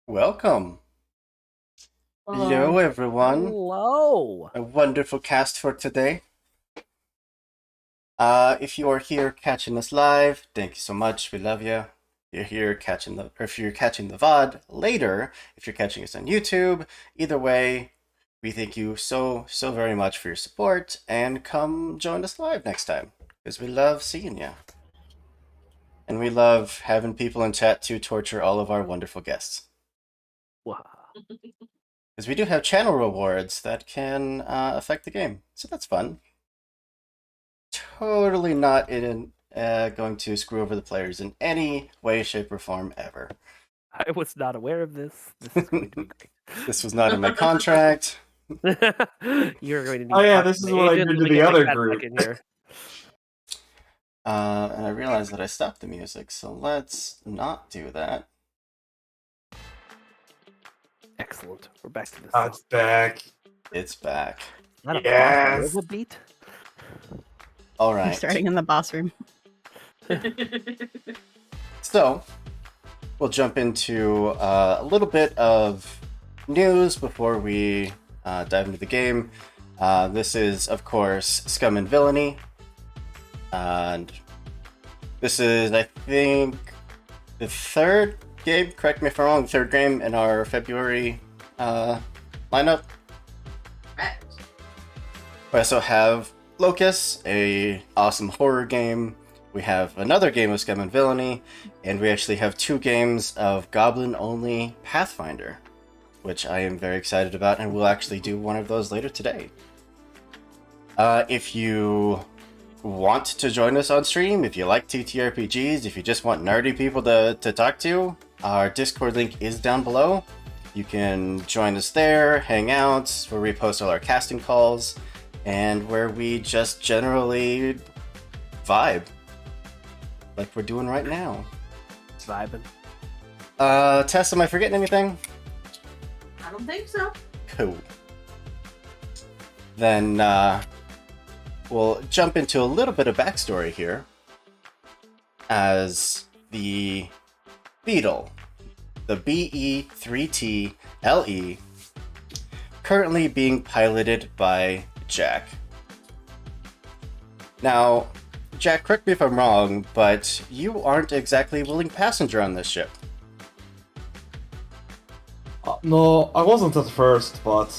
Welcome. Hello, Hello. everyone. Hello. A wonderful cast for today. If you are here catching us live, thank you so much. We love you. You're here catching or if you're catching the VOD later, if you're catching us on YouTube, either way, we thank you so very much for your support, and come join us live next time because we love seeing you, and we love having people in chat to torture all of our wonderful guests. Wow. Because we do have channel rewards that can affect the game, so that's fun. Totally not going to screw over the players in any way, shape, or form ever. I was not aware of this. This is going to be great. This was not in my contract. You're going to need Oh yeah, to talk this to is the what I agent. did Let to me the get my other cat group. back in here. And I realized that I stopped the music, so let's not do that. Excellent. We're back to this. It's back. It's back. Not a Yes. boss level beat. All We're right. starting in the boss room. So, we'll jump into a little bit of news before we dive into the game. This is, of course, Scum and Villainy. And this is, I think, the third game, correct me if I'm wrong, the third game in our February lineup. Correct. We also have Locus, a awesome horror game. We have another game of Scum and Villainy, and we actually have two games of Goblin-only Pathfinder, which I am very excited about, and we'll actually do one of those later today. If you want to join us on stream, if you like TTRPGs, if you just want nerdy people to talk to, our Discord link is down below. You can join us there, hang out, where we post all our casting calls, and where we just generally vibe, like we're doing right now. Vibing. Tess, am I forgetting anything? I don't think so. Cool. Then we'll jump into a little bit of backstory here. As the Beetle, the BE3TLE, currently being piloted by Jack. Now, Jack, correct me if I'm wrong, but you aren't exactly a willing passenger on this ship. No, I wasn't at first, but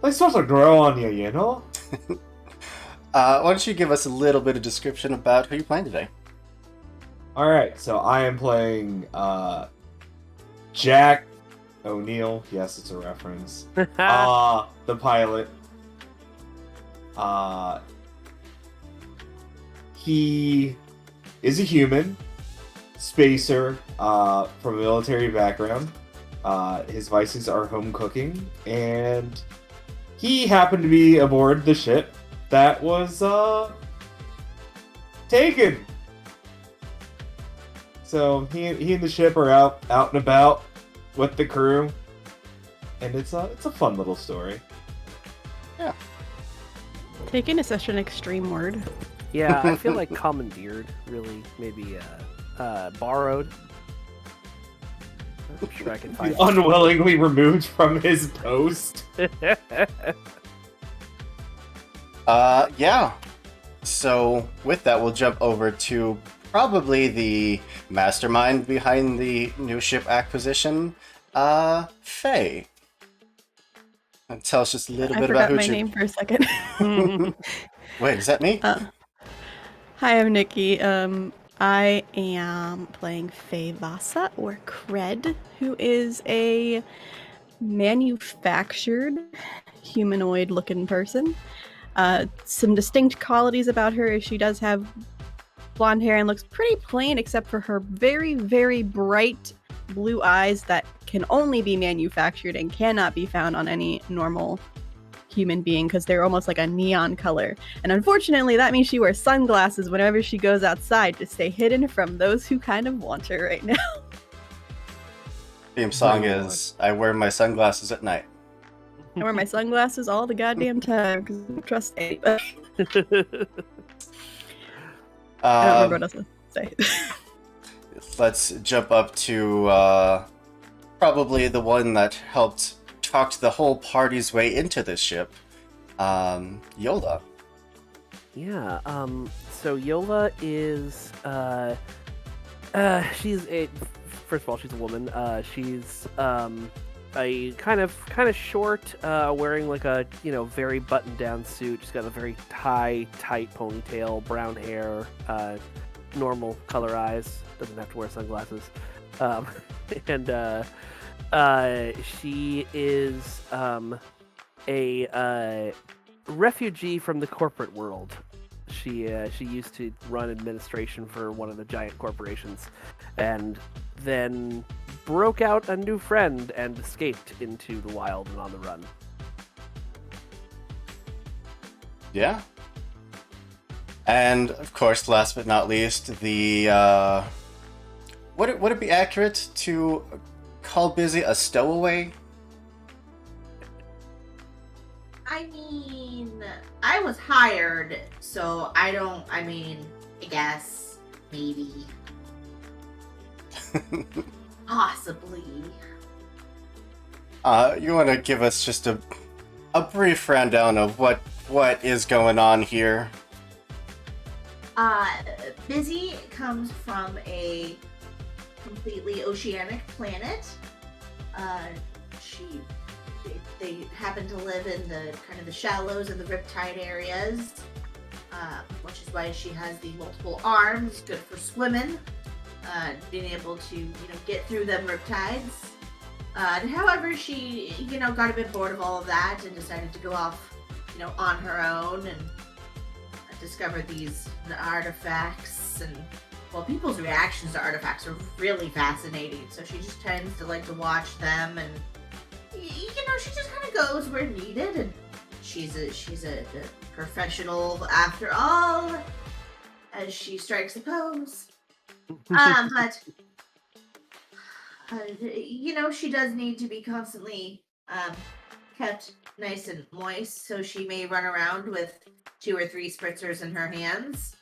they sort of grow on you, you know? Why don't you give us a little bit of description about who you're playing today? Alright, so I am playing Jack O'Neill. Yes, it's a reference. The pilot. He is a human, spacer, from a military background. His vices are home cooking, and he happened to be aboard the ship that was taken. So he and the ship are out and about with the crew, and it's a fun little story. Yeah. Taken is such an extreme word. Yeah, I feel like commandeered, really, maybe borrowed. I'm sure I can find Unwillingly removed from his post. Yeah. So with that, we'll jump over to probably the mastermind behind the new ship acquisition, Faye. And tell us just a little I bit about forgot who my you... name for a second. Wait, is that me? Hi, I'm Nikki. I am playing Faye Vasa, or Cred, who is a manufactured humanoid-looking person. Some distinct qualities about her is she does have blonde hair and looks pretty plain, except for her very, very bright blue eyes that can only be manufactured and cannot be found on any normal human being because they're almost like a neon color. And unfortunately, that means she wears sunglasses whenever she goes outside to stay hidden from those who kind of want her right now. Theme song is I wear my sunglasses at night. I wear my sunglasses all the goddamn time because I don't trust anybody. I don't remember what else to say. Let's jump up to probably the one that helped talk the whole party's way into this ship, Yola. Yeah. So Yola is she's a first of all she's a woman. She's a kind of short, wearing like a very buttoned down suit. She's got a very tight ponytail, brown hair, normal color eyes. Doesn't have to wear sunglasses. And she is a refugee from the corporate world. She used to run administration for one of the giant corporations, and then broke out a new friend and escaped into the wild and on the run. Yeah. And of course, last but not least, the would it be accurate to call Busy a stowaway? I mean, I was hired, so I guess, maybe. Possibly. You want to give us just a brief rundown of what is going on here? Busy comes from a completely oceanic planet. They happen to live in the kind of the shallows and the riptide areas, which is why she has the multiple arms, good for swimming, being able to get through them riptides. However, she got a bit bored of all of that and decided to go off on her own and discover these artifacts. And well, people's reactions to artifacts are really fascinating, so she just tends to like to watch them, and she just kind of goes where needed, and she's a professional after all, as she strikes a pose. But she does need to be constantly kept nice and moist, so she may run around with 2 or 3 spritzers in her hands.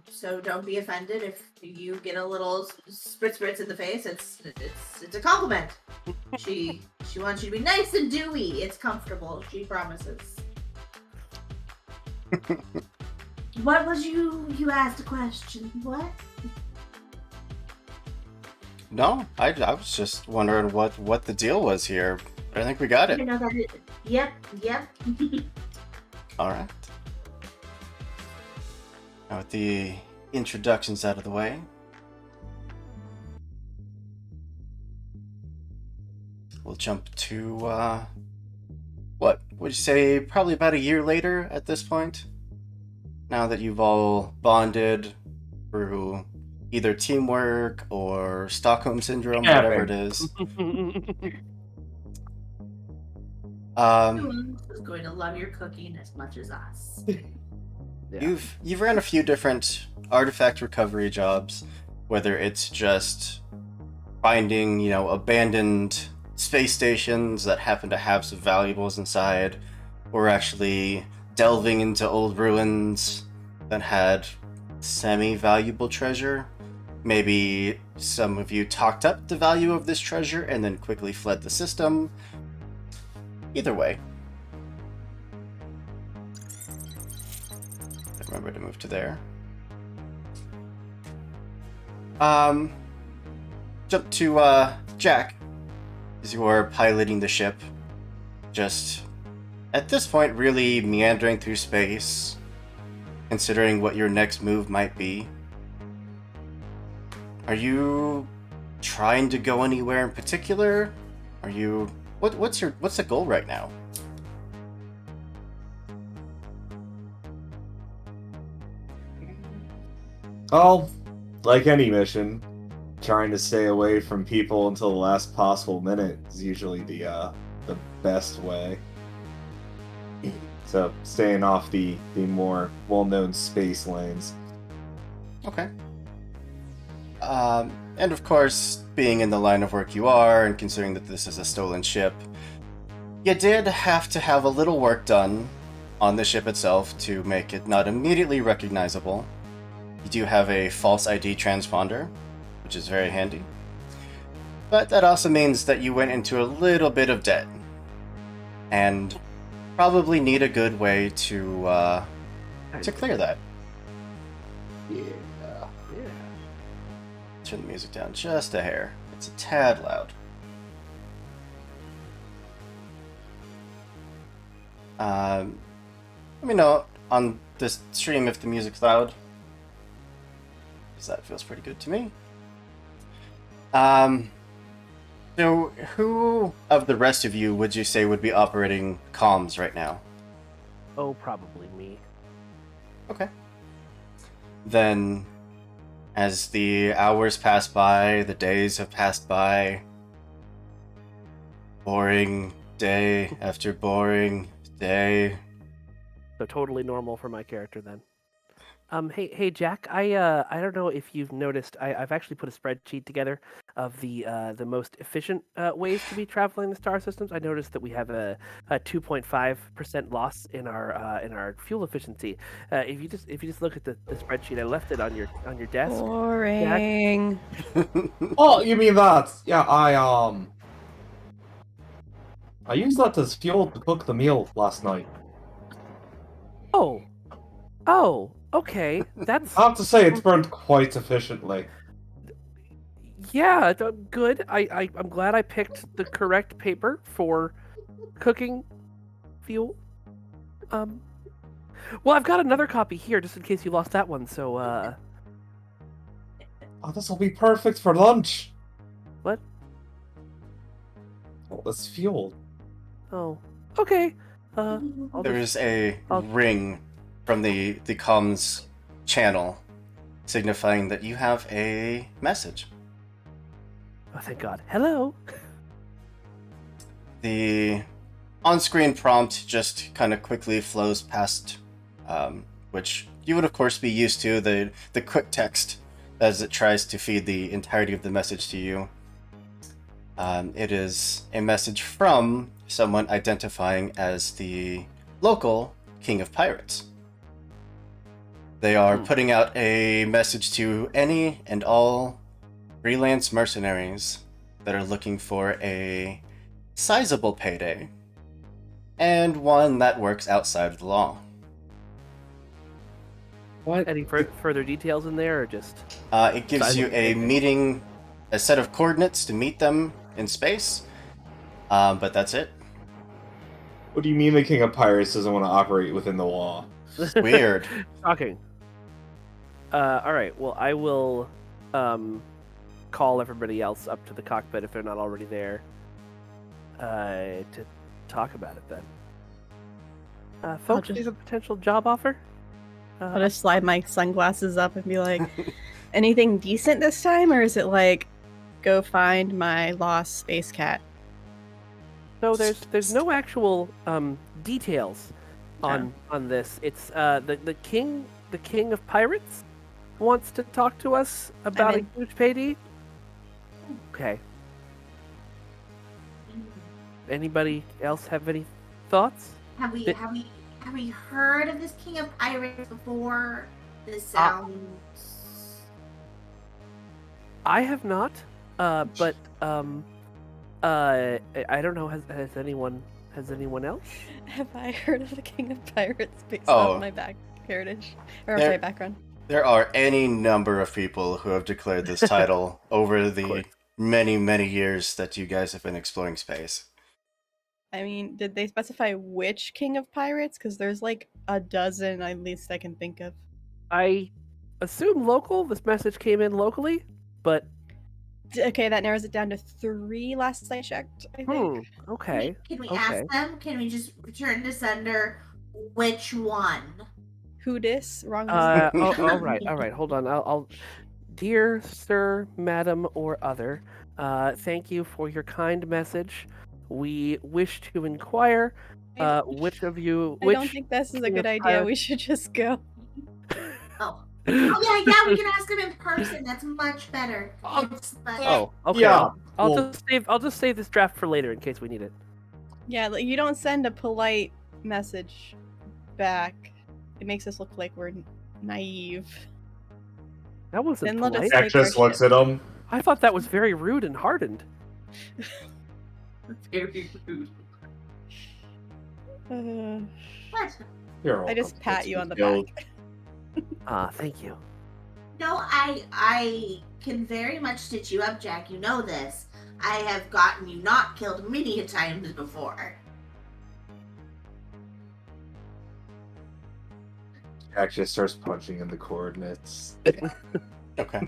So don't be offended if you get a little spritz in the face. It's a compliment. She wants you to be nice and dewy. It's comfortable, she promises. What was you asked a question? What? No, I was just wondering what the deal was here. I think we got it. Yep. All right. Now with the introductions out of the way, we'll jump to what would you say? Probably about a year later at this point. Now that you've all bonded through either teamwork or Stockholm syndrome, whatever it is. Who else is going to love your cooking as much as us? Yeah. You've ran a few different artifact recovery jobs, whether it's just finding, abandoned space stations that happen to have some valuables inside, or actually delving into old ruins that had semi-valuable treasure. Maybe some of you talked up the value of this treasure and then quickly fled the system. Either way. Remember to move to there. Jump to Jack, as you are piloting the ship. Just at this point, really meandering through space, considering what your next move might be. Are you trying to go anywhere in particular? Are you what's the goal right now? Oh, like any mission, trying to stay away from people until the last possible minute is usually the best way. So staying off the more well-known space lanes. Okay. And of course, being in the line of work you are, and considering that this is a stolen ship, you did have to have a little work done on the ship itself to make it not immediately recognizable. You do have a false ID transponder, which is very handy. But that also means that you went into a little bit of debt. And probably need a good way to clear that. Yeah. Yeah. Turn the music down just a hair. It's a tad loud. Let me know on this stream if the music's loud. Because that feels pretty good to me. So who of the rest of you would you say would be operating comms right now? Oh, probably me. Okay. Then, as the hours pass by, the days have passed by. Boring day after boring day. So totally normal for my character then. Hey, Jack. I don't know if you've noticed. I've actually put a spreadsheet together of the most efficient ways to be traveling the star systems. I noticed that we have a 2.5% loss in our fuel efficiency. If you just look at the spreadsheet, I left it on your desk. Boring. Oh, you mean that? Yeah, I used that as fuel to cook the meal last night. Oh, okay. That's I have to say, it's burned quite efficiently. yeah, good. I'm glad I picked the correct paper for cooking fuel. Well, I've got another copy here just in case you lost that one. So, Oh, this will be perfect for lunch. what? Oh, this fuel. Oh, okay. I'll There's just... a ring from the comms channel signifying that you have a message. Oh, thank God. Hello. The on-screen prompt just kind of quickly flows past, which you would of course be used to, the quick text as it tries to feed the entirety of the message to you. It is a message from someone identifying as the local King of Pirates. They are putting out a message to any and all freelance mercenaries that are looking for a sizable payday, and one that works outside of the law. What? Any further details in there, or just? It gives you Sizable a payday. meeting, a set of coordinates to meet them in space, but that's it. What do you mean the King of Pirates doesn't want to operate within the law? Weird. Shocking. All right. Well, I will call everybody else up to the cockpit if they're not already there to talk about it then. Folks, do you have a potential job offer? I'll just slide my sunglasses up and be like, anything decent this time, or is it like, go find my lost space cat? So there's no actual details on this. It's the king of pirates wants to talk to us about a huge payday. Okay. Anybody else have any thoughts? Have we heard of this King of Pirates before? This sounds. I have not, but I don't know. Has anyone else? Have I heard of the King of Pirates based Oh. on my heritage or There- my background? There are any number of people who have declared this title over the course. many, many years that you guys have been exploring space. I mean, did they specify which King of Pirates? Because there's like a dozen, at least I can think of. I assume local. This message came in locally, but Okay, that narrows it down to 3 last I checked, I think. okay. Can we Okay. ask them? Can we just return to sender which one? Who dis? Wrong. All right. Hold on. I'll. Dear sir, madam, or other, thank you for your kind message. We wish to inquire which of you. I don't think this is a King good of idea. Pirates- We should just go. Oh. Oh yeah, we can ask them in person. That's much better. Oh, okay. Yeah. I'll just save this draft for later in case we need it. Yeah, like, you don't send a polite message back. It makes us look like we're naive. That wasn't Then let us polite. take Jack just our looks at him. I thought that was very rude and hardened. Very rude. What? You're I just welcome. pat It's you on the guild. back. Thank you. No, I can very much stitch you up, Jack. You know this. I have gotten you not killed many a times before. Jack just starts punching in the coordinates. Okay.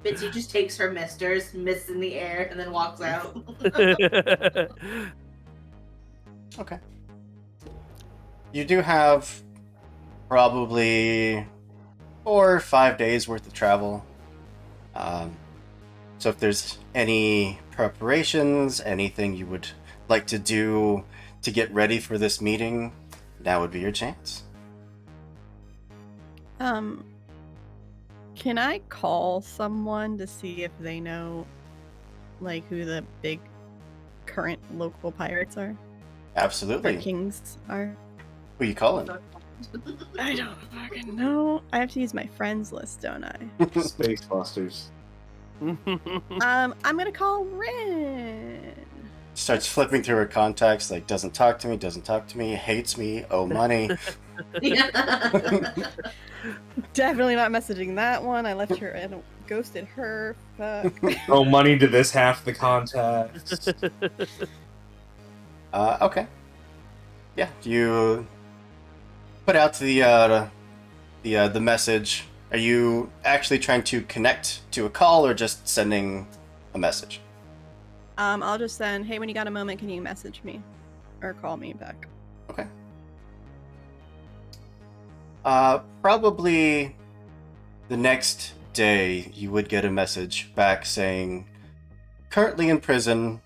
Bitsy just takes her misters, mists in the air, and then walks out. Okay. You do have probably 4 or 5 days worth of travel. So if there's any preparations, anything you would like to do to get ready for this meeting, now would be your chance. Can I call someone to see if they know, like, who the big current local pirates are? Or Absolutely. kings are? Who you calling? I don't fucking know. I have to use my friends list, don't I? Space Busters. I'm gonna call Rin. Starts flipping through her contacts, like, doesn't talk to me, hates me, owe money. Definitely not messaging that one. I left her and ghosted her. Fuck. Oh, money to this half the contacts. Okay. Yeah, you put out the message. Are you actually trying to connect to a call or just sending a message? I'll just send, hey, when you got a moment, can you message me? Or call me back. Okay. Probably the next day you would get a message back saying, currently in prison,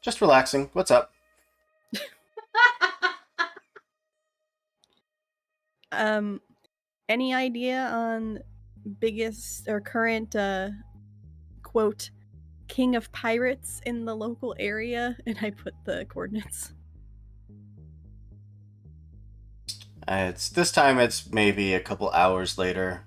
just relaxing, what's up? Any idea on biggest or current quote king of pirates in the local area? And I put the coordinates. It's this time it's maybe a couple hours later.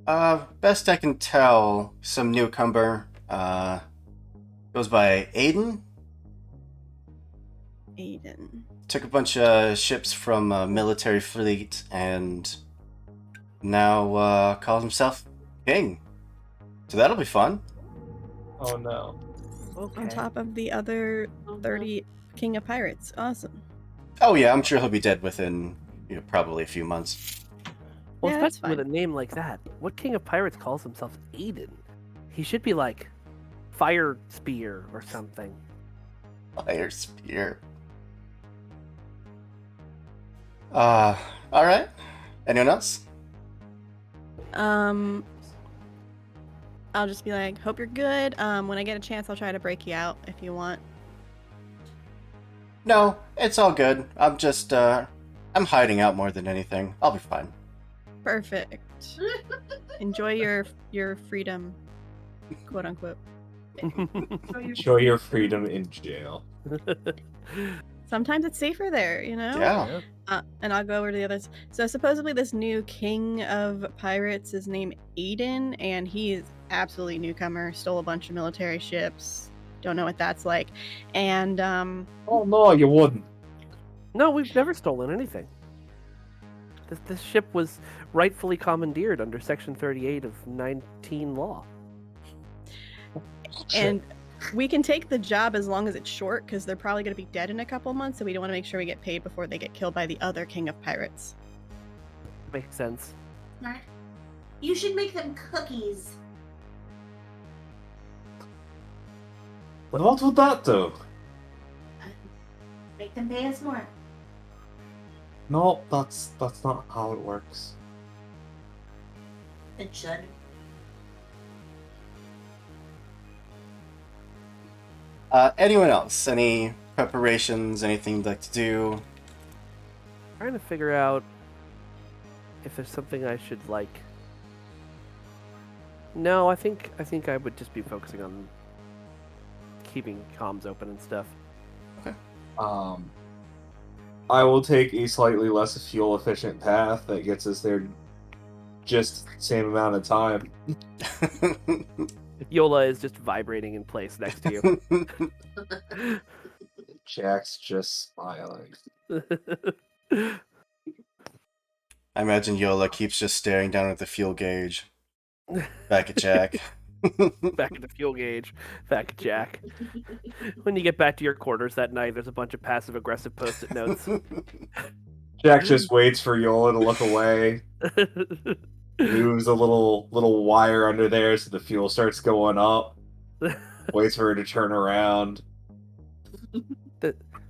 Best I can tell, some newcomer, goes by Aiden. Aiden. Took a bunch of ships from a military fleet and now calls himself king. So that'll be fun. Oh no. Okay. On top of the other 30 king of pirates. Awesome. Oh yeah, I'm sure he'll be dead within probably a few months. Well, Yeah, that's especially with a name like that. What king of pirates calls himself Aiden? He should be like Fire Spear or something. Fire spear. Alright. Anyone else? I'll just be like, hope you're good. When I get a chance, I'll try to break you out if you want. No, it's all good. I'm just, I'm hiding out more than anything. I'll be fine. Perfect. Enjoy your freedom, quote unquote. Enjoy your freedom in jail. Sometimes it's safer there, you know? Yeah. And I'll go over to the others. So supposedly this new king of pirates is named Aiden, and he is absolutely newcomer. Stole a bunch of military ships. Don't know what that's like. And Oh no, you wouldn't. No, we've never stolen anything. This ship was rightfully commandeered under Section 38 of 19 law. and we can take the job as long as it's short, because they're probably going to be dead in a couple months, so we don't want to make sure we get paid before they get killed by the other king of pirates. Makes sense. Smart. You should make them cookies. What would that do? Make them pay us more. No, that's not how it works. It should. Anyone else? Any preparations? Anything you'd like to do? Trying to figure out if there's something I should like. No, I think I would just be focusing on keeping comms open and stuff. I will take a slightly less fuel efficient path that gets us there just same amount of time. Yola is just vibrating in place next to you. Jack's just smiling. I imagine Yola keeps just staring down at the fuel gauge. Back at Jack. Back at the fuel gauge. Back at Jack. When you get back to your quarters that night, there's a bunch of passive-aggressive post-it notes. Jack just waits for Yola to look away. Moves a little wire under there so the fuel starts going up. Waits for her to turn around.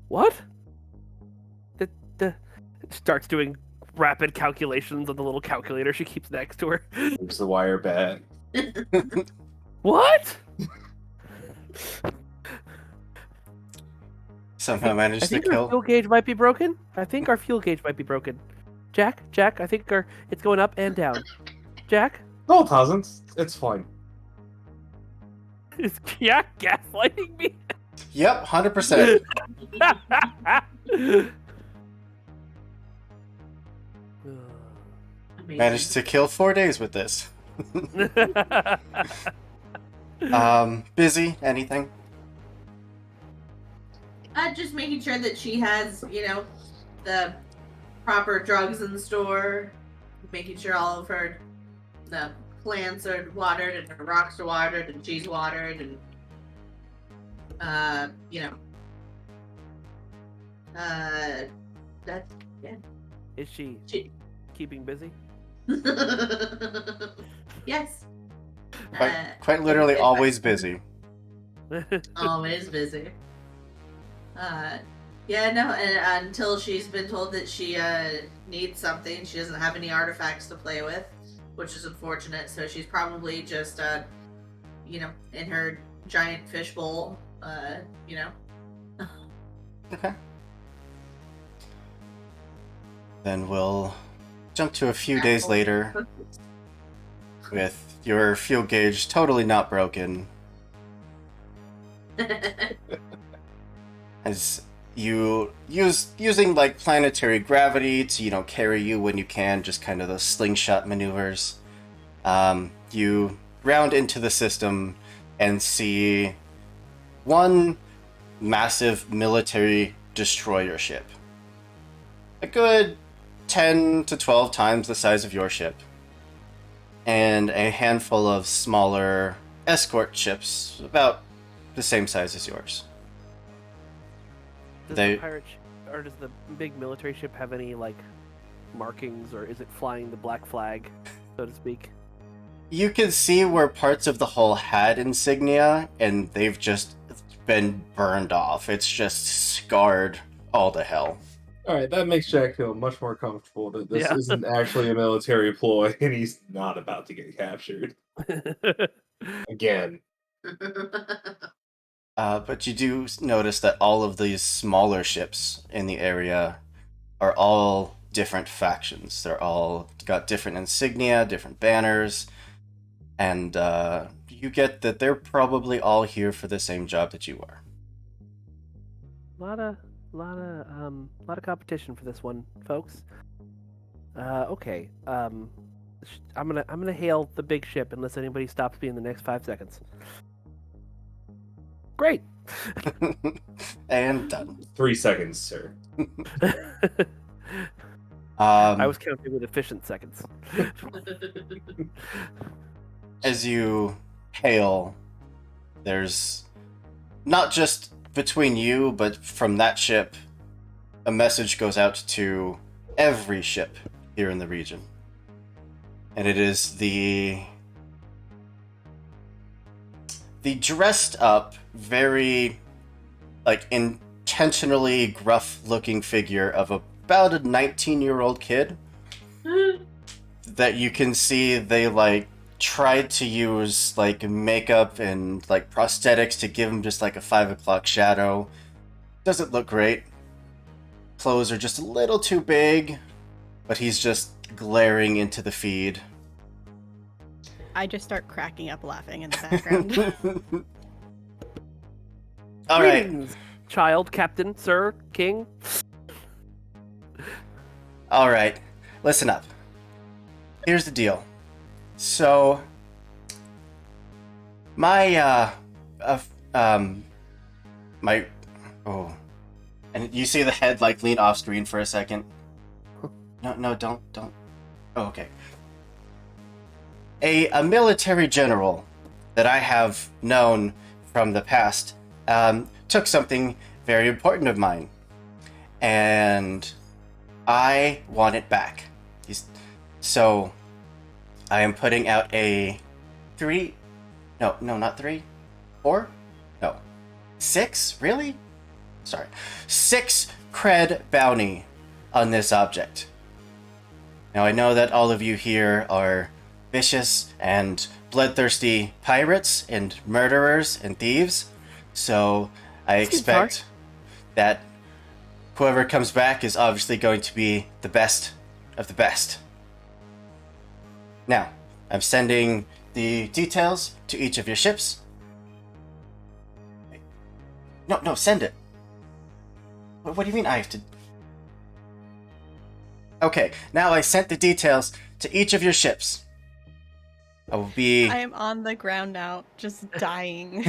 What? Starts doing rapid calculations on the little calculator she keeps next to her. Moves the wire back. What? Somehow managed I to think our kill. fuel gauge might be broken. I think our fuel gauge might be broken. Jack, I think it's going up and down. Jack? No, it hasn't. It's fine. Is Jack gaslighting me? Yep, 100%. Managed to kill 4 days with this. Busy? Anything? Just making sure that she has, the proper drugs in the store. Making sure all of the plants are watered and her rocks are watered and she's watered and, that's, yeah. Is she keeping busy? Yes. Quite literally always busy. Always busy. And until she's been told that she needs something, she doesn't have any artifacts to play with, which is unfortunate. So she's probably just, in her giant fishbowl, Okay. Then we'll jump to a few days later with your fuel gauge totally not broken. As you using like planetary gravity to carry you when you can, just kind of the slingshot maneuvers. You round into the system and see one massive military destroyer ship, a good 10 to 12 times the size of your ship, and a handful of smaller escort ships about the same size as yours. Does the pirate or does the big military ship have any markings, or is it flying the black flag, so to speak? You can see where parts of the hull had insignia, and they've just been burned off. It's just scarred all to hell. Alright, that makes Jack feel much more comfortable that this isn't actually a military ploy and he's not about to get captured. Again. But you do notice that all of these smaller ships in the area are all different factions. They're all got different insignia, different banners, and you get that they're probably all here for the same job that you are. lot of competition for this one, folks. Okay. I'm gonna hail the big ship unless anybody stops me in the next 5 seconds. Great. And done. 3 seconds, sir. I was counting with efficient seconds. As you hail, there's not just between you, but from that ship, a message goes out to every ship here in the region. And it is the dressed up, very intentionally gruff looking figure of about a 19-year-old kid that you can see they tried to use makeup and prosthetics to give him just a 5 o'clock shadow. Doesn't look great. Clothes are just a little too big, but he's just glaring into the feed. I just start cracking up laughing in the background. All right. Greetings, child, captain, sir, king. All right. Listen up. Here's the deal. So, my oh, and you see the head like lean off screen for a second. No, don't. Oh, okay. A military general that I have known from the past took something very important of mine, and I want it back. So I am putting out a 3. No, not 3. 4? No. 6? Really? Sorry. 6 cred bounty on this object. Now I know that all of you here are vicious and bloodthirsty pirates and murderers and thieves, so I expect that whoever comes back is obviously going to be the best of the best. Now, I'm sending the details to each of your ships. No, send it. What do you mean I have to... Okay, now I sent the details to each of your ships. I will be... I am on the ground now, just dying.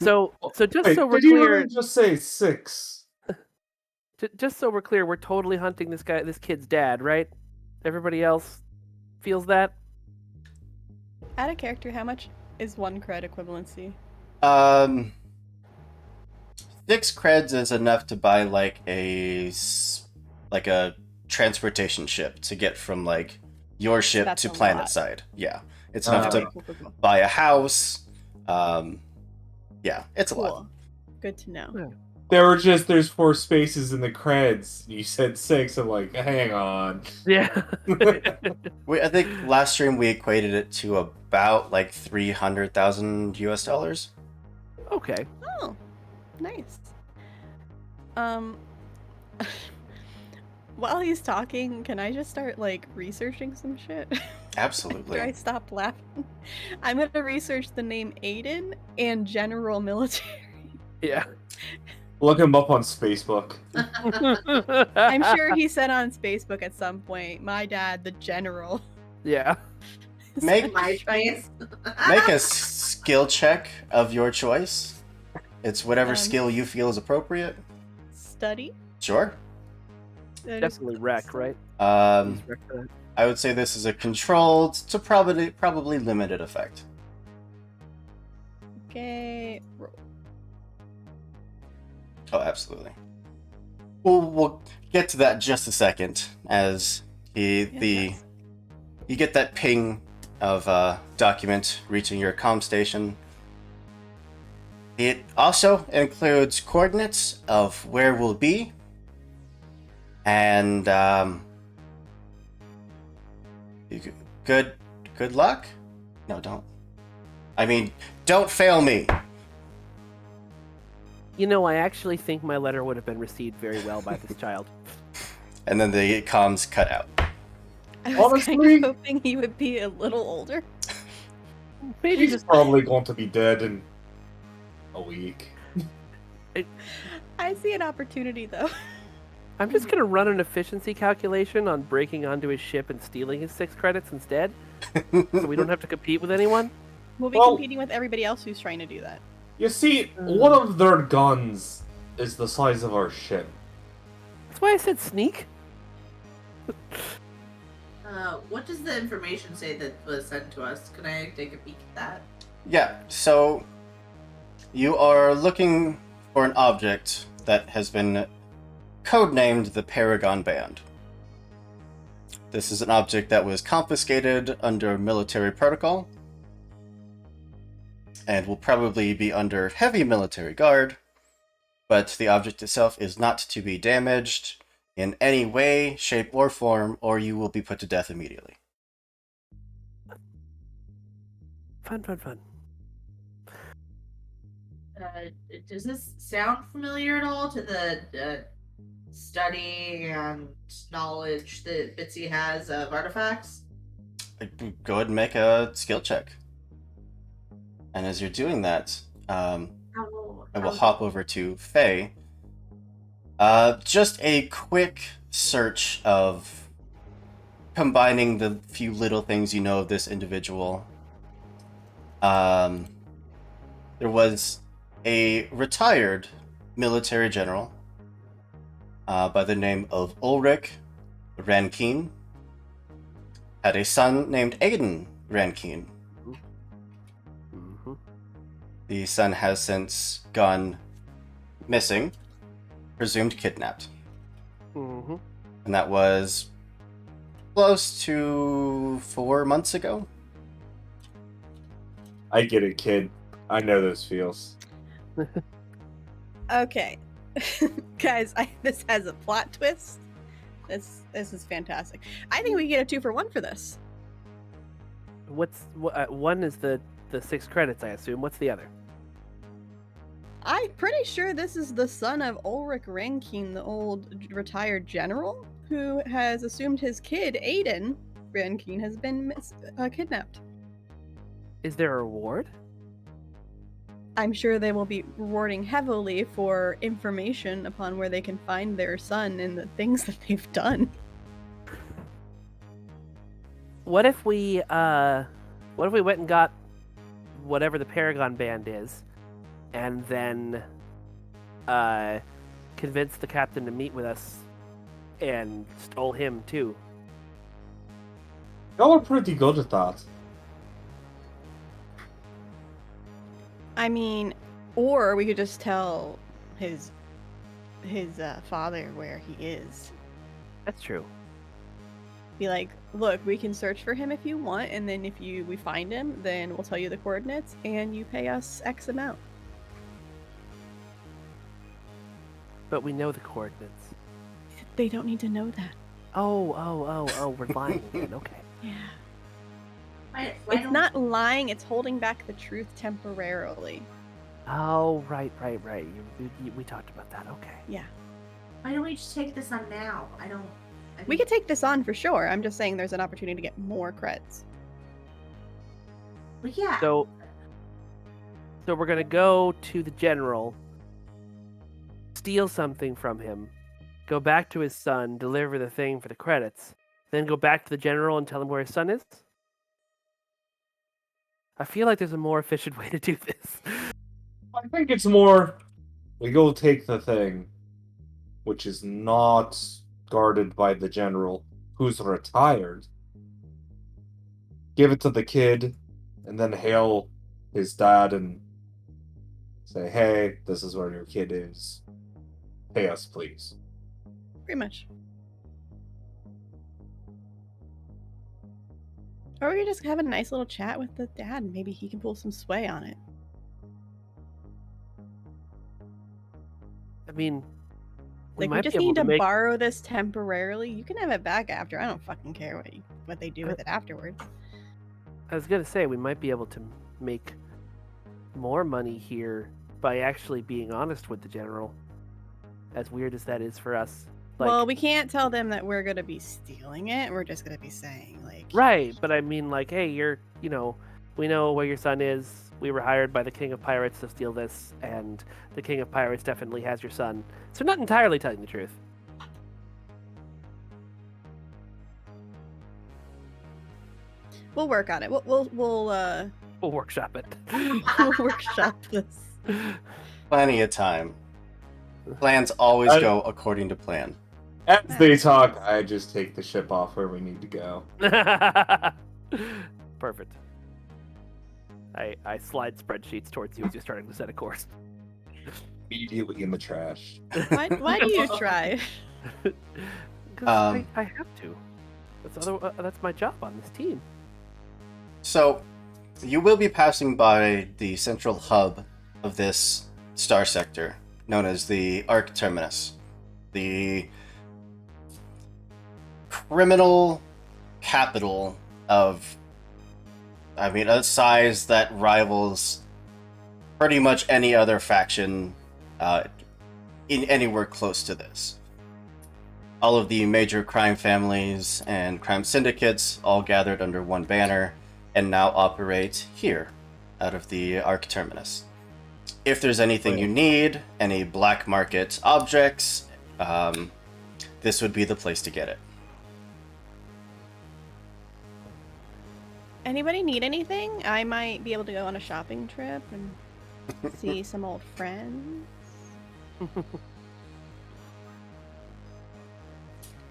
So just Wait, so we're did you clear, really just say 6? just so we're clear, we're totally hunting this kid's dad, right? Everybody else feels that? Out of character, how much is 1 cred equivalency? 6 creds is enough to buy like a transportation ship to get from like your ship That's to a planet lot. side. Yeah, it's enough Okay, to cool. buy a house. Yeah, it's a lot. Cool. Good to know. There's 4 spaces in the creds. You said 6. I'm like, hang on. Yeah. I think last stream we equated it to about like $300,000 US. Okay. Oh, nice. While he's talking, can I just start like researching some shit? Absolutely. After I stop laughing, I'm gonna research the name Aiden and general military. Yeah. Look him up on Spacebook. I'm sure he said on Facebook at some point, "My dad, the general." Yeah. Make My choice. make a skill check of your choice. It's whatever skill you feel is appropriate. Study. Sure. That is Definitely wreck, right? Um, Wreck for that. I would say this is a controlled to probably limited effect. Okay. Roll. Oh, absolutely. We'll get to that in just a second as you get that ping of document reaching your comm station. It also includes coordinates of where we'll be, and good luck. No, don't. I mean, don't fail me. You know, I actually think my letter would have been received very well by this child. And then the comms cut out. I was kind Honestly- of hoping he would be a little older. Maybe He's just probably going to be dead in a week. I see an opportunity though. I'm just gonna run an efficiency calculation on breaking onto his ship and stealing his 6 credits instead, so we don't have to compete with anyone. We'll be Well- competing with everybody else who's trying to do that. You see, one of their guns is the size of our ship. That's why I said sneak. What does the information say that was sent to us? Can I take a peek at that? Yeah, so you are looking for an object that has been codenamed the Paragon Band. This is an object that was confiscated under military protocol and will probably be under heavy military guard, but the object itself is not to be damaged in any way, shape, or form, or you will be put to death immediately. Fun. Does this sound familiar at all to the study and knowledge that Bitsy has of artifacts? Go ahead and make a skill check. And as you're doing that, I will hop over to Faye. Just a quick search of combining the few little things you know of this individual, there was a retired military general by the name of Ulrich Rankine, had a son named Aiden Rankine. Mm-hmm. The son has since gone missing, presumed kidnapped. Mm-hmm. And that was close to 4 months ago. I get it, kid. I know those feels. Okay. Guys, this has a plot twist. This is fantastic. I think we can get a 2-for-1 for this. One is the 6 credits, I assume. What's the other? I'm pretty sure this is the son of Ulrich Rankine, the old retired general, who has assumed his kid, Aiden Rankine, has been kidnapped. Is there a reward? I'm sure they will be rewarding heavily for information upon where they can find their son and the things that they've done. What if we went and got whatever the Paragon Band is, and then convinced the captain to meet with us and stole him too? Y'all are pretty good at that. I mean, or we could just tell his father where he is. That's true. Be like, look, we can search for him if you want, and then if we find him, then we'll tell you the coordinates, and you pay us X amount. But we know the coordinates. They don't need to know that. Oh, we're lying again. Okay. Yeah. Why It's don't- not lying, it's holding back the truth temporarily. Oh, right. We talked about that. Okay. Yeah. Why don't we just take this on now? We could take this on for sure. I'm just saying there's an opportunity to get more creds. Well, yeah. So we're gonna go to the general, steal something from him, go back to his son, deliver the thing for the credits, then go back to the general and tell him where his son is? I feel like there's a more efficient way to do this. I think it's more we go take the thing, which is not guarded by the general, who's retired. Give it to the kid, and then hail his dad and say, hey, this is where your kid is. Pay us, please. Pretty much. Or we could just have a nice little chat with the dad, and maybe he can pull some sway on it. I mean, We might just be able need to make... borrow this temporarily. You can have it back after. I don't fucking care what they do with it afterwards. I was gonna say we might be able to make more money here by actually being honest with the general. As weird as that is for us. Well, we can't tell them that we're gonna be stealing it. We're just gonna be saying like, right, but I mean, like, hey, we know where your son is. We were hired by the King of Pirates to steal this, and the King of Pirates definitely has your son. So not entirely telling the truth. we'll work on it. We'll We'll workshop it. we'll workshop this. Plenty of time. Plans always go according to plan. As they talk, I just take the ship off where we need to go. Perfect. I slide spreadsheets towards you as you're starting to set a course. Immediately in the trash. Why do you try? 'Cause I have to. That's my job on this team. So, you will be passing by the central hub of this star sector, known as the Arc Terminus. The criminal capital of, a size that rivals pretty much any other faction in anywhere close to this. All of the major crime families and crime syndicates all gathered under one banner and now operate here out of the Arc Terminus. If there's anything you need, any black market objects, this would be the place to get it. Anybody need anything? I might be able to go on a shopping trip and see some old friends.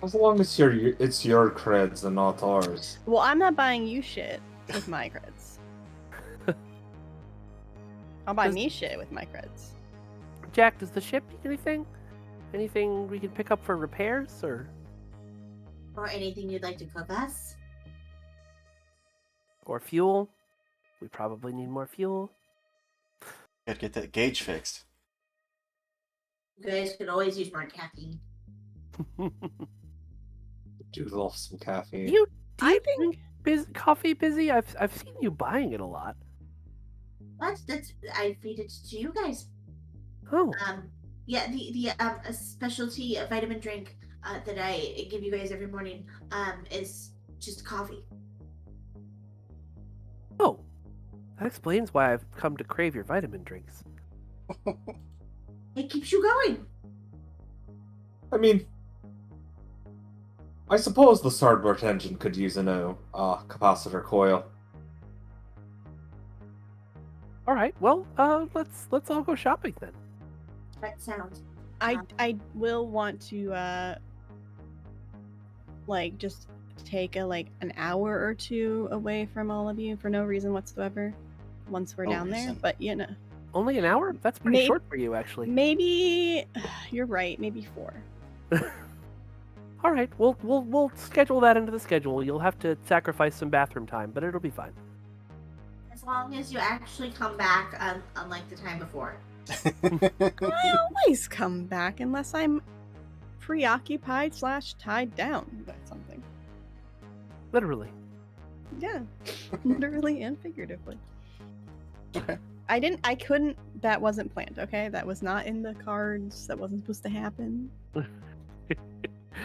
As long as it's your creds and not ours. Well, I'm not buying you shit with my creds. I'll buy Does- me shit with my creds. Jack, does the ship need anything? Anything we can pick up for repairs, or anything you'd like to cook us? fuel? We probably need more fuel. Gotta get that gauge fixed. You guys could always use more caffeine. Do love some caffeine. Do you I drink coffee, Busy? I've seen you buying it a lot. That's I feed it to you guys. Oh, Yeah, the a specialty vitamin drink that I give you guys every morning is just coffee. oh, that explains why I've come to crave your vitamin drinks. It keeps you going. I mean, I suppose the starboard engine could use a new capacitor coil. All right, well, let's all go shopping then. That sounds. I will want to like just take an hour or two away from all of you for no reason whatsoever once we're No down there. reason. But you know, Only an hour? That's pretty May- short for you, actually. maybe you're right. Maybe 4. All right, we'll schedule that into the schedule. You'll have to sacrifice some bathroom time, but it'll be fine. As long as you actually come back, unlike the time before. I always come back unless I'm preoccupied / tied down by something. Literally. Yeah, literally and figuratively. Okay. I couldn't. That wasn't planned. Okay, that was not in the cards. That wasn't supposed to happen.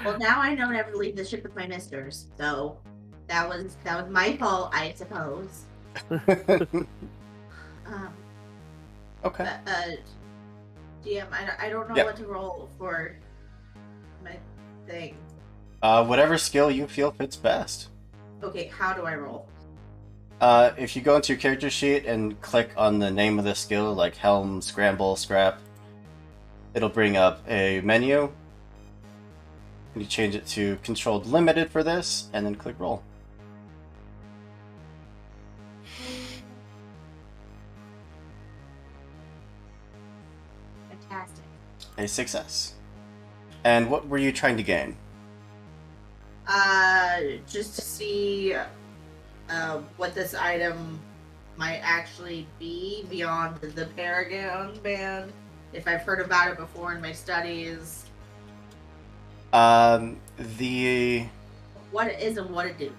Well, now I know never to leave the ship with my misters. So that was my fault, I suppose. Okay. DM, I don't know Yeah. what to roll for my thing. Whatever skill you feel fits best. Okay, how do I roll? If you go into your character sheet and click on the name of the skill, like Helm, Scramble, Scrap, it'll bring up a menu. You change it to Controlled Limited for this, and then click Roll. Fantastic. A success. And what were you trying to gain? Just to see what this item might actually be beyond the Paragon band. If I've heard about it before in my studies. The What it is and what it do.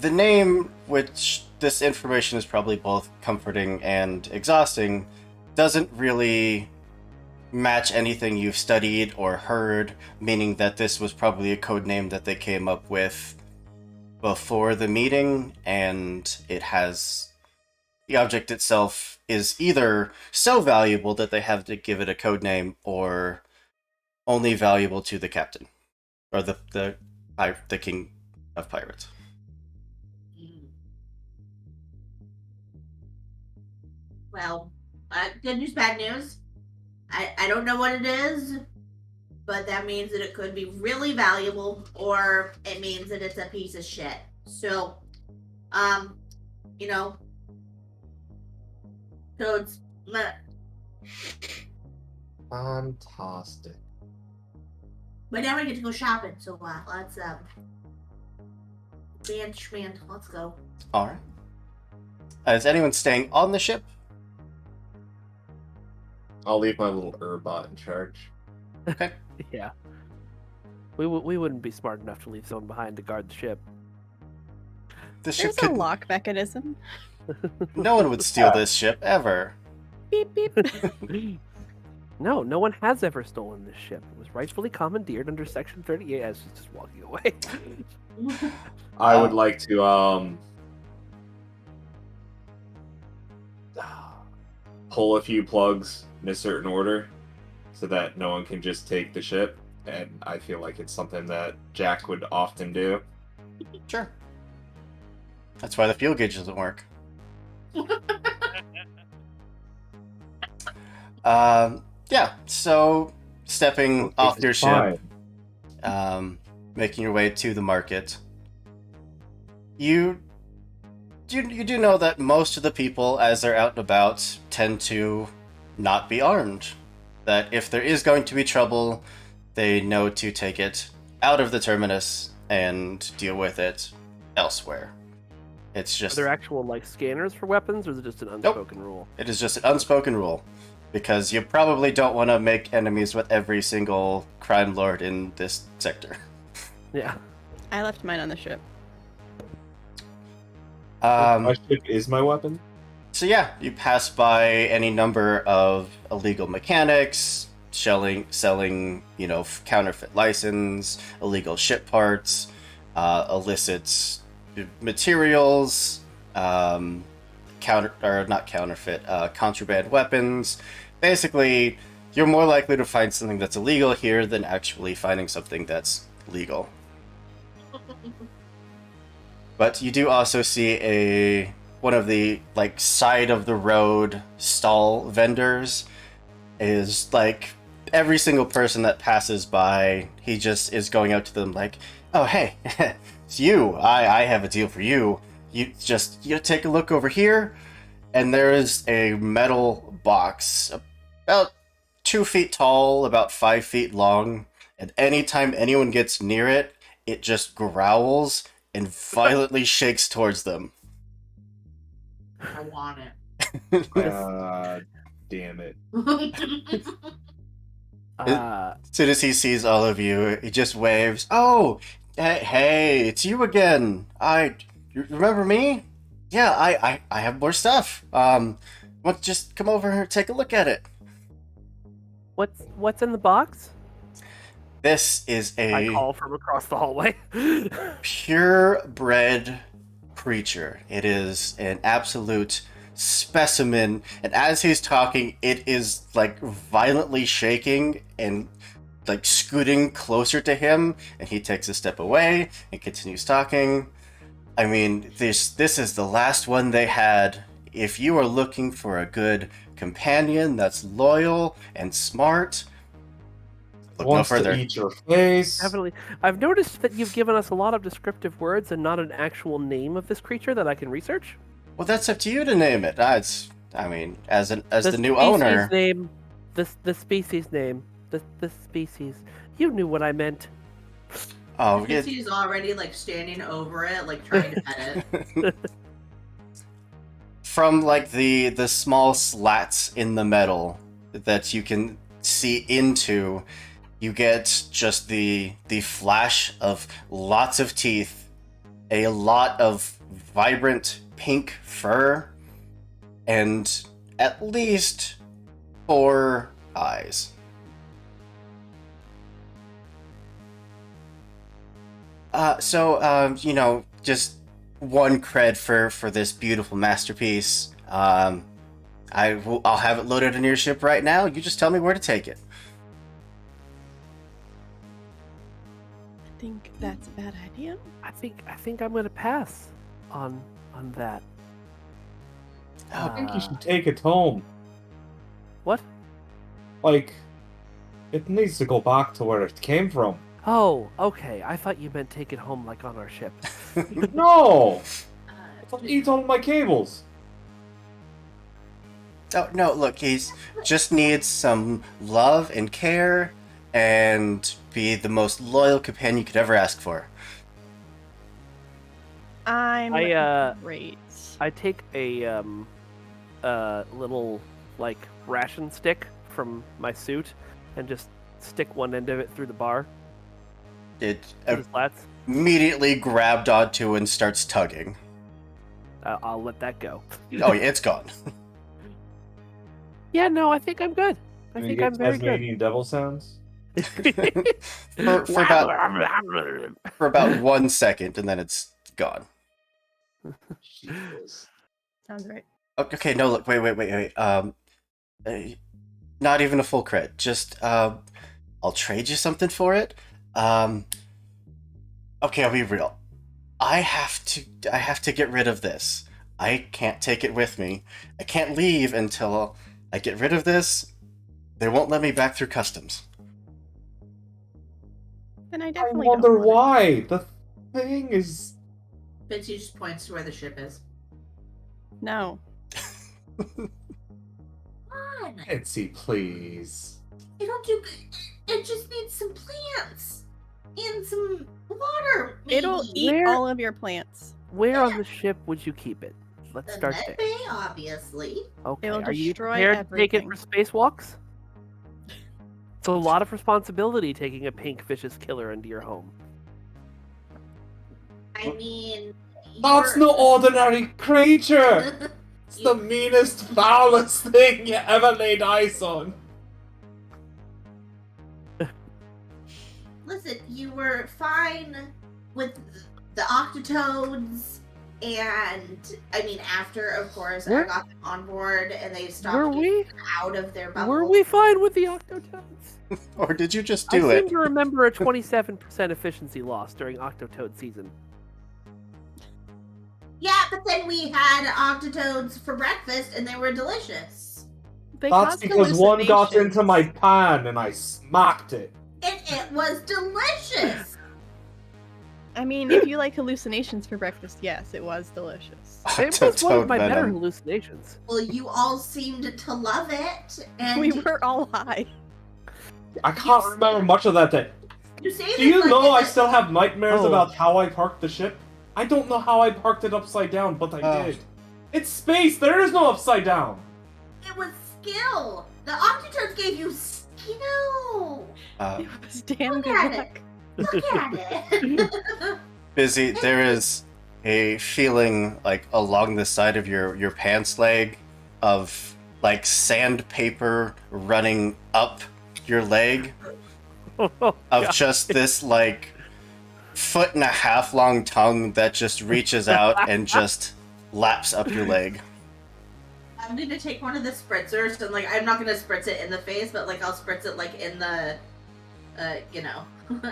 The name, which this information is probably both comforting and exhausting, doesn't really match anything you've studied or heard, meaning that this was probably a code name that they came up with before the meeting, and the object itself is either so valuable that they have to give it a code name, or only valuable to the captain, or the king of pirates. Well, good news, bad news. I don't know what it is, but that means that it could be really valuable, or it means that it's a piece of shit. So, you know, codes. Fantastic. But now we get to go shopping, so let's band schmand, let's go. All right. Is anyone staying on the ship? I'll leave my little Urbot in charge. Okay. Yeah. We wouldn't be smart enough to leave someone behind to guard the ship. This ship There's a could. lock mechanism. No one would steal this ship ever. Beep beep. No one has ever stolen this ship. It was rightfully commandeered under Section 38 as she's just walking away. I would like to pull a few plugs in a certain order so that no one can just take the ship, and I feel like it's something that Jack would often do. Sure. That's why the fuel gauge doesn't work. Yeah, so stepping Okay, off your it's ship, fine. making your way to the market, you do know that most of the people, as they're out and about, tend to not be armed. That if there is going to be trouble, they know to take it out of the terminus and deal with it elsewhere. It's Are just there actual like scanners for weapons, or is it just an unspoken rule? it is just an unspoken rule, because you probably don't want to make enemies with every single crime lord in this sector. Yeah. I left mine on the ship. My ship is my weapon. So yeah, you pass by any number of illegal mechanics, selling, counterfeit license, illegal ship parts, illicit materials, contraband weapons. Basically, you're more likely to find something that's illegal here than actually finding something that's legal. But you do also see one of the side of the road stall vendors is every single person that passes by, he just is going out to them like, "Oh hey, it's you. I have a deal for you. You take a look over here." And there is a metal box about 2 feet tall, about 5 feet long, and anytime anyone gets near it, it just growls and violently shakes towards them. I want it. Damn it. As soon as he sees all of you, he just waves. "Oh, hey, it's you again. You remember me? Yeah, I have more stuff. Just come over and take a look at it." What's in the box? This is I a call from across the hallway. purebred creature. It is an absolute specimen, and as he's talking, it is violently shaking and scooting closer to him, and he takes a step away and continues talking. I mean, this is the last one they had. If you are looking for a good companion that's loyal and smart, look no Wants further. to eat your face. Definitely. I've noticed that you've given us a lot of descriptive words and not an actual name of this creature that I can research. Well, that's up to you to name it. As the new species owner. Name, the species name. The species. You knew what I meant. Oh, Because he's already standing over it, trying to pet it. from the small slats in the metal that you can see into, you get just the flash of lots of teeth, a lot of vibrant pink fur, and at least 4 eyes. Just one cred for this beautiful masterpiece. I'll have it loaded in your ship right now. You just tell me where to take it. I think that's a bad idea. I think I'm gonna pass on that. I think you should take it home. What? It needs to go back to where it came from. Oh, okay. I thought you meant take it home like on our ship. No! Uh, It eats all my cables. Oh no! Look, he's just needs some love and care, and be the most loyal companion you could ever ask for. I'm great. I take a little ration stick from my suit and just stick one end of it through the bar. It To the slats. immediately grabbed onto and starts tugging. I'll let that go. Oh, yeah, it's gone. Yeah, no, I think I'm good. I think I'm very good. Tasmanian devil sounds. for about 1 second, and then it's gone. Jesus. Sounds right. Okay, no, look, wait. Not even a full cred. Just, I'll trade you something for it. Okay, I'll be real. I have to get rid of this. I can't take it with me. I can't leave until I get rid of this. They won't let me back through customs. Then I I definitely wonder don't want why. The thing is... Bitsy just points to where the ship is. it. No. Come on. Fancy, please. You don't do. It just needs some plants and some water. Maybe. It'll eat Where- all of your plants. Where on the ship would you keep it? Let's The start med there. bay, obviously. Okay. It'll Are you destroy prepared to take it everything. for spacewalks? It's a lot of responsibility taking a pink vicious killer into your home. I mean, That's you're- no ordinary creature! It's the meanest, foulest thing you ever laid eyes on. Listen, you were fine with the octotoads, and I mean, after, of course, Were- I got them on board and they stopped Were getting we? out of their bubble. Were we fine with the Octotoads? Or did you just I do seem it? to remember a 27% efficiency loss during Octotoad season. Yeah, but then we had octotoads for breakfast and they were delicious. They That's cause because one got hallucinations. into my pan and I smacked it. And it was delicious. I mean, if you like hallucinations for breakfast, yes, it was delicious. It was one of Octotoad my better venom. hallucinations. Well, you all seemed to love it, and We were all high. I can't remember much of that day. you say Do this you like know I it's- still have nightmares Oh. about how I parked the ship? I don't know how I parked it upside down, but I Oh. did. It's space! There is no upside down! It was skill. The octotoads gave you skill. It was damn Look good at luck. Look at it. Busy, there is a feeling like along the side of your pants leg of like sandpaper running up your leg of just this like 1.5 foot long tongue that just reaches out and just laps up your leg. I'm gonna take one of the spritzers and like I'm not gonna spritz it in the face, but like I'll spritz it like in the,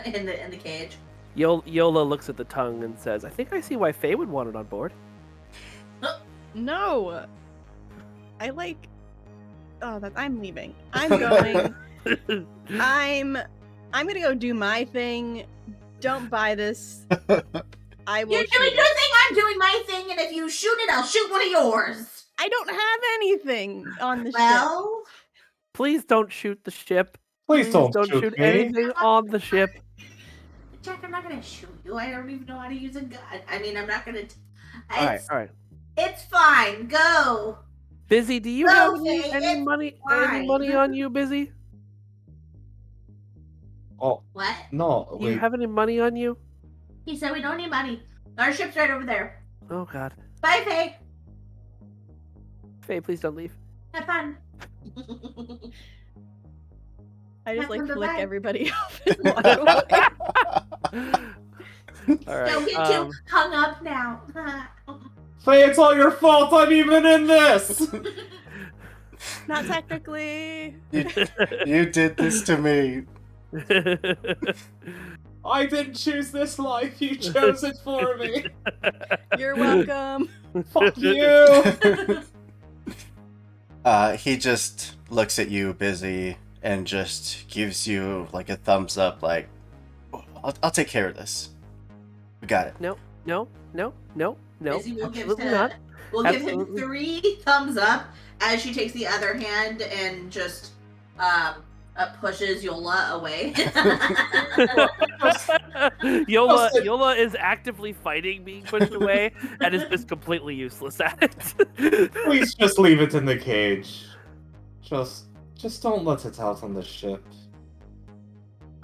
in the cage. Yola looks at the tongue and says, I think I see why Faye would want it on board. No. I like. Oh, that I'm leaving. I'm going. I'm gonna go do my thing. Don't buy this. I will. You're doing shoot your it. thing, I'm doing my thing, and if you shoot it, I'll shoot one of yours. I don't have anything on the ship. Well, Please don't shoot the ship. Please don't shoot shoot me. anything on the ship. Jack, I'm not gonna shoot you. I don't even know how to use a gun. I mean, I'm not gonna. Alright, It's, alright. it's fine. Go. Busy, do you have Okay, any it's money fine. on you, Busy? Oh, What? no, Do you wait. have any money on you? He said we don't need money. Our ship's right over there. Oh god. Bye, Faye. Faye, please don't leave. Have fun. I just like Have fun, flick bye-bye. everybody off and walk away. Alright. Don't get too hung up now. Faye, it's all your fault I'm even in this! Not technically. You did this to me. I didn't choose this life, you chose it for me! You're welcome. Fuck you! He just looks at you, Busy, and just gives you like a thumbs up, like, I'll take care of this. We got it. no, Izzy will give absolutely him, not. we'll give him Absolutely. 3 thumbs up as she takes the other hand and just pushes Yola away. Yola is actively fighting being pushed away and is just completely useless at it. Please just leave it in the cage. Just don't let it out on the ship.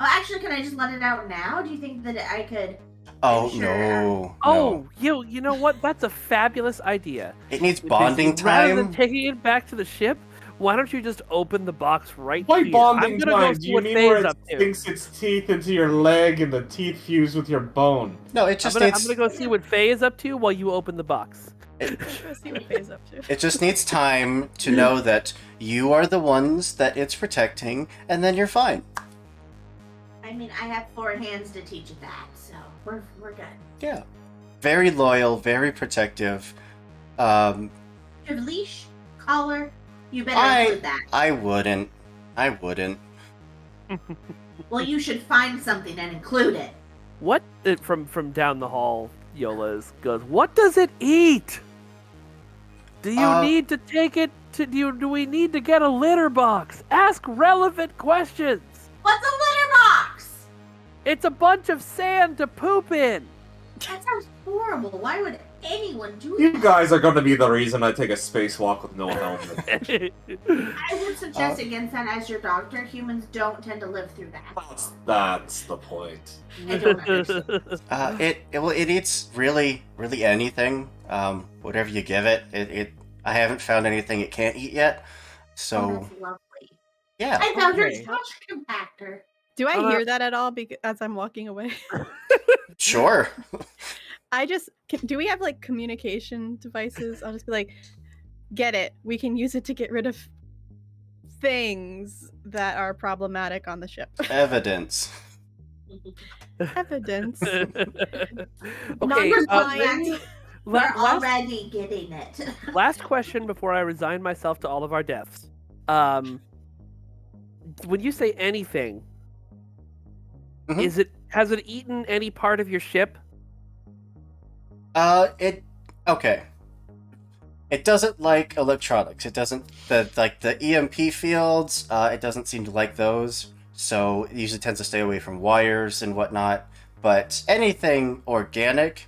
Oh, actually, can I just let it out now? Do you think that I could? Oh Sure. no. Oh, you know what? That's a fabulous idea. It needs bonding Rather than time. taking it back to the ship, why don't you just open the box right By here? bonding I'm gonna time, go do see you what mean Faye's where it up to. sinks its teeth into your leg and the teeth fuse with your bone? No, it I'm just gonna needs. go see what Faye is up to while you open the box. Let's see what Faye's up to. It just needs time to know that you are the ones that it's protecting, and then you're fine. I mean, I have 4 hands to teach it that, so we're good. Yeah. very loyal, very protective. Um, Your leash, collar, you better include that. I wouldn't. I wouldn't. Well, you should find something and include it. What from down the hall? Yola goes. What does it eat? Do you need to take it to? Do we need to get a litter box? Ask relevant questions. What's a litter box? It's a bunch of sand to poop in. That sounds horrible. Why would anyone do that? You guys are going to be the reason I take a spacewalk with no helmet. I would suggest against that as your doctor. Humans don't tend to live through that. That's the point. I don't understand. It eats really anything. Whatever you give it. I haven't found anything it can't eat yet. So That's lovely. yeah. I found your Okay. trash compactor. Do I hear that at all as I'm walking away? Sure. Do we have like communication devices? I'll just be like, get it. We can use it to get rid of things that are problematic on the ship. Evidence. Evidence. Okay. Non-compliant. We're last, already getting it. last question before I resign myself to all of our deaths. When you say anything, Mhm. has it eaten any part of your ship? Okay. It doesn't like electronics. It doesn't the EMP fields. It doesn't seem to like those. So it usually tends to stay away from wires and whatnot. But anything organic,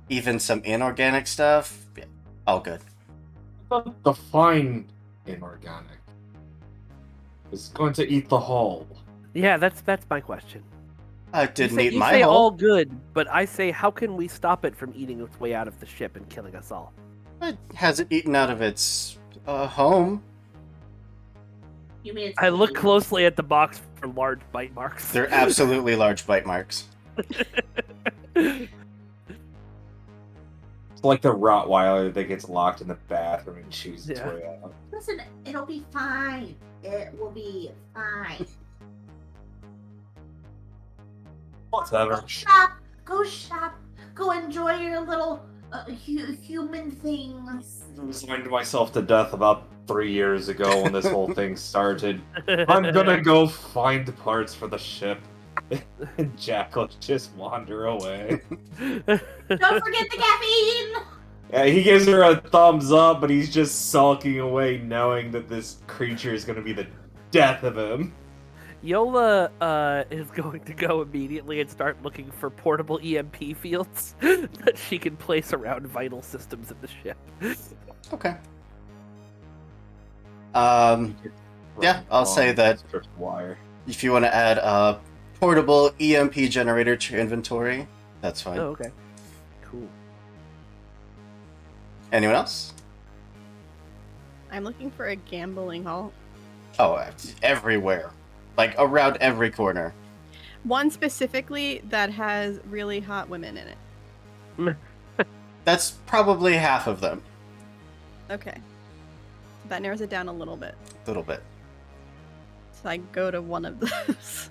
even some inorganic stuff, yeah, all good. Define inorganic. It's going to eat the hull. Yeah, that's my question. Didn't you eat say, my you say hull. all good, but I say, how can we stop it from eating its way out of the ship and killing us all? It hasn't eaten out of its home. You mean it's I look me? closely at the box for large bite marks. They're absolutely large bite marks. It's like the Rottweiler that gets locked in the bathroom and chews its Yeah. way out. Listen, it'll be fine. It will be fine. Whatever. Go shop. Go shop. Go enjoy your little human things. I resigned myself to death about 3 years ago when this whole thing started. I'm gonna go find parts for the ship. And Jack will just wander away. Don't forget the caffeine. Yeah, he gives her a thumbs up, but he's just sulking away knowing that this creature is gonna be the death of him. Yola is going to go immediately and start looking for portable EMP fields that she can place around vital systems in the ship. Okay. Yeah, I'll say that Wire. if you want to add a portable EMP generator to your inventory, that's fine. Oh, okay. Cool. Anyone else? I'm looking for a gambling hall. Oh, it's everywhere. Like, around every corner. One specifically that has really hot women in it. That's probably half of them. Okay. So that narrows it down a little bit. A little bit. So I go to one of those.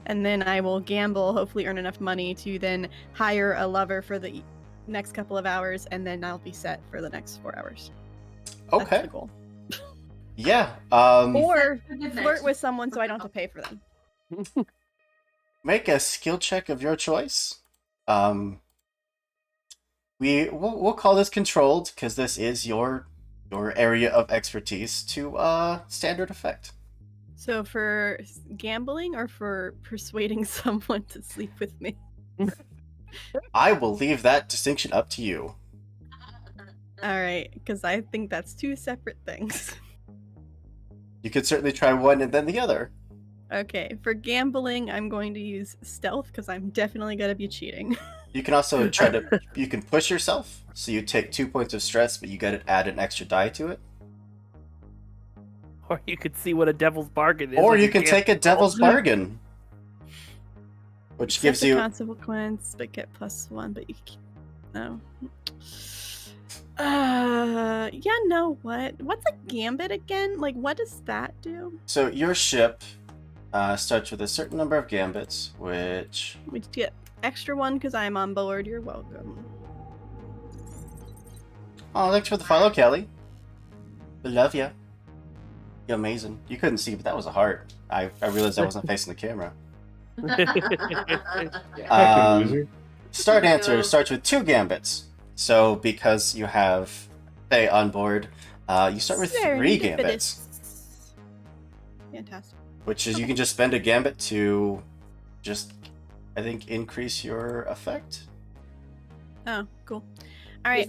And then I will gamble, hopefully earn enough money to then hire a lover for the next couple of hours, and then I'll be set for the next 4 hours. That's Okay. the goal. Yeah. Or For good flirt night. with someone so I don't have to pay for them. Make a skill check of your choice. We'll call this controlled because this is your area of expertise to standard effect. So for gambling or for persuading someone to sleep with me? I will leave that distinction up to you. Alright, because I think that's two separate things. You could certainly try one and then the other. Okay, for gambling, I'm going to use stealth because I'm definitely going to be cheating. You can also try to you can push yourself, so you take 2 points of stress, but you gotta add an extra die to it. Or you could see what a devil's bargain is. Or if you can can't take a roll. devil's bargain. Which Accept gives the you consequence, but get +1, but you can't. No. Yeah, no, what? What's a gambit again? Like, what does that do? so your ship starts with a certain number of gambits, which We get extra one because I'm on board. You're welcome. Oh, thanks for the follow, Kelly. We love you. You're amazing. You couldn't see, but that was a heart. I realized I wasn't facing the camera. Fucking loser. Start Here we answer go. starts with 2 gambits. So because you have Faye on board, you start with 3 gambits, Serendipitous. Fantastic. which is you can just spend a gambit to just, I think, increase your effect. Oh, cool. All right,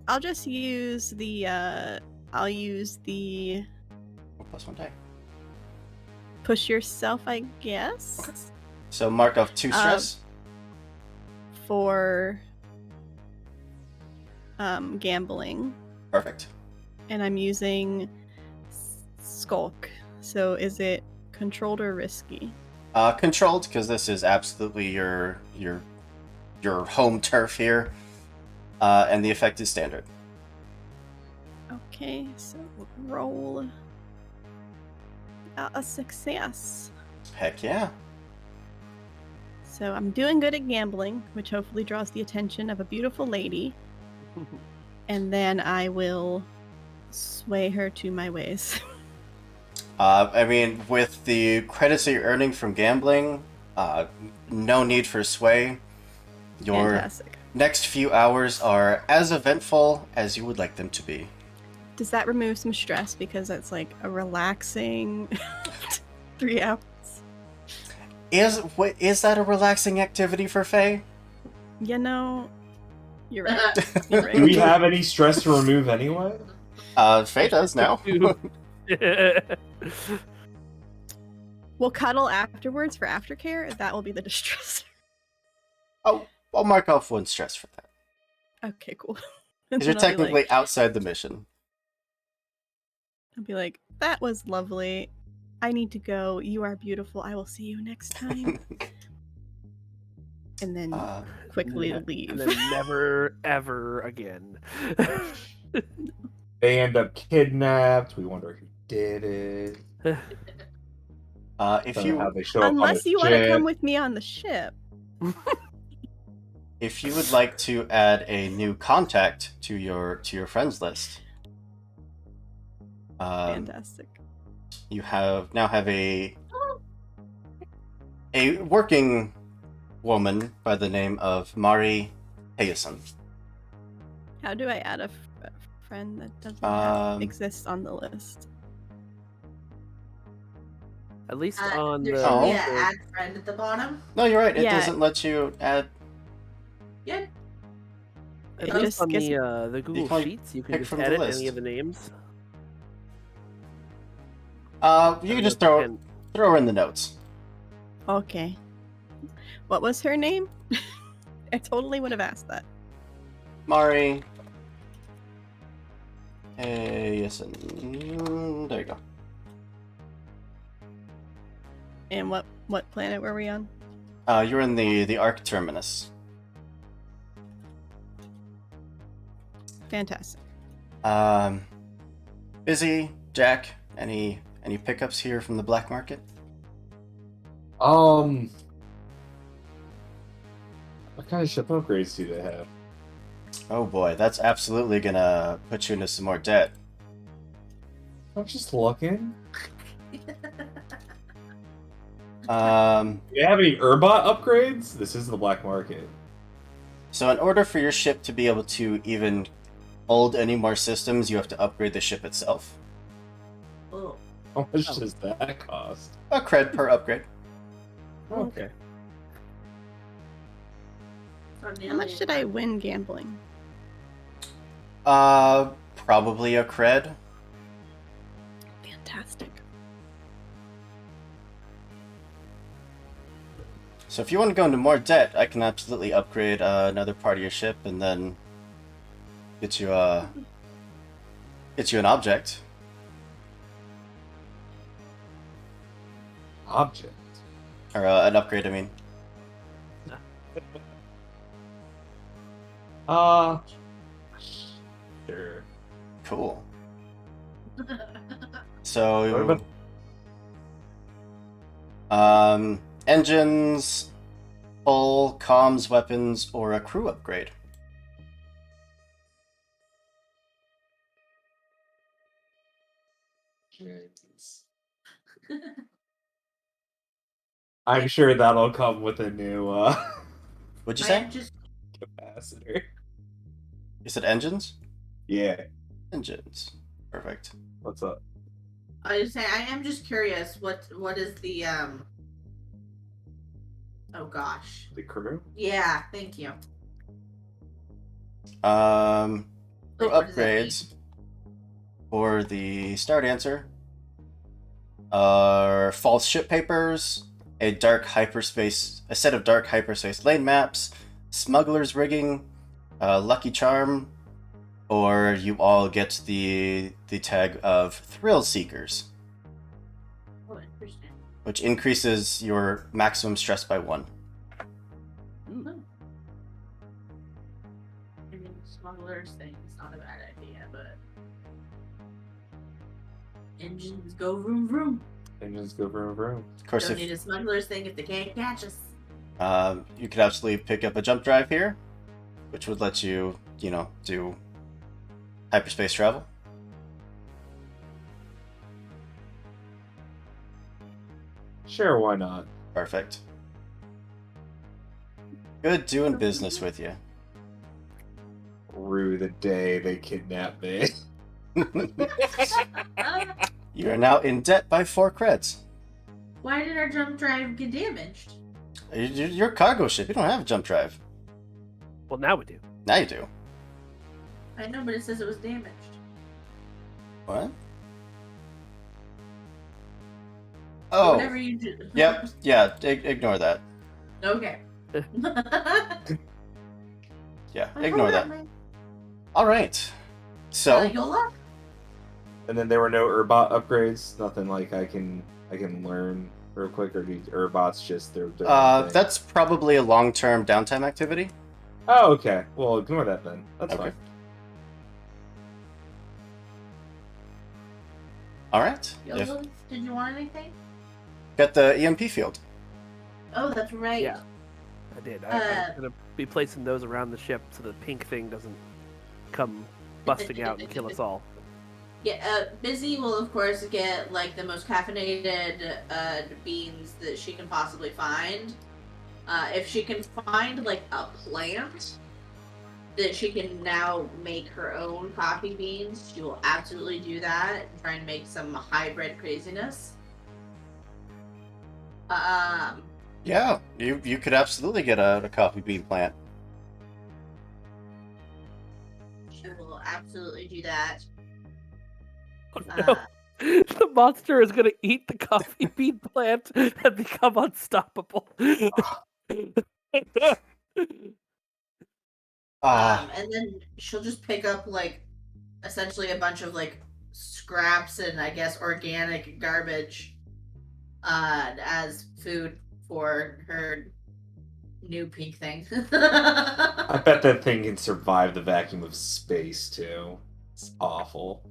I'll just use the I'll use the +1 die. push yourself, I guess, So mark off 2 stress. for gambling, Perfect. and I'm using skulk. So is it controlled or risky? Controlled, because this is absolutely your home turf here, and the effect is standard. Okay, so roll a success. Heck yeah. So I'm doing good at gambling, which hopefully draws the attention of a beautiful lady. And then I will sway her to my ways. I mean, with the credits that you're earning from gambling, no need for sway. Your Fantastic. next few hours are as eventful as you would like them to be. Does that remove some stress because it's like a relaxing 3 hours? Is that a relaxing activity for Faye? You know, you're right. You're right. Do we have any stress to remove anyway? Faye does now. We'll cuddle afterwards for aftercare. That will be the distress. Oh, I'll mark off 1 stress for that. Okay, cool. Because you're technically outside the mission. I'll be like, that was lovely. I need to go. You are beautiful. I will see you next time. And then quickly leave. And then never, ever again. They end up kidnapped. We wonder who did it. If Don't know you how they show up on Unless the you want to ship. come with me on the ship. If you would like to add a new contact to your friends list, Fantastic. you now have a working woman by the name of Mari Hayesen. How do I add a friend that doesn't exist on the list? At least There on should the. be Oh. an add friend at the bottom. No, you're right. It Yeah. doesn't let you add. Yeah. At It least just on gives- the Google can Sheets, you can pick just from the edit list. any of the names. You can just throw her in the notes. Okay. What was her name? I totally would have asked that. Mari Hayesen. There you go. And what planet were we on? You're in the Arc Terminus. Fantastic. Busy, Jack. Any pickups here from the black market? What kind of ship upgrades do they have? Oh boy, that's absolutely gonna put you into some more debt. I'm just looking. Um, Do you have any Urbot upgrades? This is the black market. so in order for your ship to be able to even hold any more systems, you have to upgrade the ship itself. Oh. How much does that cost? A cred per upgrade. Okay. How much did I win gambling? Probably a cred. Fantastic. So if you want to go into more debt, I can absolutely upgrade another part of your ship and then get you an object. Object. Or an upgrade, I mean. Sure. Cool. What So, engines, hull, comms, weapons, or a crew upgrade. Jeez. I'm sure that'll come with a new What'd you I say? am just capacitor. You said engines? Yeah. Engines. Perfect. What's up? I was saying I am just curious. What is the Oh gosh. The crew? Yeah. Thank you. Crew Like, what does that upgrades for the Start Answer are false ship papers, a set of dark hyperspace lane maps, smuggler's rigging, lucky charm, or you all get the tag of thrill seekers, Oh, interesting. which increases your maximum stress by 1. Oh. I mean, smuggler's thing is not a bad idea, but engines go vroom vroom. Engines go vroom vroom. Of course, Don't need a smuggler's thing if they can't catch us. you could absolutely pick up a jump drive here, which would let you, do hyperspace travel. Sure, why not? Perfect. Good doing business with you. Rue the day they kidnapped me. You are now in debt by 4 creds. Why did our jump drive get damaged? You're a cargo ship. You don't have a jump drive. Well, now we do. Now you do. I know, but it says it was damaged. What? Oh. Whatever you do. Yep. Yeah. Ignore that. Okay. Yeah. Ignore that. All right. So. Yola? And then there were no Urbot upgrades. Nothing like I can learn real quick, or do Urbots just their own thing? That's probably a long-term downtime activity. Oh, okay. Well, ignore that then. That's Okay. fine. All right. Yola, did you want anything? Got the EMP field. Oh, that's right. Yeah. I did. I'm gonna be placing those around the ship so the pink thing doesn't come busting out and kill us all. Yeah, Busy will of course get like the most caffeinated beans that she can possibly find. If she can find like a plant that she can now make her own coffee beans, she will absolutely do that and try and make some hybrid craziness. Yeah. You could absolutely get a coffee bean plant. She will absolutely do that. Oh, no. The monster is gonna eat the coffee bean plant and become unstoppable. And then she'll just pick up like essentially a bunch of like scraps and I guess organic garbage as food for her new pink thing. I bet that thing can survive the vacuum of space too. It's awful.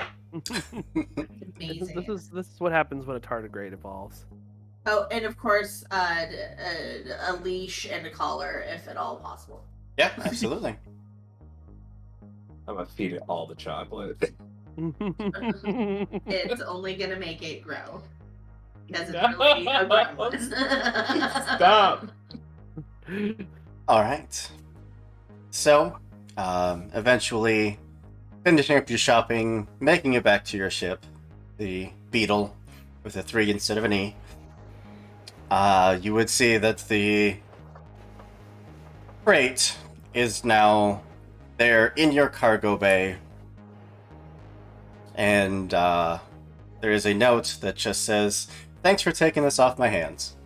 Amazing. This is what happens when a tardigrade evolves. Oh, and of course, a leash and a collar if at all possible. Yeah, absolutely. I'm gonna feed it all the chocolate. It's only gonna make it grow. Because it's really a gremlin. Stop. All right. So, eventually, finishing up your shopping, making it back to your ship, the Beetle, with a 3 instead of an E, you would see that the freight is now there in your cargo bay, and there is a note that just says, "Thanks for taking this off my hands."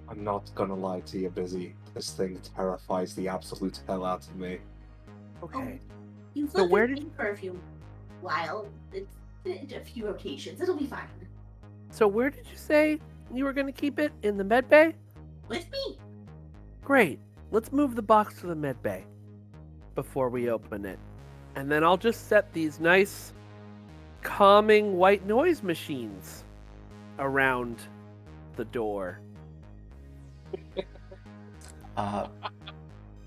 I'm not gonna lie to you, Busy. This thing terrifies the absolute hell out of me. Okay. You've So lived where with did- me for a few while. It's been a few rotations. It'll be fine. So where did you say you were gonna keep it? In the med bay? With me. Great. Let's move the box to the med bay before we open it. And then I'll just set these nice calming white noise machines around the door.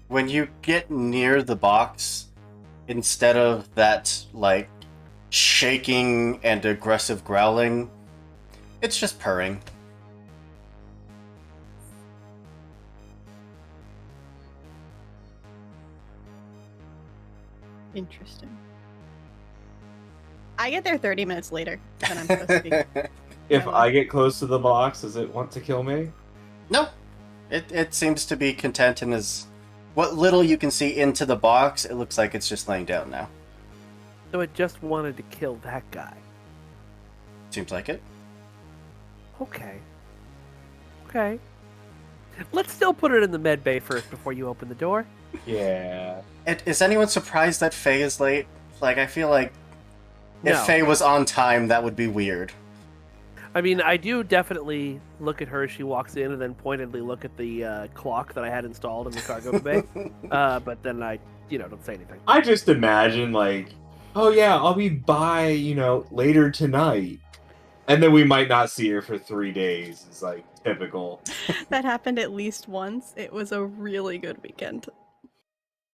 When you get near the box, instead of that, like, shaking and aggressive growling, it's just purring. Interesting. I get there 30 minutes later than I'm supposed to be. If Yeah. I get close to the box, does it want to kill me? No, it seems to be content and is what little you can see into the box. It looks like it's just laying down now. So it just wanted to kill that guy. Seems like it. Okay. Okay. Let's still put it in the med bay first before you open the door. Yeah. Is anyone surprised that Faye is late? Like, I feel like if No. Faye was on time, that would be weird. I mean, I do definitely look at her as she walks in and then pointedly look at the clock that I had installed in the cargo bay. But then I, don't say anything. I just imagine, like, oh yeah, I'll be by, later tonight. And then we might not see her for 3 days. It's like typical. That happened at least once. It was a really good weekend.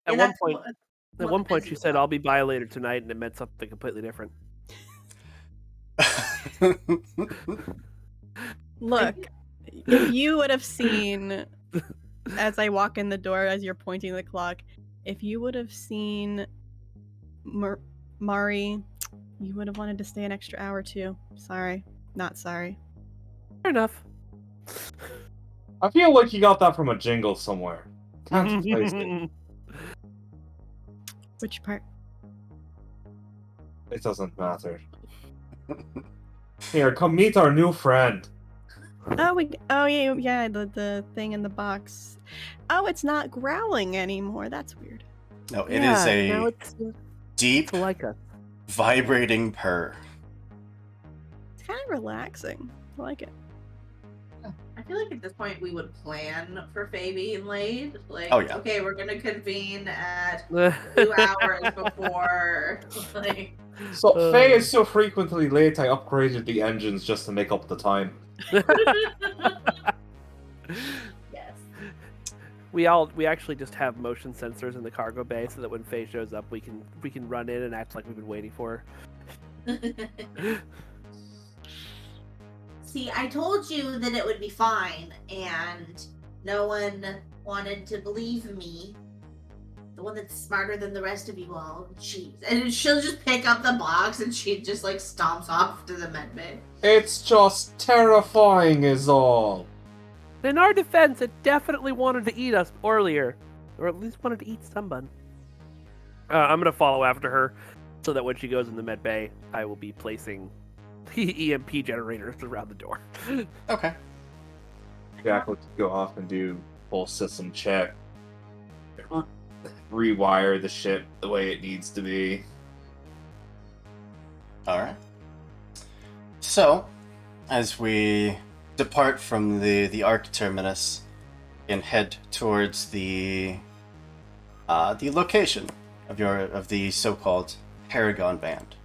At Yeah, one that's point, what- at what one point, busy she said, about. "I'll be by later tonight," and it meant something completely different. Look, if you would have seen, as I walk in the door, as you're pointing the clock, if you would have seen Mari, you would have wanted to stay an extra hour too. Sorry. Not sorry. Fair enough. I feel like you got that from a jingle somewhere. Can't place it. Which part? It doesn't matter. Here, come meet our new friend. Oh yeah, the thing in the box. Oh, it's not growling anymore. That's weird. No, it is now a it's deep, like us. vibrating purr. It's kind of relaxing. I like it. I feel like at this point we would plan for Faye being late. Like, Oh, yeah. okay, we're gonna convene at 2 hours before. Like, So Faye is so frequently late, I upgraded the engines just to make up the time. yes. We actually just have motion sensors in the cargo bay so that when Faye shows up, we can run in and act like we've been waiting for her. See, I told you that it would be fine, and no one wanted to believe me. The one that's smarter than the rest of you all. And she'll just pick up the box and she just like stomps off to the med bay. It's just terrifying is all. In our defense, it definitely wanted to eat us earlier, or at least wanted to eat someone. I'm gonna follow after her, so that when she goes in the med bay, I will be placing EMP generators around the door. Okay. Jack will go off and do full system check. Rewire the ship the way it needs to be. Alright. So, as we depart from the Arc Terminus and head towards the location of the so-called Paragon Band.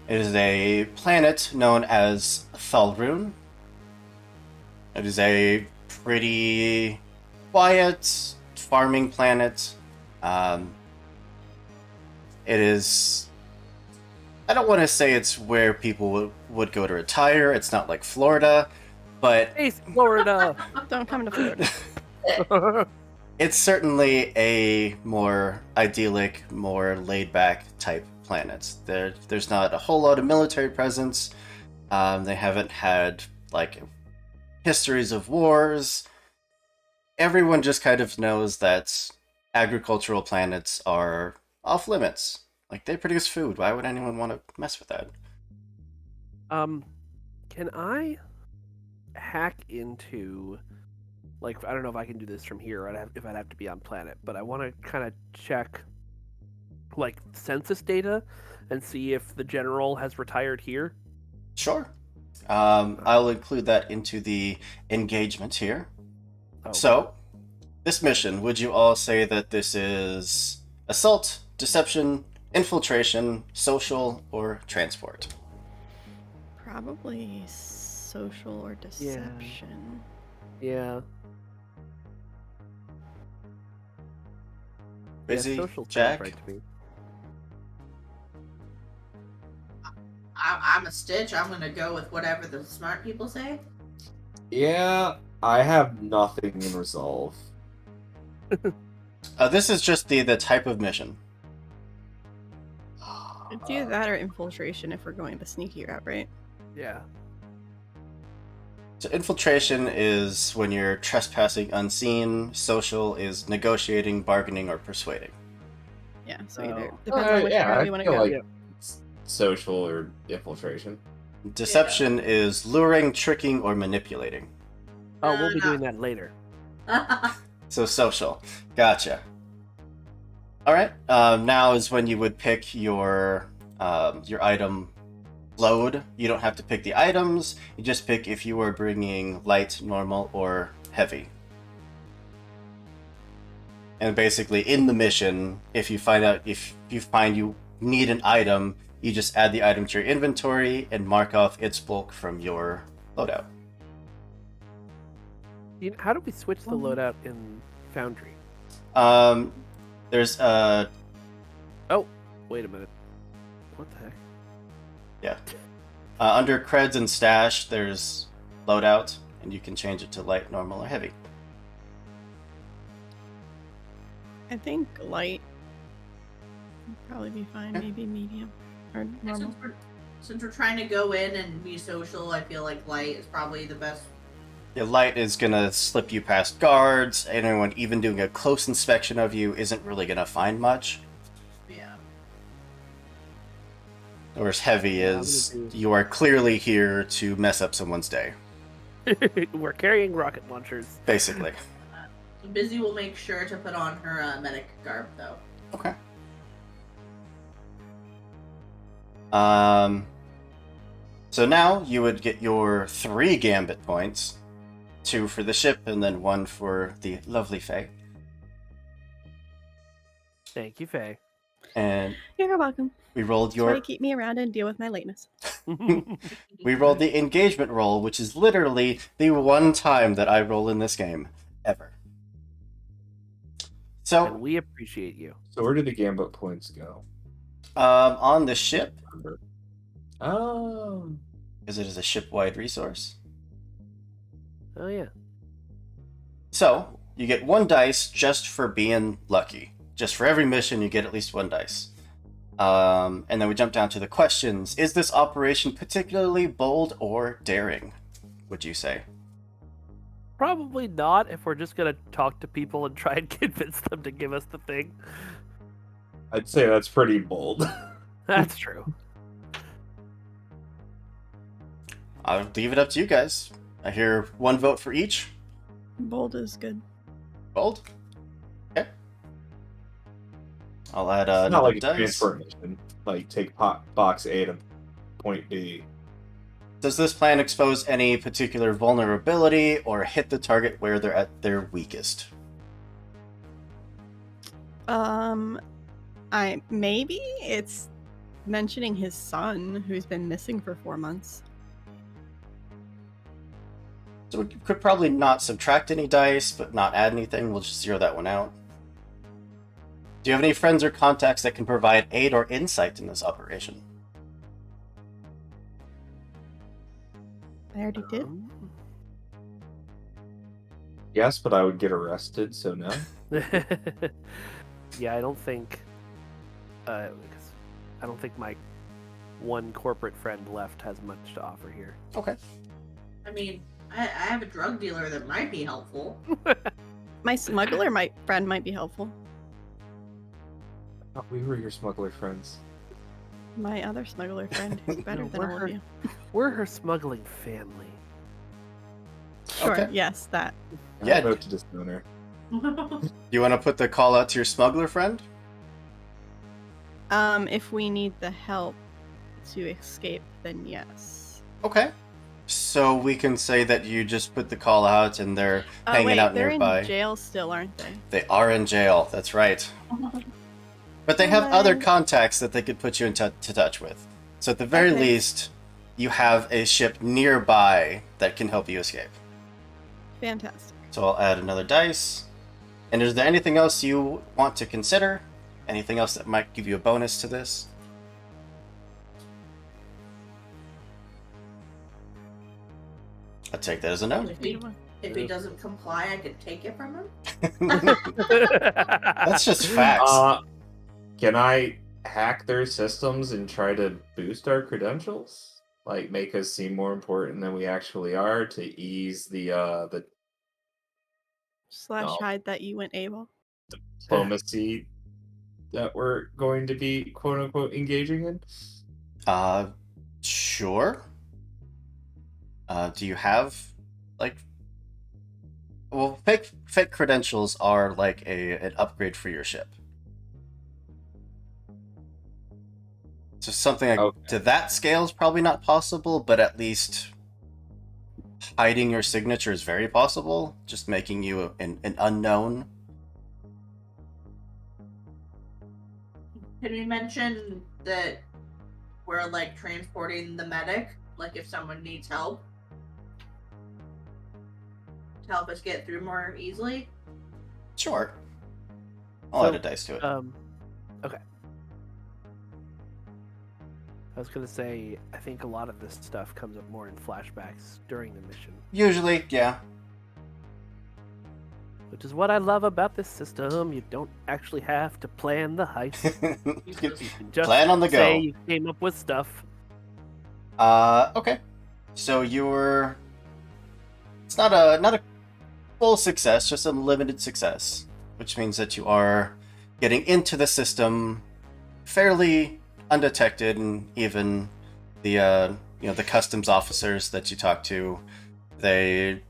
It is a planet known as Thalrune. It is a pretty quiet farming planet. It is... I don't want to say it's where people would go to retire. It's not like Florida, but... Hey, Florida! Don't come to Florida. It's certainly a more idyllic, more laid-back type planet. There's not a whole lot of military presence. They haven't had, like, histories of wars. Everyone just kind of knows that agricultural planets are off limits. Like, they produce food. Why would anyone want to mess with that? Can I hack into... Like, I don't know if I can do this from here, if I'd have to be on planet, but I want to kind of check, like, census data and see if the general has retired here. Sure. I'll include that into the engagement here. Oh. So, this mission, would you all say that this is assault, deception, infiltration, social, or transport? Probably social or deception. Yeah. Busy, yeah, social sounds Jack? right to me. I'm a Stitch. I'm gonna go with whatever the smart people say. Yeah, I have nothing in resolve. This is just the type of mission. It's either that or infiltration if we're going the sneaky route, right? Yeah. So infiltration is when you're trespassing unseen. Social is negotiating, bargaining, or persuading. Yeah, so either Oh. depends on which yeah, route I you want to feel go. like Yeah. it's social or infiltration. Deception is luring, tricking, or manipulating. Oh, we'll be No. doing that later. So social. Gotcha. All right. Now is when you would pick your item load. You don't have to pick the items. You just pick if you are bringing light, normal, or heavy. And basically, in the mission, if you find you need an item, you just add the item to your inventory and mark off its bulk from your loadout. How do we switch the loadout in Foundry? There's Oh, wait a minute. What the heck? yeah. Under creds and stash, there's loadout, and you can change it to light, normal, or heavy. I think light would probably be fine. Yeah. Maybe medium or normal. Since we're trying to go in and be social, I feel like light is probably the best. Yeah, light is gonna slip you past guards. Anyone even doing a close inspection of you isn't really gonna find much. Yeah. Whereas heavy Yeah, I'm is gonna do- you are clearly here to mess up someone's day, We're carrying rocket launchers. basically. Busy will make sure to put on her medic garb, though. Okay. So now you would get your 3 gambit points, 2 for the ship and then 1 for the lovely Fae. Thank you, Faye. And You're welcome. we rolled That's why you your keep me around and deal with my lateness. we rolled the engagement roll, which is literally the one time that I roll in this game ever. So And we appreciate you. So where do the gambit points go? on the ship, Oh. because it is a ship-wide resource. Oh, yeah. So you get 1 dice just for being lucky. Just for every mission, you get at least 1 dice. And then we jump down to the questions. Is this operation particularly bold or daring, would you say? Probably not if we're just going to talk to people and try and convince them to give us the thing. I'd say that's pretty bold. That's true. I'll leave it up to you guys. I hear 1 vote for each. Bold is good. Bold? Okay. I'll add It's not another like a dice. transfer mission. Like take box A to point B. Does this plan expose any particular vulnerability or hit the target where they're at their weakest? Maybe it's mentioning his son who's been missing for 4 months. So we could probably not subtract any dice, but not add anything. We'll just zero that one out. Do you have any friends or contacts that can provide aid or insight in this operation? I already did. Yes, but I would get arrested, so no. Yeah, I don't think... because I don't think my one corporate friend left has much to offer here. Okay. I mean, I have a drug dealer that might be helpful. My smuggler friend might be helpful. Oh, we were your smuggler friends. My other smuggler friend who's better than we're all her- of you. We're her smuggling family. Sure, Okay. yes, that. Yeah. I'll vote to disown her. You want to put the call out to your smuggler friend? If we need the help to escape, then yes. Okay. So we can say that you just put the call out and they're hanging Wait, out they're nearby. in jail still, aren't they? They are in jail, that's right. But they have other Bye. contacts that they could put you in to touch with. So at the very Okay. least, you have a ship nearby that can help you escape. Fantastic. So I'll add another dice. And is there anything else you want to consider? Anything else that might give you a bonus to this? I'll take that as a no. If he doesn't comply, I could take it from him. That's just facts. Can I hack their systems and try to boost our credentials? Like make us seem more important than we actually are to ease the Slash No. hide that you went AWOL. diplomacy that we're going to be quote unquote engaging in? Sure. Do you have like? Well, fake credentials are like an upgrade for your ship. So something like to that scale is probably not possible, but at least hiding your signature is very possible. Just making you an unknown. Can we mention that we're like transporting the medic? Like if someone needs help to help us get through more easily? Sure. I'll add a dice to it. Okay. I was gonna say, I think a lot of this stuff comes up more in flashbacks during the mission. Usually, yeah. Which is what I love about this system. You don't actually have to plan the heist. You can Just plan on the go. say you came up with stuff. Okay. So you're. It's not a full success, just a limited success, which means that you are getting into the system fairly undetected, and even the the customs officers that you talk to, they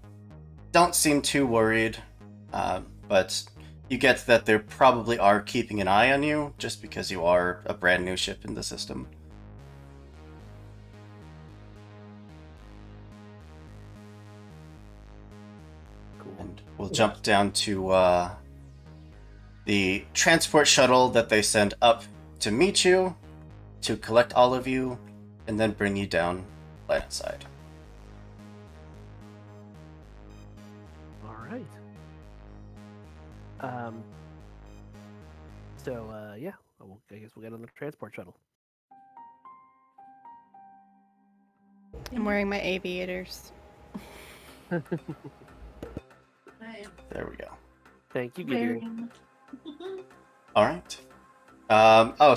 don't seem too worried. But you get that they probably are keeping an eye on you just because you are a brand new ship in the system. Cool. And we'll jump down to the transport shuttle that they send up to meet you, to collect all of you, and then bring you down planet side. All right. So yeah, I guess we'll get on the transport shuttle. I'm wearing my aviators. There we go. Thank you, Gideon. All right.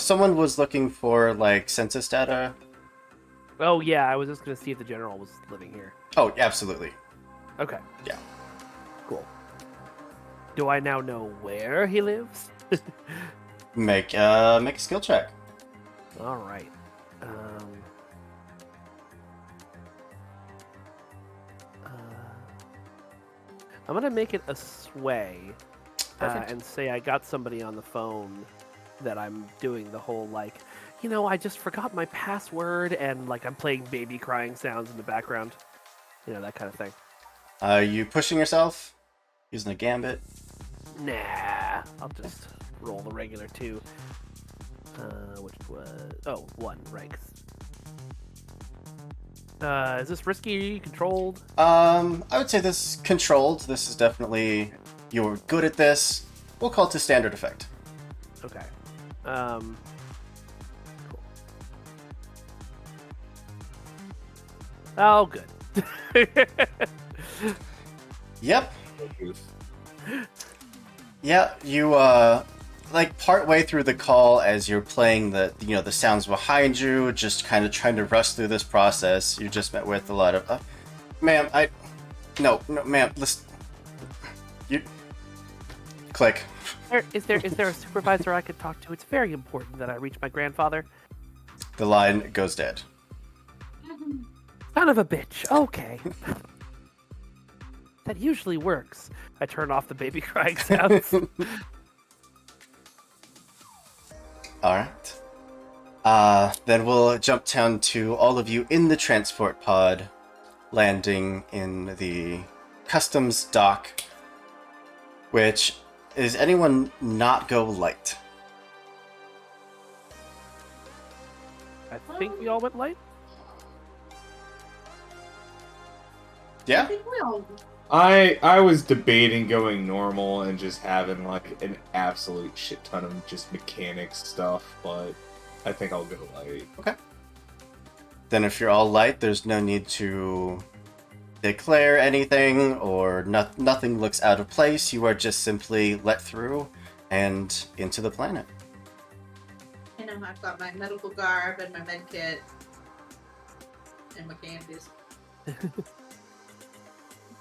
Someone was looking for like census data. Oh yeah, I was just gonna see if the general was living here. Oh, absolutely. Okay. Yeah. Cool. Do I now know where he lives? Make a skill check. All right. I'm gonna make it a sway, Perfect. and say I got somebody on the phone that I'm doing the whole like, I just forgot my password, and like I'm playing baby crying sounds in the background, that kind of thing. You pushing yourself? Using a gambit? Nah, I'll just roll the regular 2. Which was 1, right? Is this risky? Controlled? I would say this is controlled. This is definitely you're good at this. We'll call it to standard effect. Okay. Cool. Oh, good. Yep. Yeah, you like part way through the call as you're playing the sounds behind you, just kind of trying to rush through this process. You just met with a lot of, ma'am, no, ma'am, listen, you click. Is there a supervisor I could talk to? It's very important that I reach my grandfather. The line goes dead. Son of a bitch. Okay. That usually works. I turn off the baby crying sounds. All right. Then we'll jump down to all of you in the transport pod, landing in the customs dock, which is anyone not go light? I think we all went light. I Yeah. think we all. I was debating going normal and just having like an absolute shit ton of just mechanics stuff, but I think I'll go light. Then if you're all light, there's no need to declare anything, or nothing looks out of place. You are just simply let through and into the planet. You know, I've got my medical garb and my med kit and my candies.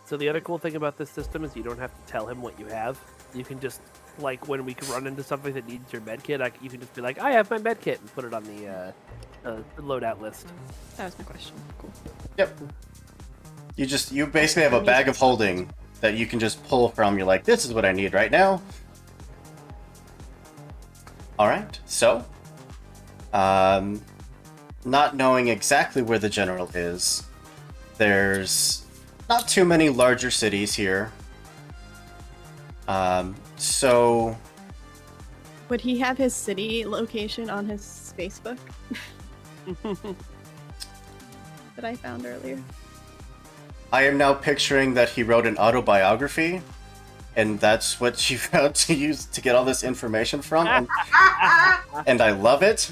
So the other cool thing about this system is you don't have to tell him what you have. You can just, like, when we can run into something that needs your med kit, you can just be like, I have my med kit, and put it on the loadout list. That was my question. Cool. Yep. You basically have a bag of holding that you can just pull from. You're like, this is what I need right now. All right. So, not knowing exactly where the general is, there's not too many larger cities here. So Would he have his city location on his Facebook that I found earlier? I am now picturing that he wrote an autobiography, and that's what you found to use to get all this information from, and I love it.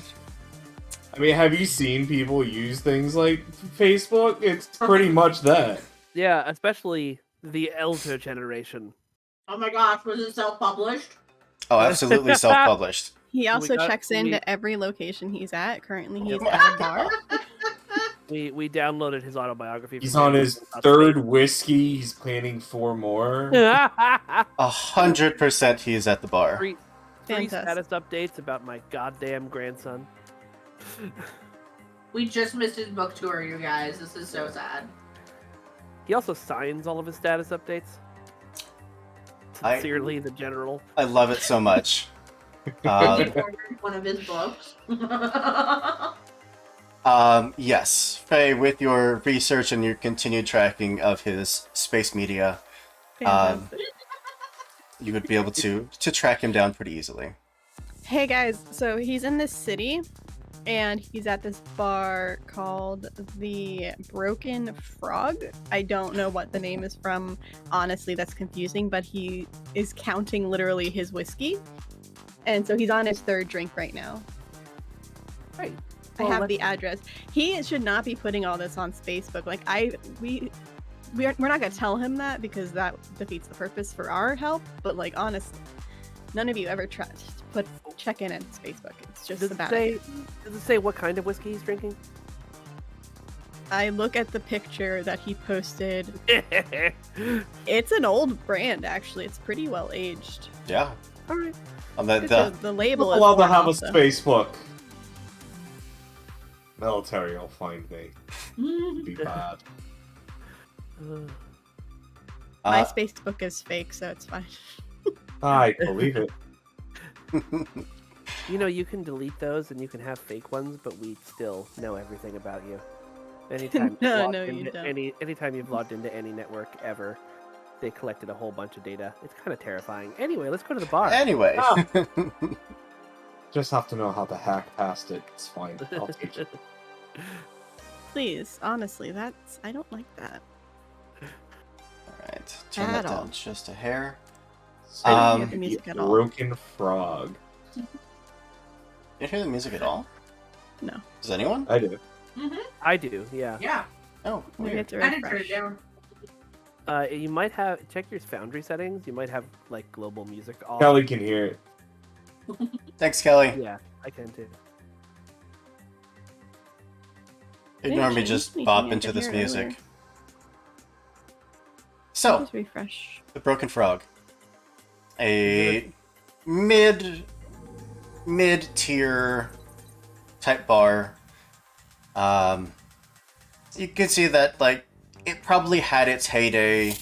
I mean, have you seen people use things like Facebook? It's pretty much that. Yeah, especially the elder generation. Oh my gosh, was it self-published? Oh, absolutely self-published. He also got- checks we- into every location he's at. Currently, he's Yep. at a bar. We downloaded his autobiography. He's from on his Upstate. third whiskey. He's planning 4 more. 100% he is at the bar. Three Fantastic. status updates about my goddamn grandson. We just missed his book tour, you guys. This is so sad. He also signs all of his status updates. Sincerely, the general. I love it so much. He ordered one of his books. Yes, Faye, with your research and your continued tracking of his space media, Fantastic. you would be able to track him down pretty easily. Hey guys, so he's in this city, and he's at this bar called the Broken Frog. I don't know what the name is from. Honestly, that's confusing, but he is counting literally his whiskey. And so he's on his 3rd drink right now. Right. I have the address. He should not be putting all this on Facebook. Like we're not gonna tell him that because that defeats the purpose for our help. But like honestly, none of you ever try to check in at his Facebook. It's just Does a it bad say? idea. Does it say what kind of whiskey he's drinking? I look at the picture that he posted. It's an old brand, actually. It's pretty well aged. Yeah. All right. On the, The label is Allowed to worn have a off, though. space book. Military will find me. Be bad. My Facebook is fake, so it's fine. I believe it. You know, you can delete those and you can have fake ones, but we still know everything about you. Anytime you've No, logged no, you into don't. anytime you've logged into any network ever, they collected a whole bunch of data. It's kind of terrifying. Anyway, let's go to the bar. Anyway. Just have to know how to hack past it. It's fine. I'll teach it. Please, honestly, I don't like that. Alright, turn At that all. down just a hair. I don't Um, hear the music at all. Broken Frog. You didn't hear the music at all? No. Does anyone? I do. I do, yeah. Yeah, Oh, We weird. have to I didn't turn refresh. it down. You might have check your Foundry settings. You might have like global music off. Kelly can hear it. Thanks, Kelly. Yeah, I can too. Ignore me, changed just anything, bop I into could this hear it music. earlier. So, Just refresh. the Broken Frog. A mid tier type bar. You can see that like it probably had its heyday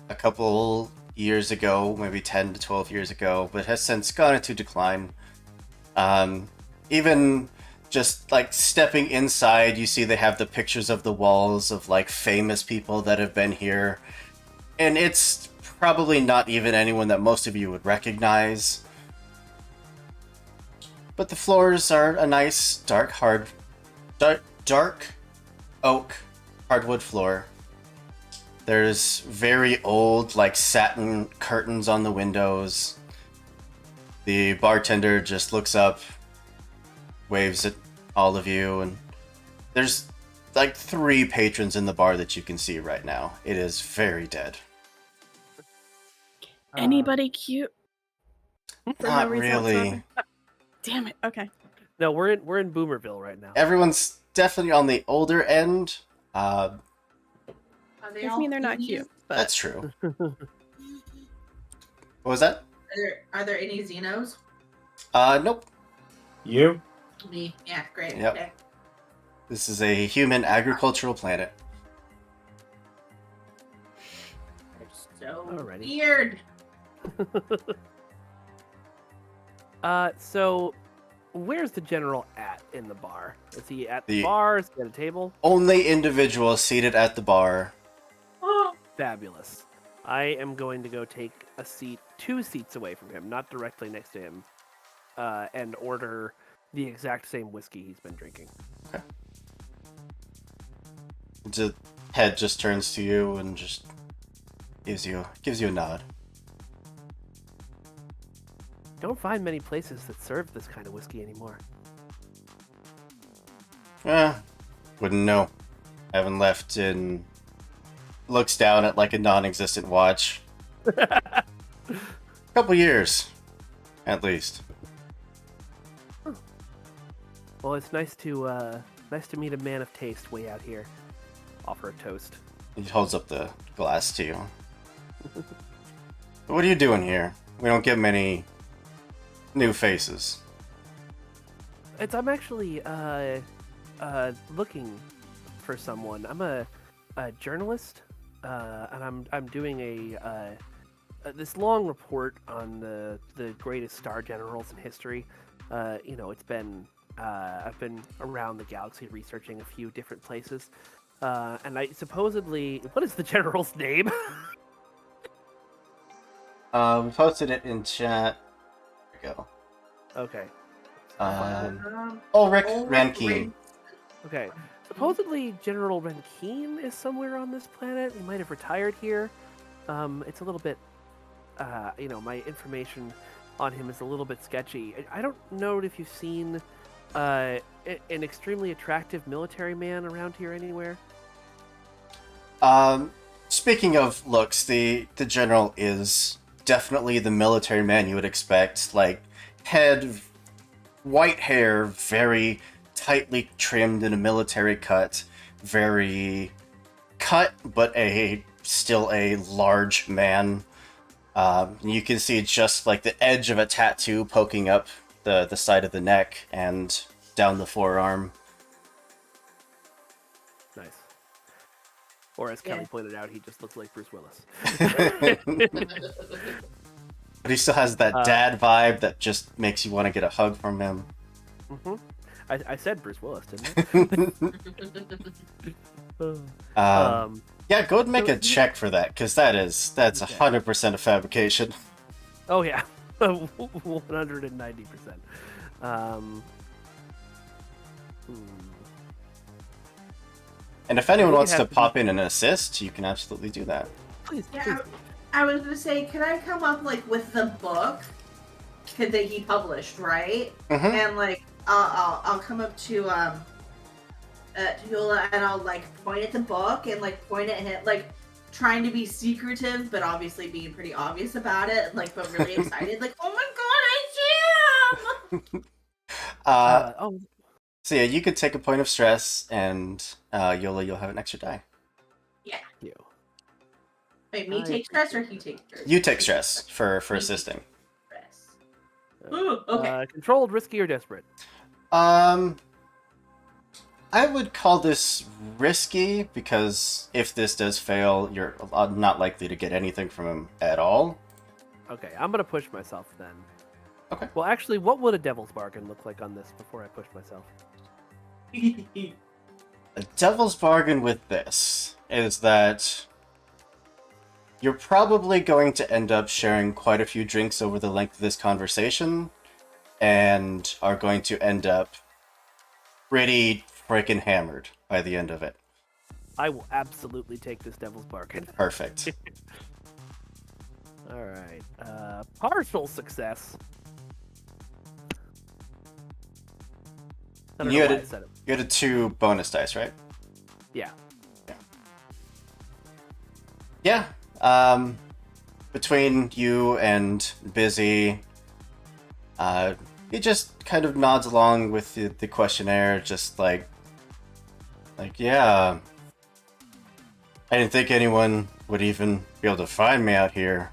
a couple years ago, maybe 10 to 12 years ago, but has since gone into decline. Even just like stepping inside, you see they have the pictures of the walls of like famous people that have been here. And it's probably not even anyone that most of you would recognize. But the floors are a nice dark oak hardwood floor. There's very old, like, satin curtains on the windows. The bartender just looks up, waves at all of you, and there's like 3 patrons in the bar that you can see right now. It is very dead. Anybody cute? For no Not reason really. whatsoever? Damn it. Okay. No, we're in Boomerville right now. Everyone's definitely on the older end. Are they Doesn't all mean they're not foodies? cute, but That's true. What was that? Are there any Xenos? Nope. You? Me. Yeah, great. Yep. Okay. This is a human agricultural planet. So Alrighty. weird. So where's the general at in the bar? Is he at the The- bar? Is he at a table? Only individual seated at the bar. Oh, Fabulous. I am going to go take a seat 2 seats away from him, not directly next to him, and order the exact same whiskey he's been drinking. The head just turns to you and just gives you a nod. Don't find many places that serve this kind of whiskey anymore. Wouldn't know. Haven't left in. Looks down at like a non-existent watch. Couple years, at least. Well, it's nice to meet a man of taste way out here. Offer a toast. He holds up the glass to you. What are you doing here? We don't get many new faces. I'm actually looking for someone. I'm a journalist, and I'm doing this long report on the greatest star generals in history. It's been I've been around the galaxy researching a few different places, and I supposedly, what is the general's name? We posted it in chat. There we go. Okay. Ulrich Ulrich Rankine. Okay. Supposedly, General Rankine is somewhere on this planet. He might have retired here. It's a little bit, my information on him is a little bit sketchy. I don't know if you've seen an extremely attractive military man around here anywhere. Speaking of looks, the general is definitely the military man you would expect. Like, head, white hair, very tightly trimmed in a military cut, very cut, but still a large man. You can see just like the edge of a tattoo poking up the side of the neck and down the forearm. Nice. Or as Kelly Yeah. pointed out, he just looks like Bruce Willis. But he still has that dad vibe that just makes you want to get a hug from him. Mm-hmm. I said Bruce Willis, didn't I? Yeah, go ahead and make So a check for that, because that's Okay. 100% a fabrication. Oh yeah, 190%. And if anyone think it wants has to to be- pop in and assist, you can absolutely do that. Please, Yeah, please. I was gonna say, can I come up like with the book that he published, right? Mhm. And like, I'll come up to Yola and I'll like point at the book and like point at him, like trying to be secretive, but obviously being pretty obvious about it, like but really excited, like, oh my god, I see him! So yeah, you could take a point of stress, and Yola, you'll have an extra die. You. Wait, me I take stress or he take stress? You take stress for assisting. Stress. Ooh, okay. Controlled, risky, or desperate. I would call this risky, because if this does fail, you're not likely to get anything from him at all. Okay, I'm gonna push myself then. Okay. Well, actually, what would a devil's bargain look like on this before I push myself? A devil's bargain with this is that you're probably going to end up sharing quite a few drinks over the length of this conversation, and are going to end up pretty freaking hammered by the end of it. I will absolutely take this devil's bargain. Perfect. All right. Partial success. I don't You know had why a- I said it. You had a 2 bonus dice, right? Yeah. Yeah. Between you and Busy, he just kind of nods along with the questionnaire, just like, yeah. I didn't think anyone would even be able to find me out here.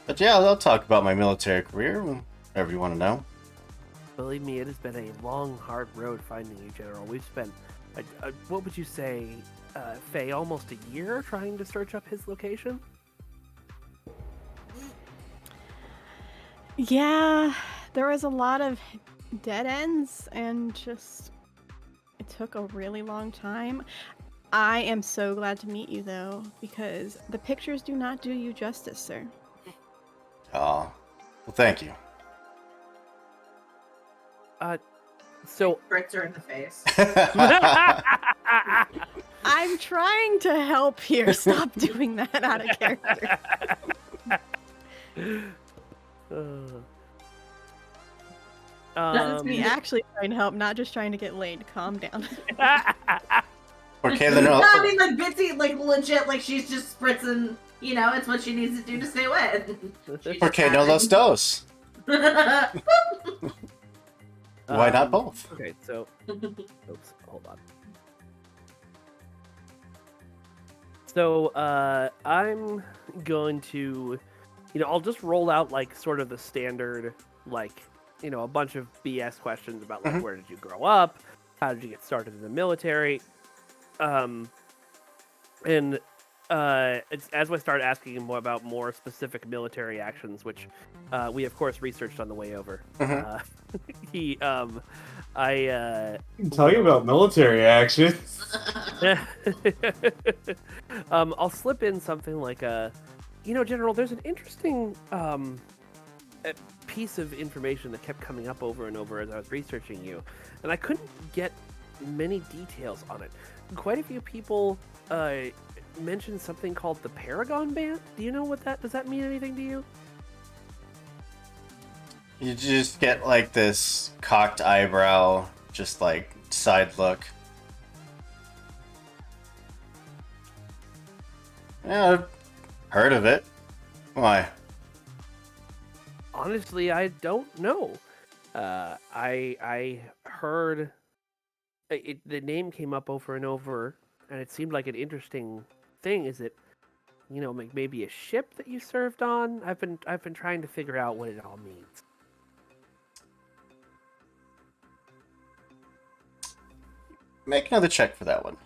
But yeah, I'll talk about my military career, whatever you want to know. Believe me, it has been a long, hard road finding you, General. We've spent, what would you say, Faye, almost a year trying to search up his location? Yeah, there was a lot of dead ends and just it took a really long time. I am so glad to meet you though, because the pictures do not do you justice, sir. Oh, well, thank you. So, Bricks her in the face. I'm trying to help here. Stop doing that out of character. That's me actually trying to help, not just trying to get laid. Calm down. Okay, then No, I mean, like, Bitsy, like, legit, like, she's just spritzing, you know, it's what she needs to do to stay wet. Porque no los dos? Why not both? Okay, so, oops, hold on. So, I'm going to, I'll just roll out, like, sort of the standard, like, a bunch of BS questions about, like, where did you grow up? How did you get started in the military? It's, as I start asking him more about more specific military actions, which we, of course, researched on the way over. I can tell you about military actions. I'll slip in something like General, there's an interesting piece of information that kept coming up over and over as I was researching you, and I couldn't get many details on it. Quite a few people mentioned something called the Paragon Band. Do you know what does that mean anything to you? You just get like this cocked eyebrow, just like side look. Yeah, I've heard of it. Why? Honestly, I don't know. I heard the name came up over and over, and it seemed like an interesting thing. Is it, maybe a ship that you served on? I've been trying to figure out what it all means. Make another check for that one.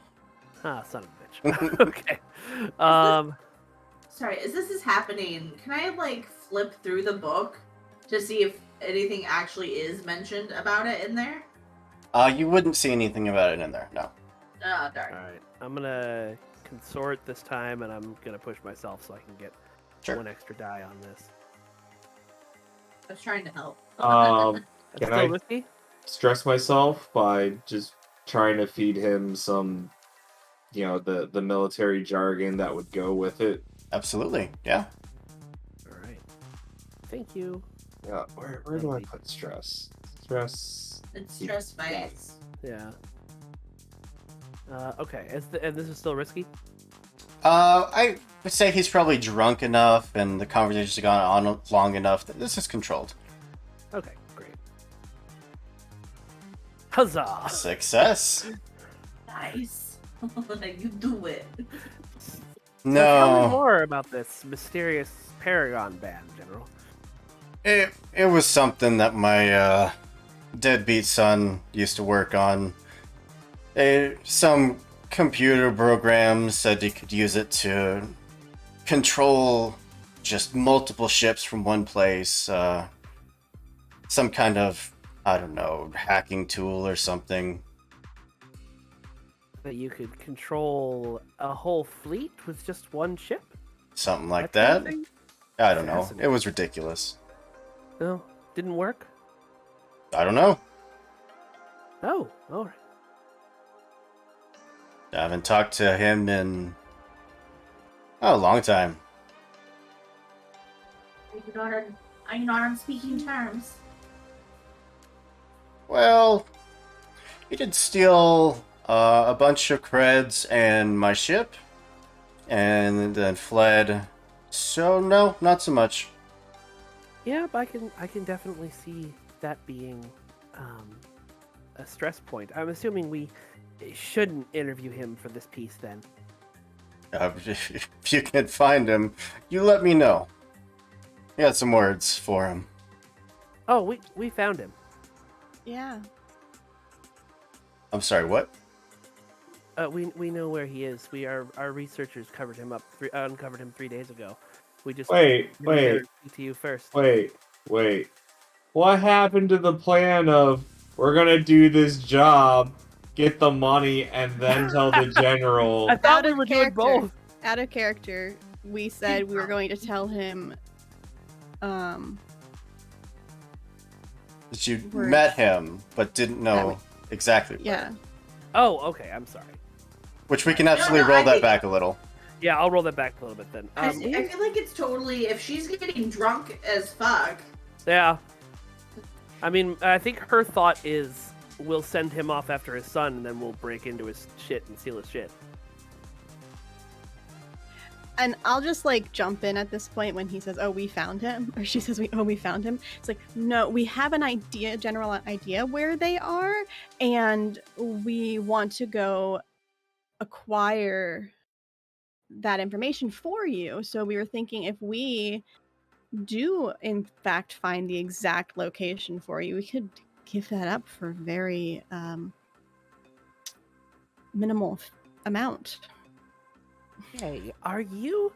Ah, son of a bitch. Okay. Sorry, as this is happening, can I, like, flip through the book to see if anything actually is mentioned about it in there? You wouldn't see anything about it in there, no. Oh, darn. All right. I'm gonna consort this time, and I'm gonna push myself so I can get one extra die on this. I was trying to help. That's Can still I risky? stress myself by just trying to feed him some, the military jargon that would go with it? Absolutely, yeah. All right. Thank you. Yeah, where do I put stress? Stress. It's stress fights. Yeah. Okay. And this is still risky? I would say he's probably drunk enough and the conversation's gone on long enough that this is controlled. Okay, great. Huzzah! Success. Nice. You do it. So tell me No, more about this mysterious Paragon Band, General. it was something that my deadbeat son used to work on. Some computer program said he could use it to control just multiple ships from one place. Some kind of, I don't know, hacking tool or something. That you could control a whole fleet with just one ship? Something like kind of that. thing? I don't know. It Fascinating. was ridiculous. No, didn't work? I don't know. Oh, all right. I haven't talked to him in a long time. Are you not on speaking terms? Well, he did steal a bunch of creds and my ship, and then fled. So no, not so much. Yeah, but I can definitely see that being a stress point. I'm assuming we shouldn't interview him for this piece then. If you can find him, you let me know. I got some words for him. Oh, we found him. Yeah. I'm sorry, what? We know where he is. Our researchers covered him up, uncovered him 3 days ago. We just Wait. speak to you first. Wait. What happened to the plan of we're gonna do this job, get the money, and then tell the general? I thought Out we of were doing character. both. Out of character, we said we were going to tell him. That you Words. met him, but didn't know exactly where. Yeah. Oh, okay. I'm sorry. Which we can actually No, roll I that think- back a little. Yeah, I'll roll that back a little bit then. I feel like it's totally, if she's getting drunk as fuck. Yeah. I mean, I think her thought is we'll send him off after his son, and then we'll break into his shit and steal his shit. And I'll just like jump in at this point when he says, "Oh, we found him," or she says, we found him." It's like, no, we have an idea, general idea where they are, and we want to go acquire that information for you. So we were thinking if we do in fact find the exact location for you, we could give that up for a very minimal amount. Hey, are you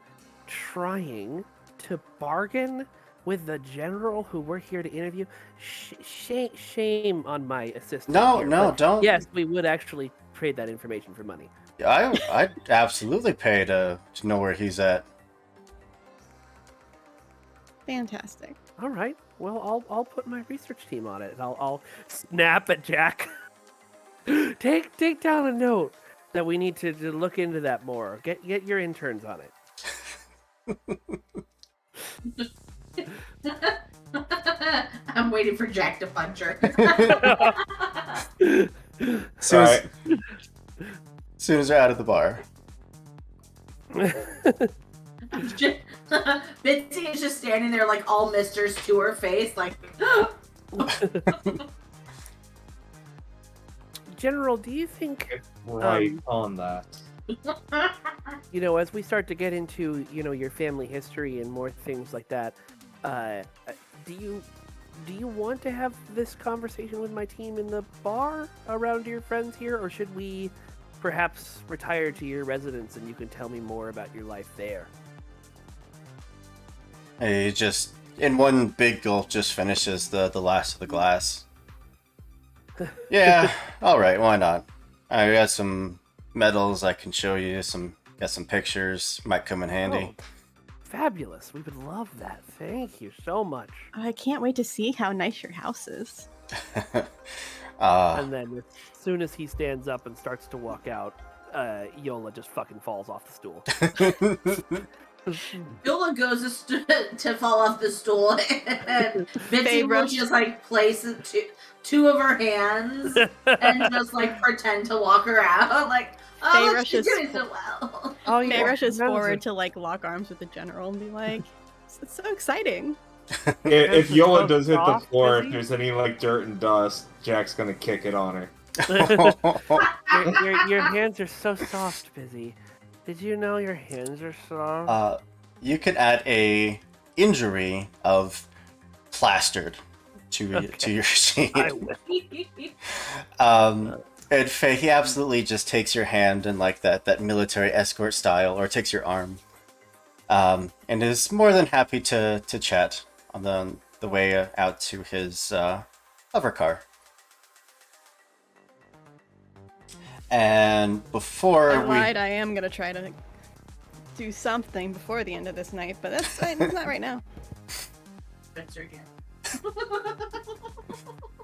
trying to bargain with the general who we're here to interview? Shame on my assistant. No, here, no, but don't. Yes, we would actually trade that information for money. I'd absolutely pay to know where he's at. Fantastic. All right. Well, I'll put my research team on it, and I'll snap at Jack. Take down a note that we need to look into that more. Get your interns on it. I'm waiting for Jack to punch her. Soon as they're out of the bar. Bitsy is just standing there like all misters to her face, like. General, do you think, Get right on that. as we start to get into, your family history and more things like that, do you want to have this conversation with my team in the bar around your friends here, or should we perhaps retire to your residence and you can tell me more about your life there? He just, in one big gulp, just finishes the last of the glass. Yeah, alright, why not? I got some medals I can show you, got some pictures, might come in handy. Oh, fabulous. We would love that. Thank you so much. I can't wait to see how nice your house is. And then as soon as he stands up and starts to walk out, Yola just fucking falls off the stool. Yola goes to fall off the stool, and Bitsy will just like place two of her hands and just like pretend to walk her out. Like, oh, look, she's doing so well. Oh, Faye rushes that was forward to like lock arms with the general and be like, "It's so exciting." If Yola does hit the soft, floor, busy. if there's any like dirt and dust, Jack's gonna kick it on her. your hands are so soft, Busy. Did you know your hands are soft? You could add a injury of plastered to your sheet. I will. And Faye, he absolutely just takes your hand in like that military escort style, or takes your arm, and is more than happy to chat on the way out to his hover car. And before I lied. I am gonna try to do something before the end of this night, but that's not right now. Spencer again.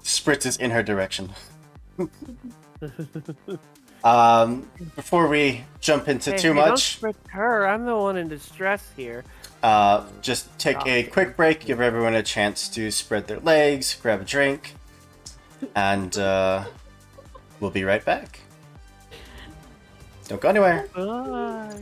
Spritz is in her direction. Before we jump into Hey, too don't much, spread her. I'm the one in distress here. just take a quick break, give everyone a chance to spread their legs, grab a drink, and we'll be right back. Don't go anywhere. Bye.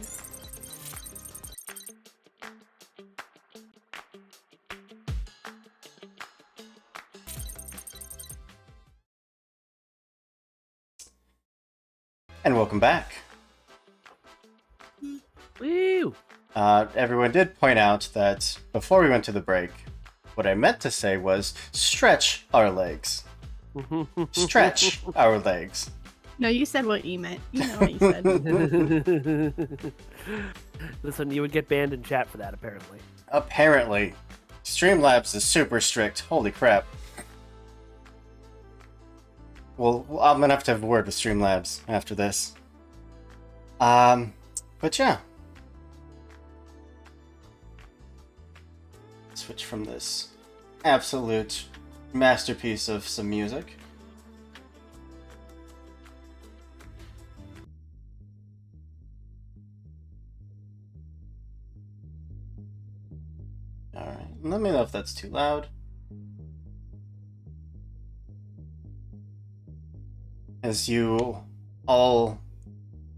And welcome back. Woo! Everyone did point out that before we went to the break, what I meant to say was stretch our legs. Stretch our legs. No, you said what you meant. You know what you said. Listen, you would get banned in chat for that, apparently. Apparently, Streamlabs is super strict. Holy crap. Well, I'm gonna have to have a word with Streamlabs after this. But yeah. Switch from this absolute masterpiece of some music. Alright, let me know if that's too loud. As you all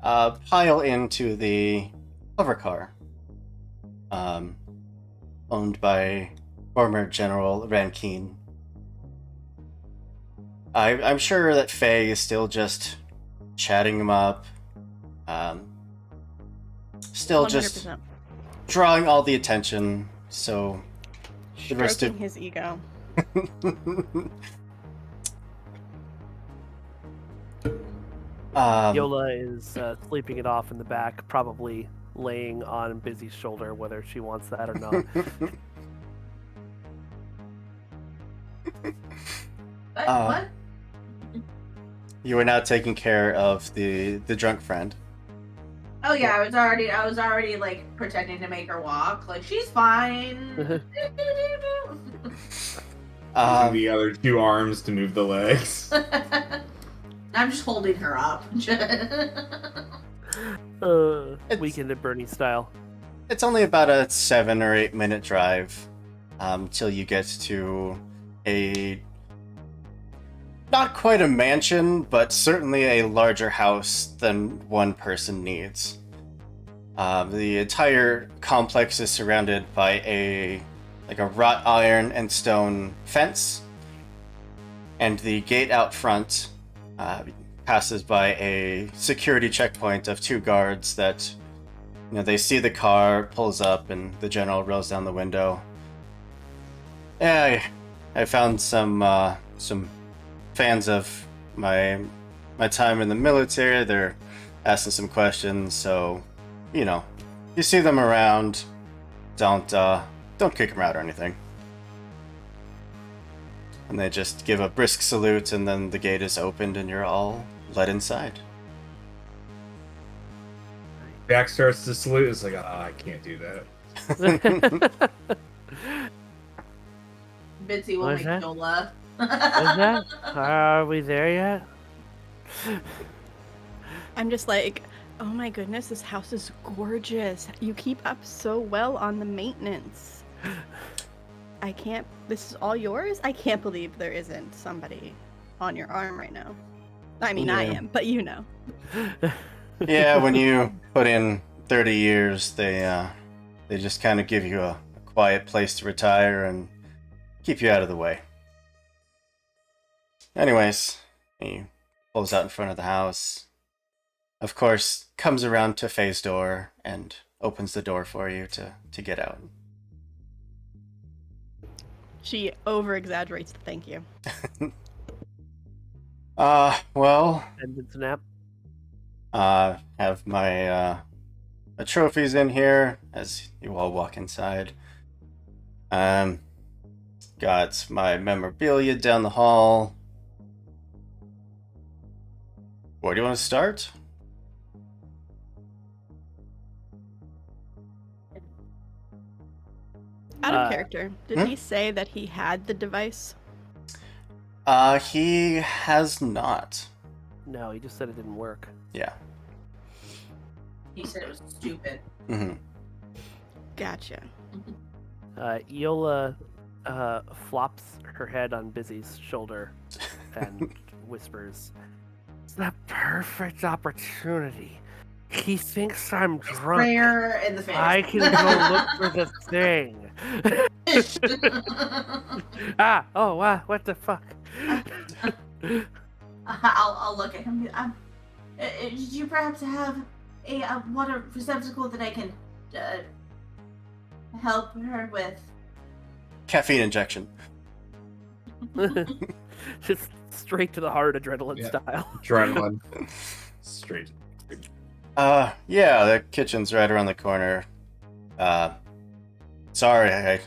pile into the hover car, owned by former General Rankine. I'm sure that Faye is still just chatting him up, still just 100%. drawing all the attention, so the rest Stroking of his ego. Yola is sleeping it off in the back, probably laying on Busy's shoulder, whether she wants that or not. What? You are now taking care of the drunk friend. Oh yeah, I was already like pretending to make her walk. Like she's fine. Using the other two arms to move the legs. I'm just holding her up. Weekend at Bernie style. It's only about a 7 or 8 minute drive till you get to a not quite a mansion, but certainly a larger house than one person needs. The entire complex is surrounded by a wrought iron and stone fence, and the gate out front passes by a security checkpoint of 2 guards that, they see the car, pulls up, and the general rolls down the window. Yeah, I found some fans of my time in the military. They're asking some questions, so, you see them around, don't kick them out or anything. And they just give a brisk salute, and then the gate is opened, and you're all let inside. Jack starts to salute. It's like, I can't do that. Bitsy will What's make that? Yola. Is that? Are we there yet? I'm just like, oh my goodness, this house is gorgeous. You keep up so well on the maintenance. This is all yours? I can't believe there isn't somebody on your arm right now. I mean, I Yeah. am, but you know. Yeah, when you put in 30 years, they just kind of give you a quiet place to retire and keep you out of the way. Anyways, he pulls out in front of the house. Of course, comes around to Faye's door and opens the door for you to get out. She over-exaggerates the thank you. Well, And it's a nap. have my trophies in here as you all walk inside. Got my memorabilia down the hall. Where do you want to start? Out of Uh, character, did he say that he had the device? He has not. No, he just said it didn't work. Yeah. He said it was stupid. Hmm. Gotcha. Yola flops her head on Busy's shoulder and whispers, "It's the perfect opportunity. He thinks I'm drunk. Prayer in the face. I can go look for the thing." Oh, wow, what the fuck? I'll look at him. Did you perhaps have a water receptacle that I can help her with? Caffeine injection. Just straight to the heart, adrenaline Yeah. style. Adrenaline. Straight. Yeah, the kitchen's right around the corner. Sorry, I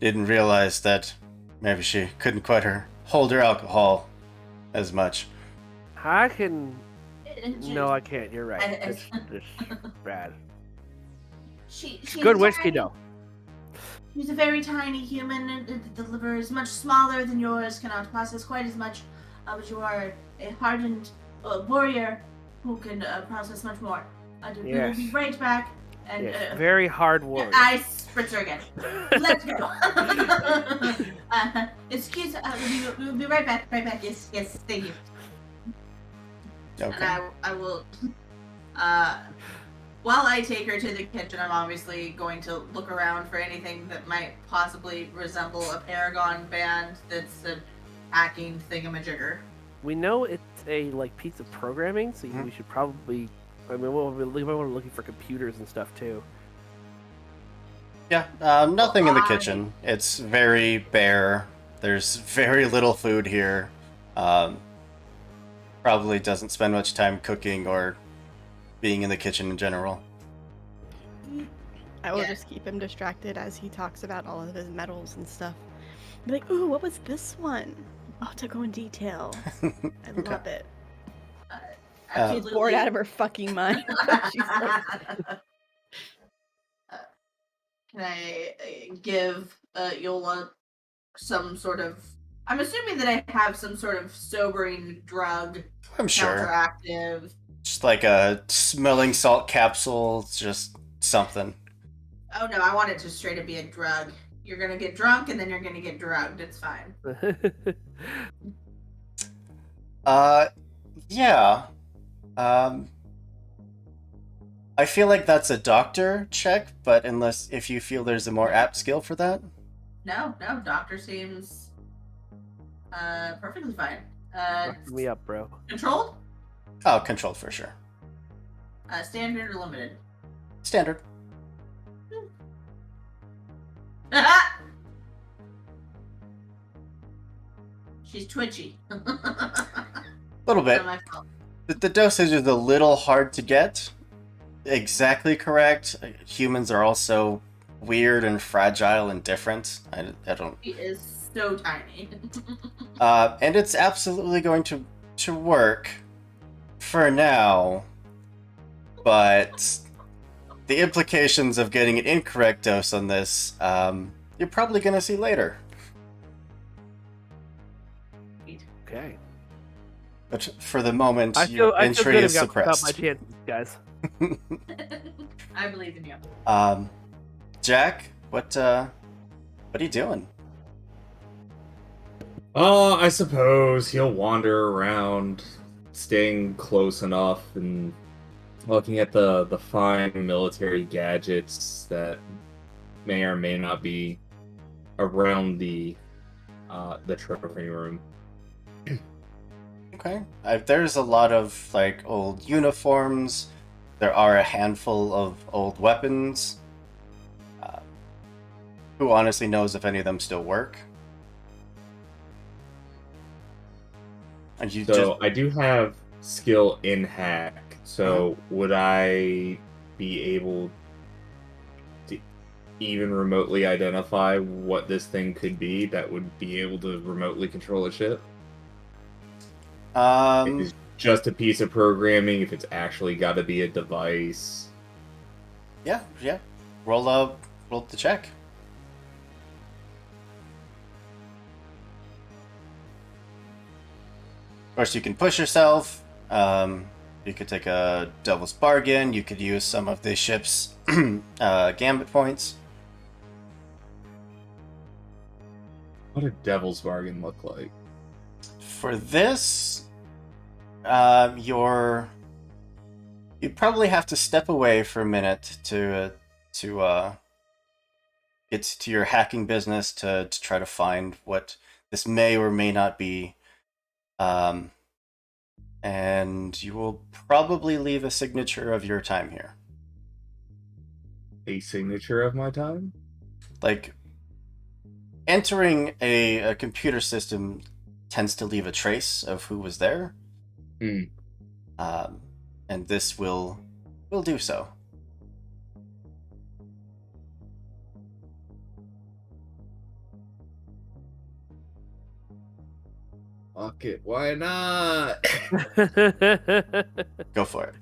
didn't realize that maybe she couldn't quite hold her alcohol as much. I can. She- No, I can't. You're right. I- It's bad. she's Good a whiskey, tiny- though. She's a very tiny human, and the liver is much smaller than yours, cannot process quite as much, but you are a hardened warrior who can process much more. We will Yes. be right back. And Yes, very hard warrior. I spritzer again. Let's go. Excuse we will be right back. Right back. Yes, thank you. Okay. And I will while I take her to the kitchen, I'm obviously going to look around for anything that might possibly resemble a Paragon band that's a hacking thingamajigger. We know it's a piece of programming, so we should probably. I mean, we're looking for computers and stuff too. Yeah, nothing in the kitchen. It's very bare. There's very little food here. Probably doesn't spend much time cooking or being in the kitchen in general. I will Yeah. just keep him distracted as he talks about all of his medals and stuff. Be like, ooh, what was this one? I'll have to go in detail. I love it. She's Absolutely. bored out of her fucking mind. She's like, Can I give Yola some sort of? I'm assuming that I have some sort of sobering drug, I'm sure. counteractive. Just like a smelling salt capsule, it's just something. Oh no, I want it to straight up be a drug. You're gonna get drunk and then you're gonna get drugged. It's fine. Yeah. I feel like that's a doctor check, but if you feel there's a more apt skill for that. No, doctor seems perfectly fine. Fuck me up, bro. Controlled? Oh, controlled for sure. Standard or limited? Standard. She's twitchy. A little bit. Not my fault. The dosage is a little hard to get exactly correct. Humans are also weird and fragile and different. I don't. She is so tiny. And it's absolutely going to work for now, but the implications of getting an incorrect dose on this, you're probably going to see later. Okay. But for the moment, I your feel entry good is about my suppressed. chances, guys. I believe in you. Jack, what are you doing? I suppose he'll wander around, staying close enough and looking at the fine military gadgets that may or may not be around the trophy room. Okay. There's a lot of old uniforms. There are a handful of old weapons. Who honestly knows if any of them still work? And you So I do have skill in hack. So would I be able to even remotely identify what this thing could be that would be able to remotely control a ship? If it's just a piece of programming, if it's actually got to be a device. yeah. Roll the check. Of course, you can push yourself. You could take a Devil's Bargain. You could use some of the ship's gambit points. What a devil's bargain look like? For this, you'd probably have to step away for a minute to get to your hacking business to try to find what this may or may not be. And you will probably leave a signature of your time here. A signature of my time? Like, entering a computer system tends to leave a trace of who was there. And this will do so. Fuck it, why not? Go for it.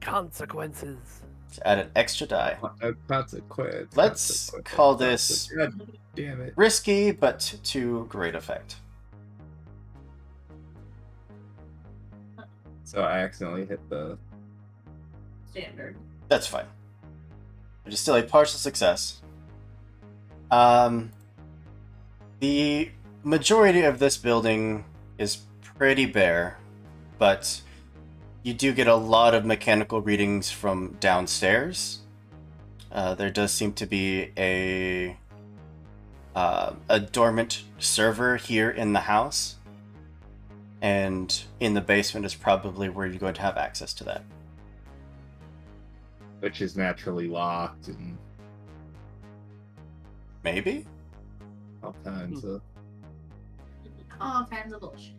Consequences. To add an extra die. A consequence. Let's call this God damn it. risky, but to great effect. So I accidentally hit the... Standard. That's fine. It is still a partial success. The majority of this building is pretty bare, but you do get a lot of mechanical readings from downstairs. There does seem to be a dormant server here in the house, and in the basement is probably where you're going to have access to that. Which is naturally locked and Maybe? all kinds of... All kinds of bullshit.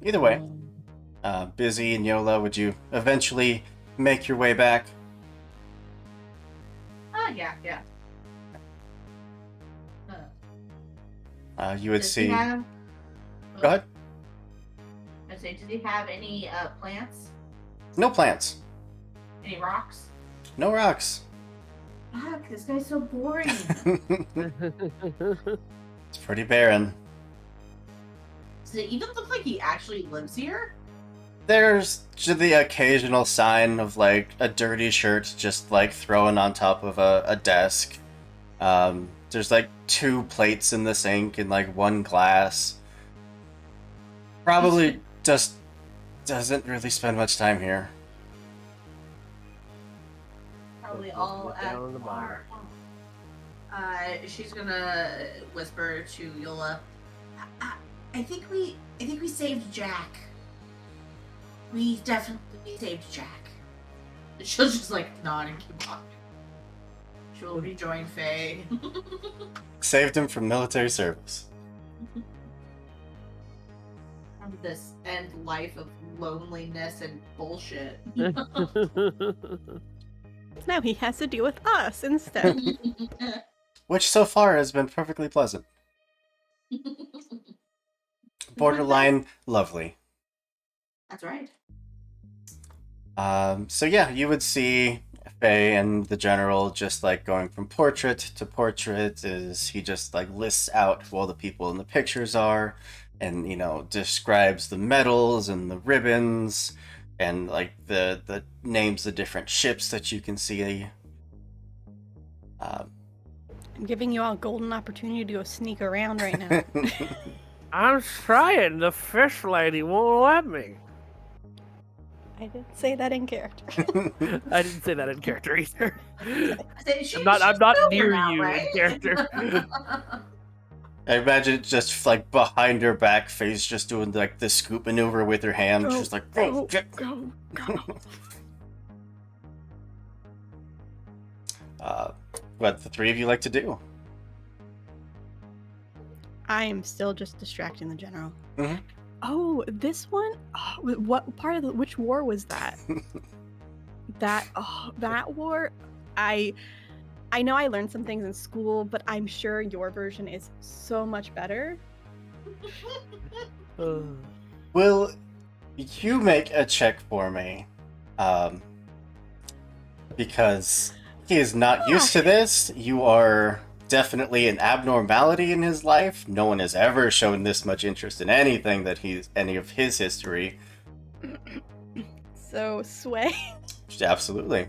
Either way, Busy and Yola, would you eventually make your way back? Yeah. You would Does see. he have... Go ahead. I say, does he have any plants? No plants. Any rocks? No rocks. Fuck, this guy's so boring. It's pretty barren. Does it even look like he actually lives here? There's just the occasional sign of like a dirty shirt just like thrown on top of a desk. There's like 2 plates in the sink and like 1 glass. Probably just doesn't really spend much time here. Probably all Sit at down in the the bar. bar. She's gonna whisper to Yola. I think we saved Jack. We definitely saved Jack. She'll just like nod and keep walking. She'll rejoin Faye. Saved him from military service. From this end life of loneliness and bullshit. Now he has to deal with us instead. Which so far has been perfectly pleasant. Borderline lovely. That's right. So yeah, you would see Faye and the general just like going from portrait to portrait as he just like lists out who all the people in the pictures are, and describes the medals and the ribbons and like the names of different ships that you can see. I'm giving you all golden opportunity to go sneak around right now. I'm trying. The fish lady won't let me. I didn't say that in character. I didn't say that in character either. She's I'm not still near around, you right? in character. I imagine it just like behind her back, Faye's just doing like the scoop maneuver with her hand. Go, She's like, go, "Get-" go. What the 3 of you like to do? I am still just distracting the general. Mhm. Oh, this one? Oh, what part of which war was that? That war? I know I learned some things in school, but I'm sure your version is so much better. Will you make a check for me? Because he is not used to this. You are definitely an abnormality in his life. No one has ever shown this much interest in anything that any of his history. So, sway. Absolutely.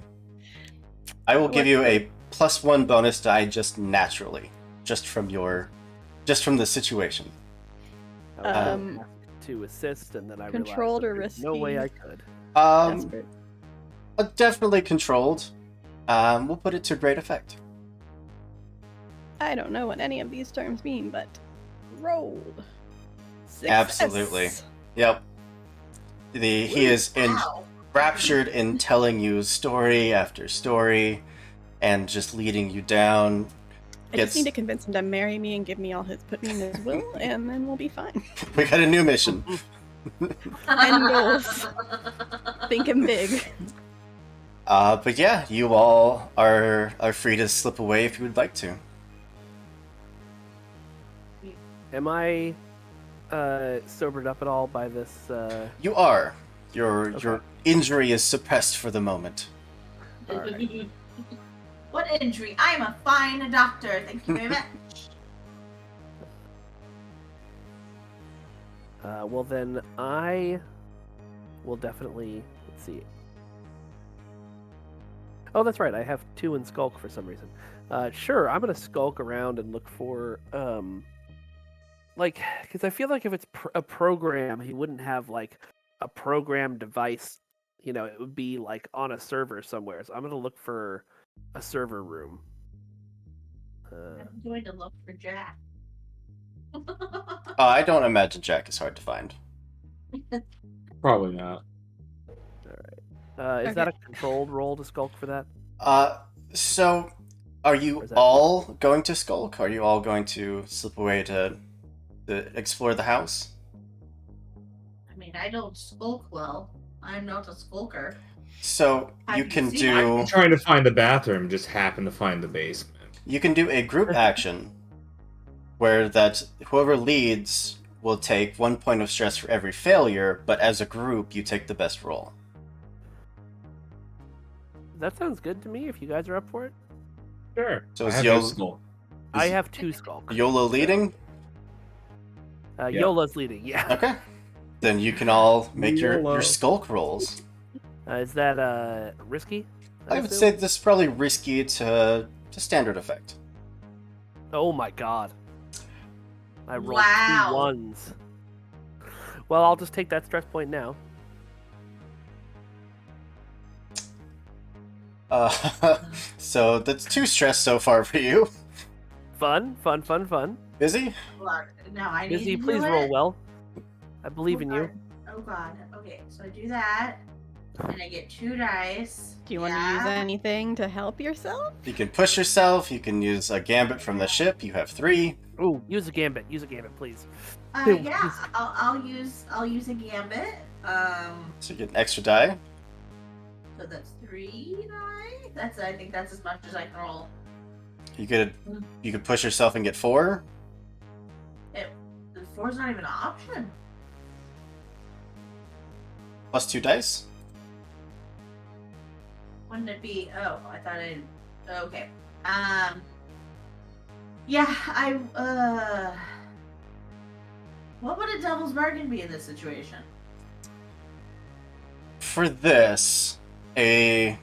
I will give What's you the- a +1 bonus die just naturally, just from the situation. I was Um, asked to assist, and then I controlled realized or that there's no way I could. Desperate. Definitely controlled. We'll put it to great effect. I don't know what any of these terms mean, but rolled. Success. Absolutely. Yep. He is Wow. enraptured in telling you story after story, and just leading you down. I just need to convince him to marry me and put me in his will, and then we'll be fine. We got a new mission. End goals. Thinking big. But yeah, you all are free to slip away if you would like to. Am I sobered up at all by this? You are. Your injury is suppressed for the moment. All right. What injury? I'm a fine doctor. Thank you very much. Well, then I will definitely. Let's see. Oh, that's right. I have 2 in Skulk for some reason. Sure, I'm gonna skulk around and look for because I feel like if it's a program, he wouldn't have like a program device. You know, it would be like on a server somewhere. So I'm gonna look for a server room. I'm going to look for Jack. I don't imagine Jack is hard to find. Probably not. Is that a controlled roll to skulk for that? So are you Or is that- all going to skulk? Are you all going to slip away to explore the house? I mean, I don't skulk well. I'm not a skulker. So Have you you can seen do I'm trying to find the bathroom, just happen to find the basement. you can do a group action where that whoever leads will take 1 point of stress for every failure, but as a group you take the best roll. That sounds good to me. If you guys are up for it, Sure. So I is have Yo- no skull. I Is have 2 skulk. Yola leading? Yeah. Yola's leading. Yeah. Okay. Then you can all make your YOLO. skulk rolls. Is that risky? I would assume? say this is probably risky to standard effect. Oh my god. I rolled Wow. 2 ones. Well, I'll just take that stress point now. So that's 2 stress so far for you. Fun. Busy? Look, no, I need Izzy, to please do roll it. well. I believe in you. Oh god. Okay, so I do that, and I get 2 dice. Do you want to use anything to help yourself? You can push yourself, you can use a gambit from the ship, you have 3. Ooh, use a gambit, please. Yeah, I'll use a gambit. So you get an extra die. So that's 3 die. I think that's as much as I can roll. You could push yourself and get 4. The 4's not even an option. Plus 2 dice. Wouldn't it be? Oh, I thought it. Okay. Yeah, what would a devil's bargain be in this situation? For this, a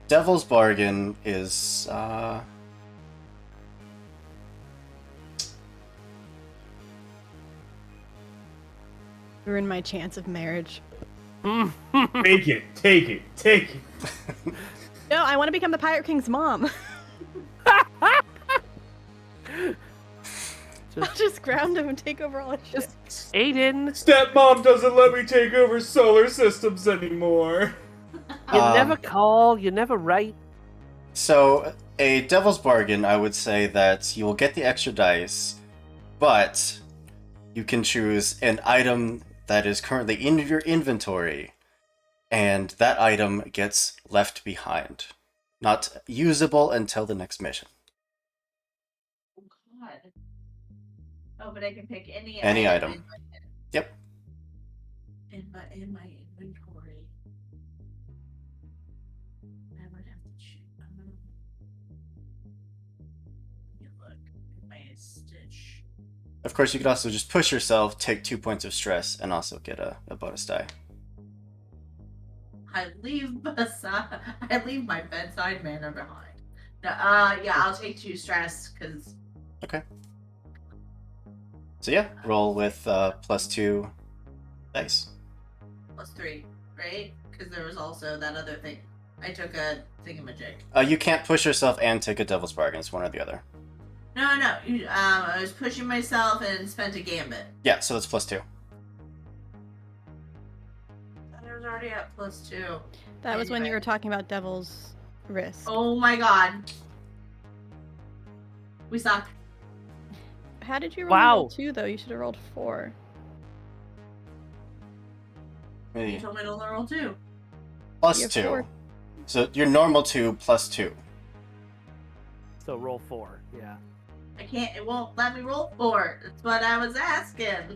devil's bargain is Ruin my chance of marriage. Take it. No, I want to become the Pirate King's mom. I'll just ground him and take over all his shit. Aiden, Stepmom doesn't let me take over solar systems anymore. you never call, you never write. So, a devil's bargain, I would say that you will get the extra dice, but you can choose an item that is currently in your inventory, and that item gets left behind. Not usable until the next mission. Oh god. Oh, but I can pick any item. in my- Yep. In my inventory. I would have to choose. Of course, you could also just push yourself, take 2 points of stress, and also get a bonus die. I leave my bedside manner behind. No, yeah, I'll take 2 stress because. Okay. So yeah, roll with +2 dice. +3, right? Because there was also that other thing. I took a thingamajig. You can't push yourself and take a devil's bargain. It's one or the other. No. I was pushing myself and spent a gambit. Yeah, so that's +2. I was already at +2. That was when you were talking about Devil's Risk. Oh my god. We suck. How did you roll Wow. roll 2 though? You should have rolled 4. You Maybe told me to only roll 2. You plus have 2. 4. So your normal 2 +2. So roll 4. Yeah. I can't. It won't let me roll 4. That's what I was asking.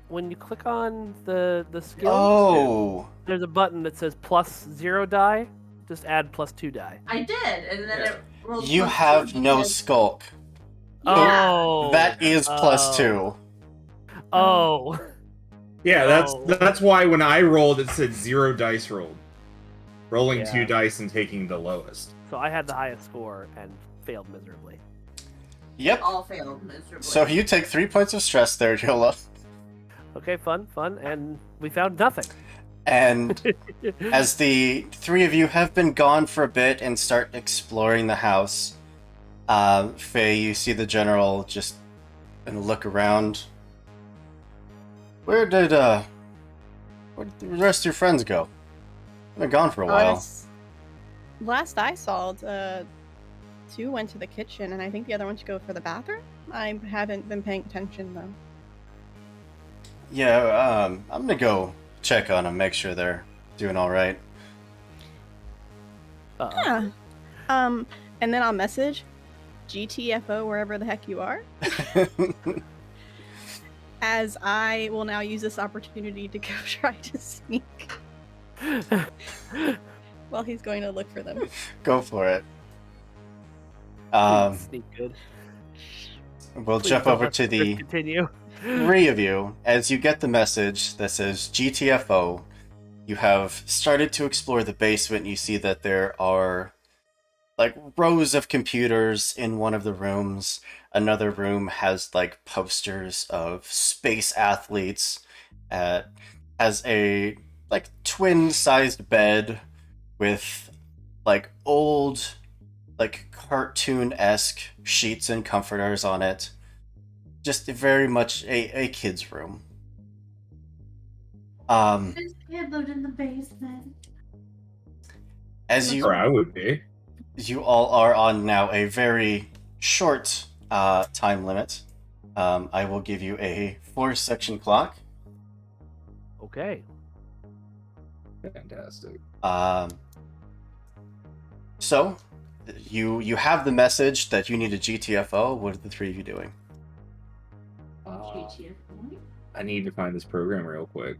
When you click on the skills, Oh. there's a button that says +0 die. Just add +2 die. I did, and then it rolled. You +2 have no because- skulk. Yeah. Oh. That is +2. Oh. Yeah, Oh. that's why when I rolled, it said 0 dice rolled. Rolling Yeah. 2 dice and taking the lowest. So I had the highest score and failed miserably. Yep. All failed miserably. So you take 3 points of stress there, Yola. Okay, fun, and we found nothing. And as the 3 of you have been gone for a bit and start exploring the house, Faye, you see the general just gonna look around. Where did the rest of your friends go? They're gone for a while. Last I saw, 2 went to the kitchen, and I think the other one should go for the bathroom. I haven't been paying attention though. Yeah, I'm gonna go check on them, make sure they're doing all right. Uh-oh. Yeah. And then I'll message GTFO wherever the heck you are, as I will now use this opportunity to go try to sneak while he's going to look for them. Go for it. Sneak good. We'll Please jump don't over let to the the continue. 3 of you. As you get the message that says GTFO, you have started to explore the basement. You see that there are like rows of computers in one of the rooms. Another room has like posters of space athletes. Has a like twin-sized bed with like old like cartoon-esque sheets and comforters on it. Just very much a kid's room. This kid lived in the basement. As Or I would be. you all are on now a very short time limit. I will give you a 4-section clock. Okay. Fantastic. So you have the message that you need a GTFO. What are the 3 of you doing? I need to find this program real quick.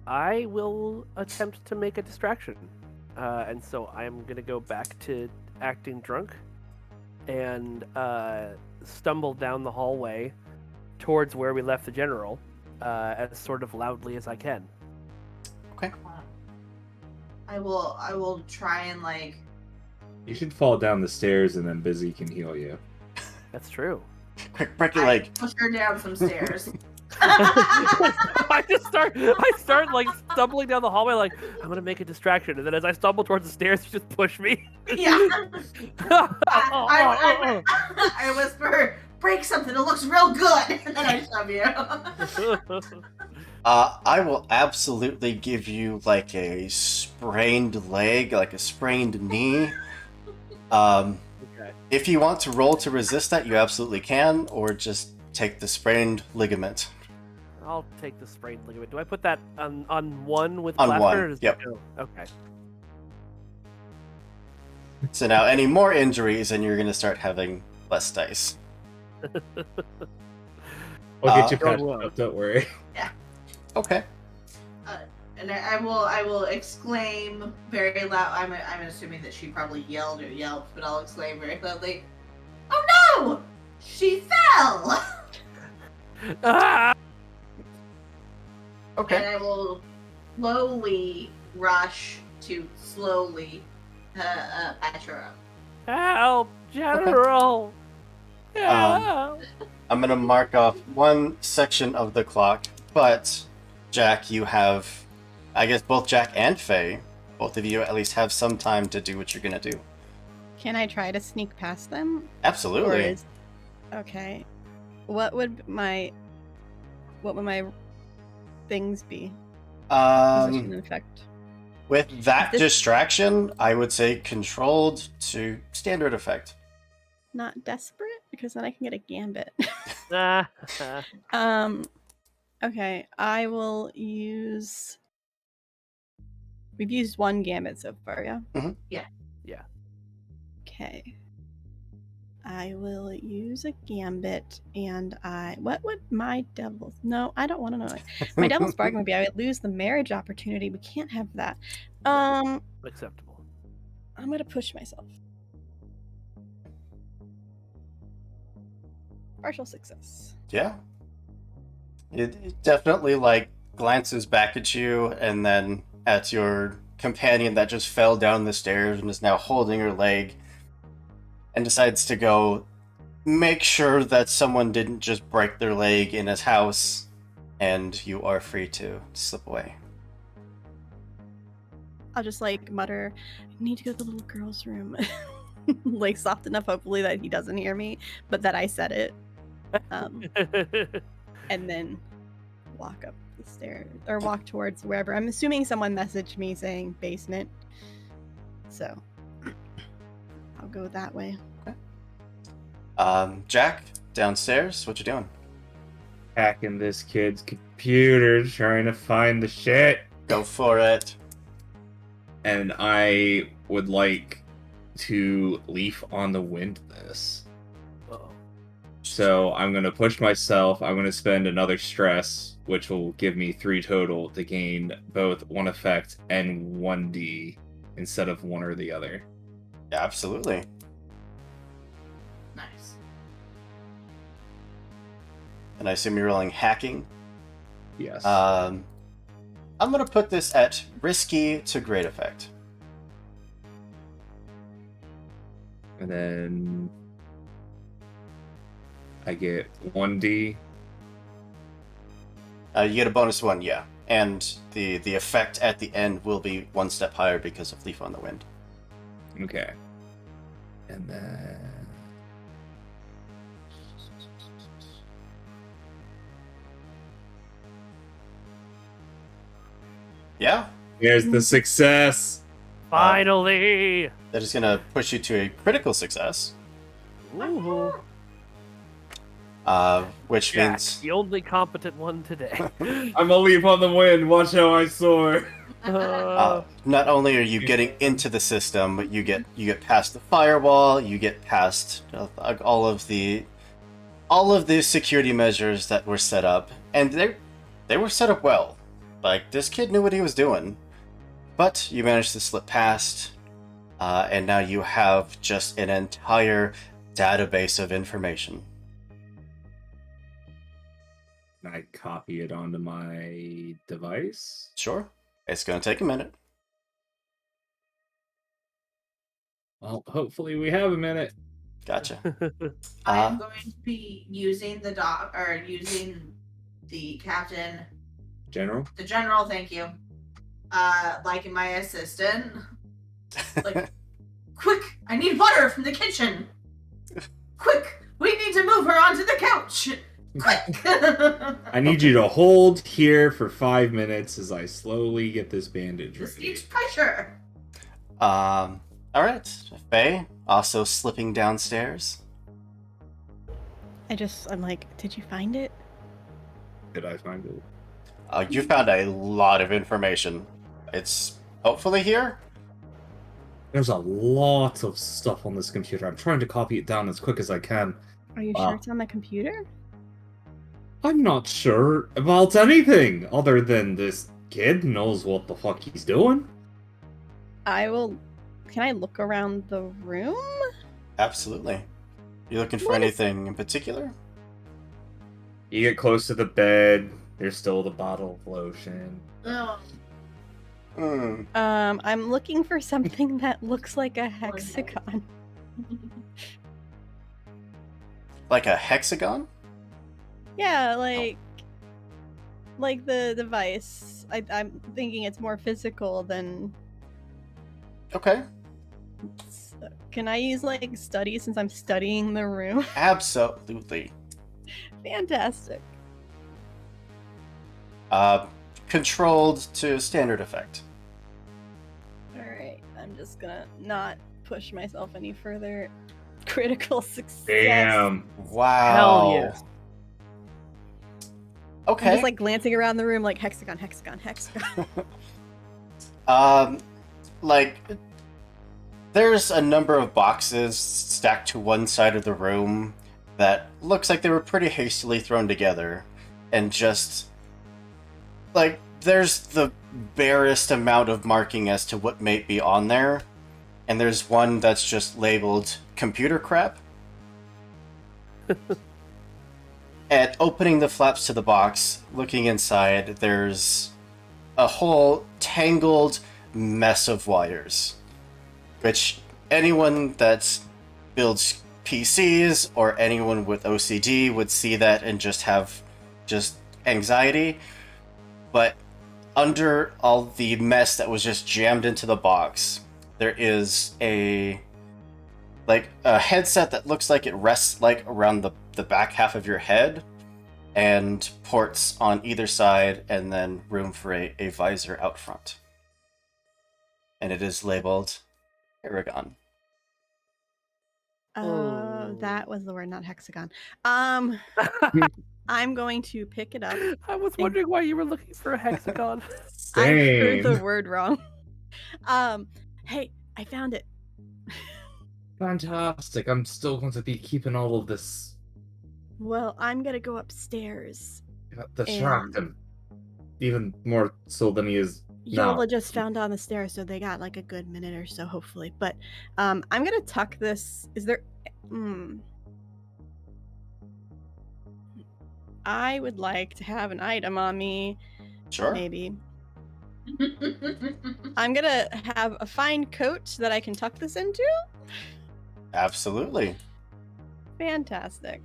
I will attempt to make a distraction. And so I'm going to go back to acting drunk and stumble down the hallway towards where we left the general as sort of loudly as I can. Okay. I will try and like. You should fall down the stairs and then Busy can heal you. That's true. Quick, break your leg. Push her down some stairs. I start like stumbling down the hallway like I'm gonna make a distraction, and then as I stumble towards the stairs, you just push me. Yeah. I whisper, break something, it looks real good, and then I shove you. I will absolutely give you like a sprained leg, like a sprained knee. Okay. If you want to roll to resist that, you absolutely can, or just take the sprained ligament. I'll take the sprained ligament. Do I put that on 1 with On laughter? 1, Or does yep. it go? Okay. So now any more injuries and you're going to start having less dice. I'll get you Going patched well. up, don't worry. Okay. And I will exclaim very loud. I'm assuming that she probably yelled or yelped, but I'll exclaim very loudly, "Oh no! She fell! Ah! Okay. And I will slowly rush to slowly patch her up. Help, General! Help! I'm gonna mark off one section of the clock, but Jack, you have, I guess both Jack and Faye, both of you at least have some time to do what you're gonna do. Can I try to sneak past them? Or Absolutely. is okay? What would my things be? Position and effect. With that Is this- distraction, I would say controlled to standard effect. Not desperate, because then I can get a gambit. Ah. Okay, I will use. We've used one gambit so far, yeah? Yeah. Okay. I will use a gambit, and what would my devil's... No, I don't want to know. My devil's bargain would be I would lose the marriage opportunity. We can't have that. Acceptable. I'm gonna push myself. Partial success. Yeah. It definitely like glances back at you and then at your companion that just fell down the stairs and is now holding her leg and decides to go make sure that someone didn't just break their leg in his house, and you are free to slip away. I'll just like mutter, I need to go to the little girl's room. Like soft enough, hopefully, that he doesn't hear me, but that I said it. And then walk up the stairs or walk towards wherever. I'm assuming someone messaged me saying basement. So I'll go that way. Jack, downstairs, what you doing? Hacking this kid's computer, trying to find the shit. Go for it. And I would like to leaf on the wind this. Uh-oh. So I'm going to push myself. I'm going to spend another stress, which will give me 3 total to gain both 1 effect and 1d instead of one or the other. Yeah, absolutely. Nice. And I assume you're rolling hacking. Yes. I'm going to put this at risky to great effect. And then I get 1d. You get a bonus 1, yeah. And the effect at the end will be 1 step higher because of Leaf on the Wind. Okay. And then... Yeah, Here's the success! Finally! that is going to push you to a critical success, Ooh. which Jack, means... the only competent one today. I'm a leaf on the wind, watch how I soar! not only are you getting into the system, but you get past the firewall, you get past all of the security measures that were set up, and they were set up well. Like, this kid knew what he was doing, but you managed to slip past, and now you have just an entire database of information. Can I copy it onto my device? Sure, it's going to take a minute. Well, hopefully we have a minute. Gotcha. I'm going to be using using the captain, General? the general, thank you, like my assistant. Like, quick, I need water from the kitchen. Quick, we need to move her onto the couch. Quick. I need you to hold here for 5 minutes as I slowly get this bandage This ready. needs pressure. All right, Faye, also slipping downstairs. I'm like, did you find it? Did I find it? You found a lot of information. It's hopefully here. There's a lot of stuff on this computer. I'm trying to copy it down as quick as I can. Are you sure it's on the computer? I'm not sure about anything other than this kid knows what the fuck he's doing. Can I look around the room? Absolutely. You looking for What is- anything in particular? You get close to the bed. There's still the bottle of lotion. Oh, Hmm. I'm looking for something that looks like a hexagon. Like a hexagon? Yeah, like the device. I'm thinking it's more physical than. Okay. Can I use like study since I'm studying the room? Absolutely. Fantastic. Controlled to standard effect. Alright, I'm just gonna not push myself any further. Critical success. Damn. Wow. Hell yes. Okay. I'm just like glancing around the room like hexagon, hexagon, hexagon. Like, there's a number of boxes stacked to one side of the room that looks like they were pretty hastily thrown together, and just like there's the barest amount of marking as to what may be on there, and there's one that's just labeled computer crap. At opening the flaps to the box, looking inside, there's a whole tangled mess of wires, which anyone that builds PCs or anyone with OCD would see that and just have just anxiety. But under all the mess that was just jammed into the box, there is a headset that looks like it rests like around the back half of your head, and ports on either side, and then room for a visor out front. And it is labeled Paragon. That was the word, not hexagon. I'm going to pick it up. I was wondering why you were looking for a hexagon. I heard the Same. word wrong. Hey, I found it. Fantastic. I'm still going to be keeping all of this. Well, I'm gonna go upstairs. Distract him. Even more so than he is now. Yola just found on the stairs, so they got like a good minute or so, hopefully. But I'm gonna tuck this. Is there? I would like to have an item on me. Sure. Maybe. I'm gonna have a fine coat that I can tuck this into. Absolutely. Fantastic.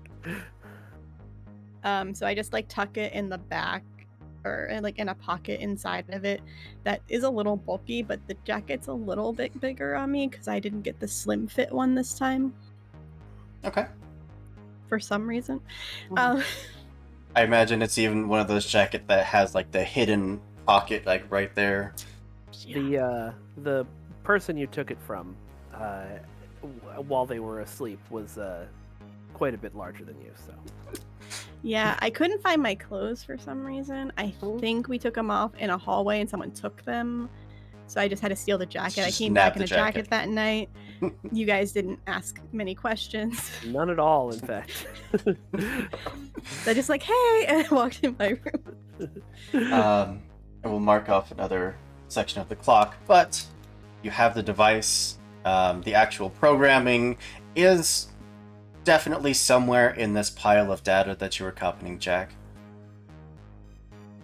So I just like tuck it in the back, or like in a pocket inside of it that is a little bulky, but the jacket's a little bit bigger on me because I didn't get the slim fit one this time Okay. for some reason. Mhm. I imagine it's even one of those jackets that has like the hidden pocket like right there. The person you took it from, while they were asleep, was quite a bit larger than you. So Yeah, I couldn't find my clothes for some reason. I think we took them off in a hallway and someone took them. So I just had to steal the jacket. I Just came nab back in the a jacket jacket. that night. You guys didn't ask many questions. none at all, in fact. I just like, hey, and I walked in my room. I will mark off another section of the clock, but you have the device. The actual programming is definitely somewhere in this pile of data that you were copying, Jack.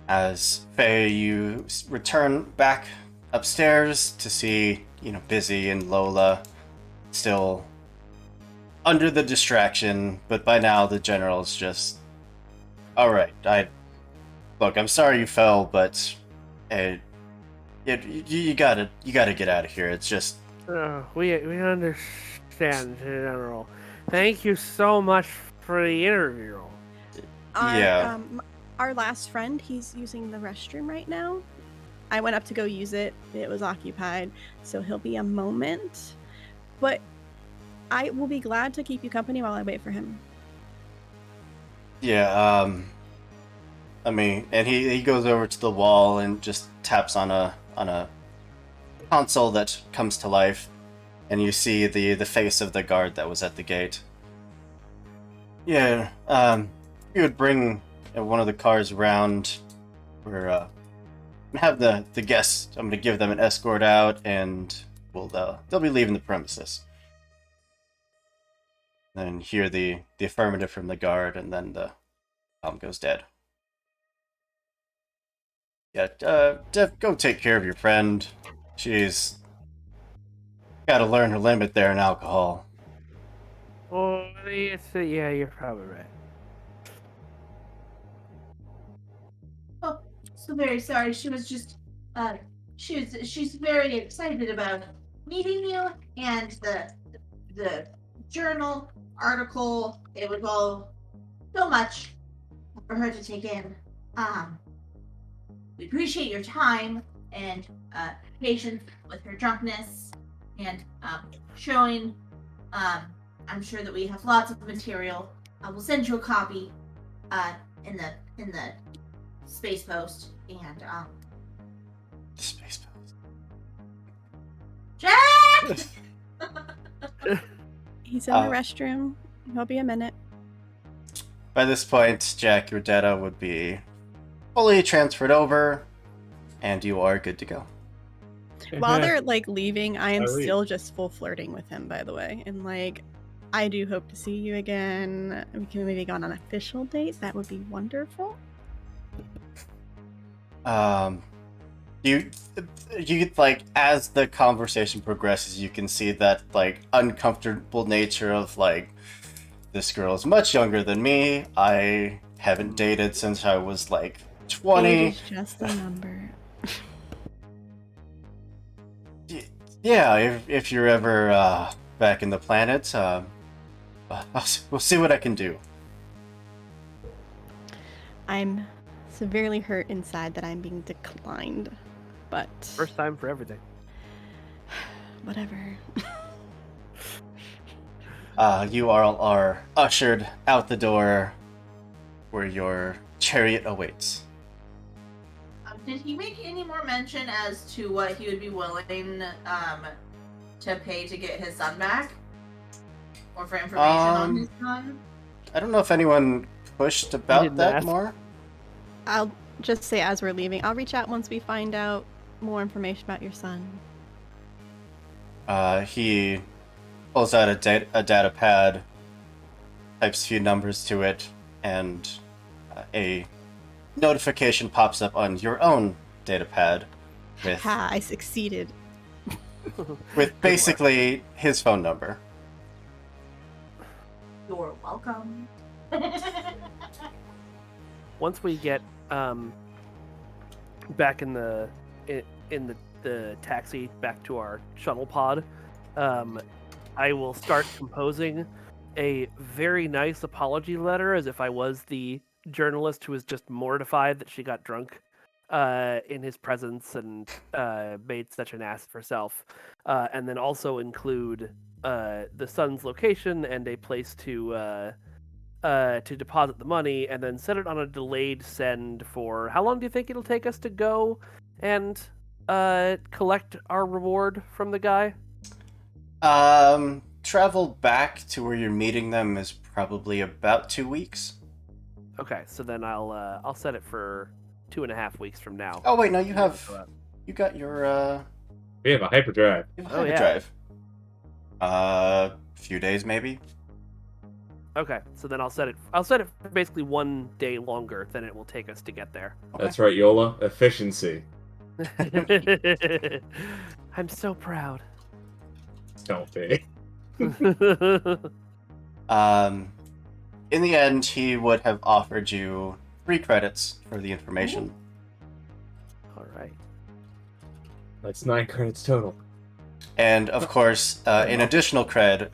As Faye, you return back upstairs to see, Busy and Lola still under the distraction, but by now the general's just, all right, look, I'm sorry you fell, but you gotta get out of here. It's just, We understand, General. Thank you so much for the interview. Yeah. Our last friend, he's using the restroom right now. I went up to go use it. It was occupied, so he'll be a moment. But I will be glad to keep you company while I wait for him. yeah. I mean, and he goes over to the wall and just taps on a console that comes to life, and you see the face of the guard that was at the gate. Yeah. You would bring one of the cars around. We're have the guests. I'm gonna give them an escort out, and they'll be leaving the premises. Then hear the affirmative from the guard, and then the goes dead. Yeah, go take care of your friend. She's got to learn her limit there in alcohol. Oh, yeah, you're probably right. Oh, so very sorry. She was just, she's very excited about meeting you, and the journal article. It was all so much for her to take in. Um, we appreciate your time and patience with her drunkenness, and showing. I'm sure that we have lots of material. I will send you a copy in the space post, and Space Jack. He's in the restroom. He'll be a minute. By this point, Jack, your data would be fully transferred over, and you are good to go. While they're like leaving, I am I leave. still just full flirting with him, by the way. And like, I do hope to see you again. We can maybe go on an official date. That would be wonderful. You like, as the conversation progresses, you can see that like uncomfortable nature of like, this girl is much younger than me. I haven't dated since I was like 20. Age is just a number. Yeah, if you're ever back in the planet, we'll see what I can do. I'm severely hurt inside that I'm being declined, but First time for everything. whatever. You are ushered out the door where your chariot awaits. Did he make any more mention as to what he would be willing to pay to get his son back? Or for information on his son? I don't know if anyone pushed about didn't that ask. more. I'll just say as we're leaving, I'll reach out once we find out more information about your son. He pulls out a data pad, types a few numbers to it, and a notification pops up on your own data pad with Ha, I succeeded. basically his phone number. You're welcome. Once we get back in the taxi back to our shuttle pod, I will start composing a very nice apology letter, as if I was the journalist who was just mortified that she got drunk in his presence and made such an ass of herself, and then also include the son's location and a place to deposit the money, and then set it on a delayed send for how long do you think it'll take us to go and collect our reward from the guy? Travel back to where you're meeting them is probably about 2 weeks. Okay, so then I'll set it for 2.5 weeks from now. Oh wait, no, you got your We have a hyperdrive. Oh, yeah. drive. Few days maybe. Okay, so then I'll set it for basically 1 day longer than it will take us to get there. Okay. That's right, Yola. Efficiency. I'm so proud. Don't be. In the end, he would have offered you 3 credits for the information. All right. That's 9 credits total. And of course, an additional cred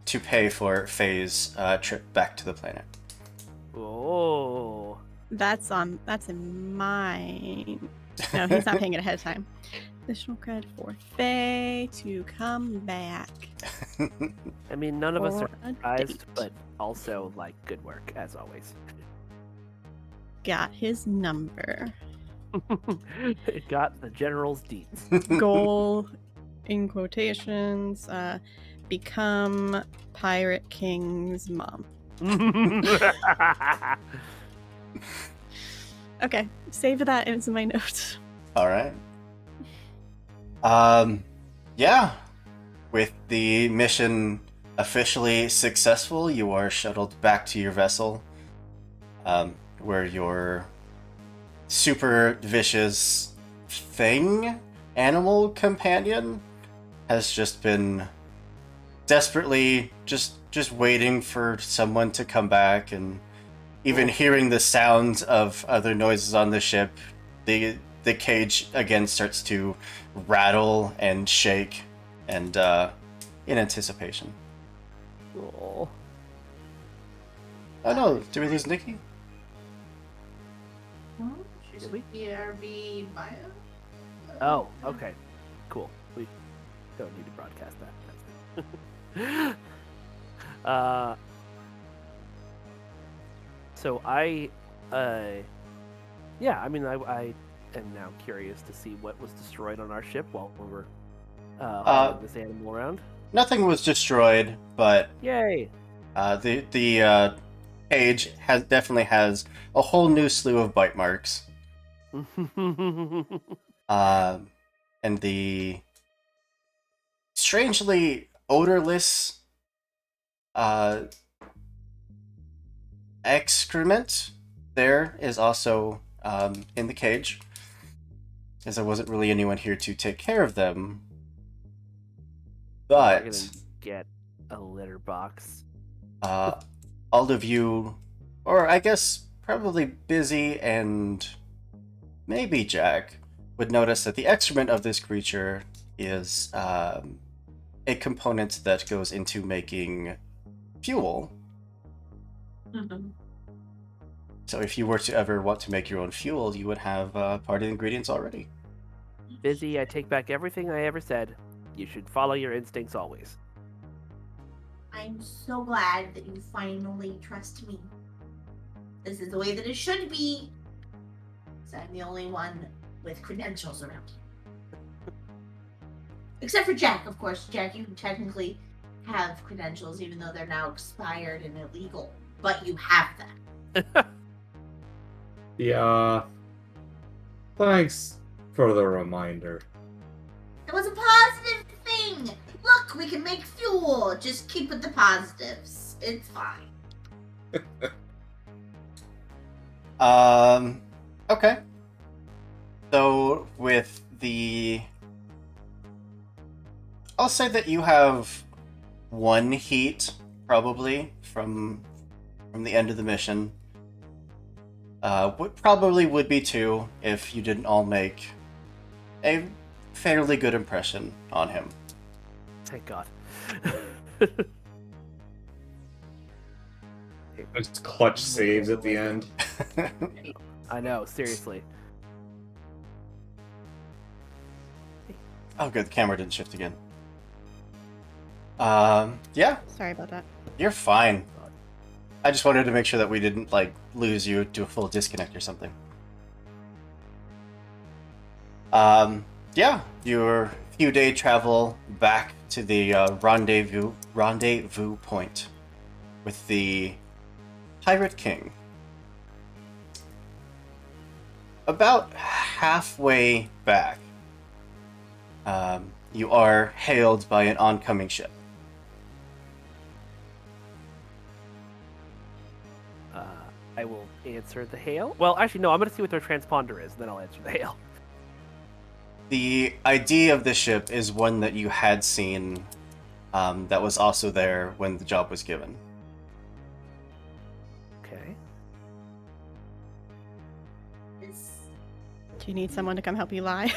to pay for Faye's trip back to the planet. Oh. That's in mine. No, he's not paying it ahead of time. Additional credit for Faye to come back. I mean, none of us are For a surprised, date. but also, like, good work, as always. Got his number. It got the general's deeds. Goal, in quotations, become Pirate King's mom. Okay, save that into my notes. All right. Yeah. With the mission officially successful. You are shuttled back to your vessel, where your super vicious animal companion has just been desperately just waiting for someone to come back, and even hearing the sounds of other noises on the ship, the cage again starts to rattle and shake, and in anticipation. Oh. Oh no, did we lose Nikki? She's Did we? BRB bio. Oh, okay. Cool. We don't need to broadcast that. So yeah, I mean, I am now curious to see what was destroyed on our ship while we were hauling this animal around. Nothing was destroyed, but Yay! the cage definitely has a whole new slew of bite marks. And the strangely odorless excrement there is also in the cage, as there wasn't really anyone here to take care of them. I'm But gonna get a litter box. all of you, or I guess probably Busy and maybe Jack, would notice that the excrement of this creature is a component that goes into making fuel. Mm-hmm. So if you were to ever want to make your own fuel, you would have part of the ingredients already. Busy, I take back everything I ever said. You should follow your instincts always. I'm so glad that you finally trust me. This is the way that it should be. So I'm the only one with credentials around here. Except for Jack, of course. Jack, you technically have credentials, even though they're now expired and illegal. But you have them. Yeah. Thanks for the reminder. It was a positive thing. Look, we can make fuel. Just keep with the positives. It's fine. Okay. So with I'll say that you have one heat probably from the end of the mission. Would be two if you didn't all make a fairly good impression on him. Thank God. It's clutch saves at the end. I know, seriously. Oh, good. The camera didn't shift again. Yeah, Sorry about that. you're fine. I just wanted to make sure that we didn't, lose you to a full disconnect or something. Yeah, your few-day travel back to the rendezvous point with the Pirate King. About halfway back, you are hailed by an oncoming ship. I will answer the hail. Well, actually, no, I'm going to see what their transponder is, then I'll answer the hail. The ID of the ship is one that you had seen that was also there when the job was given. Okay. Do you need someone to come help you lie?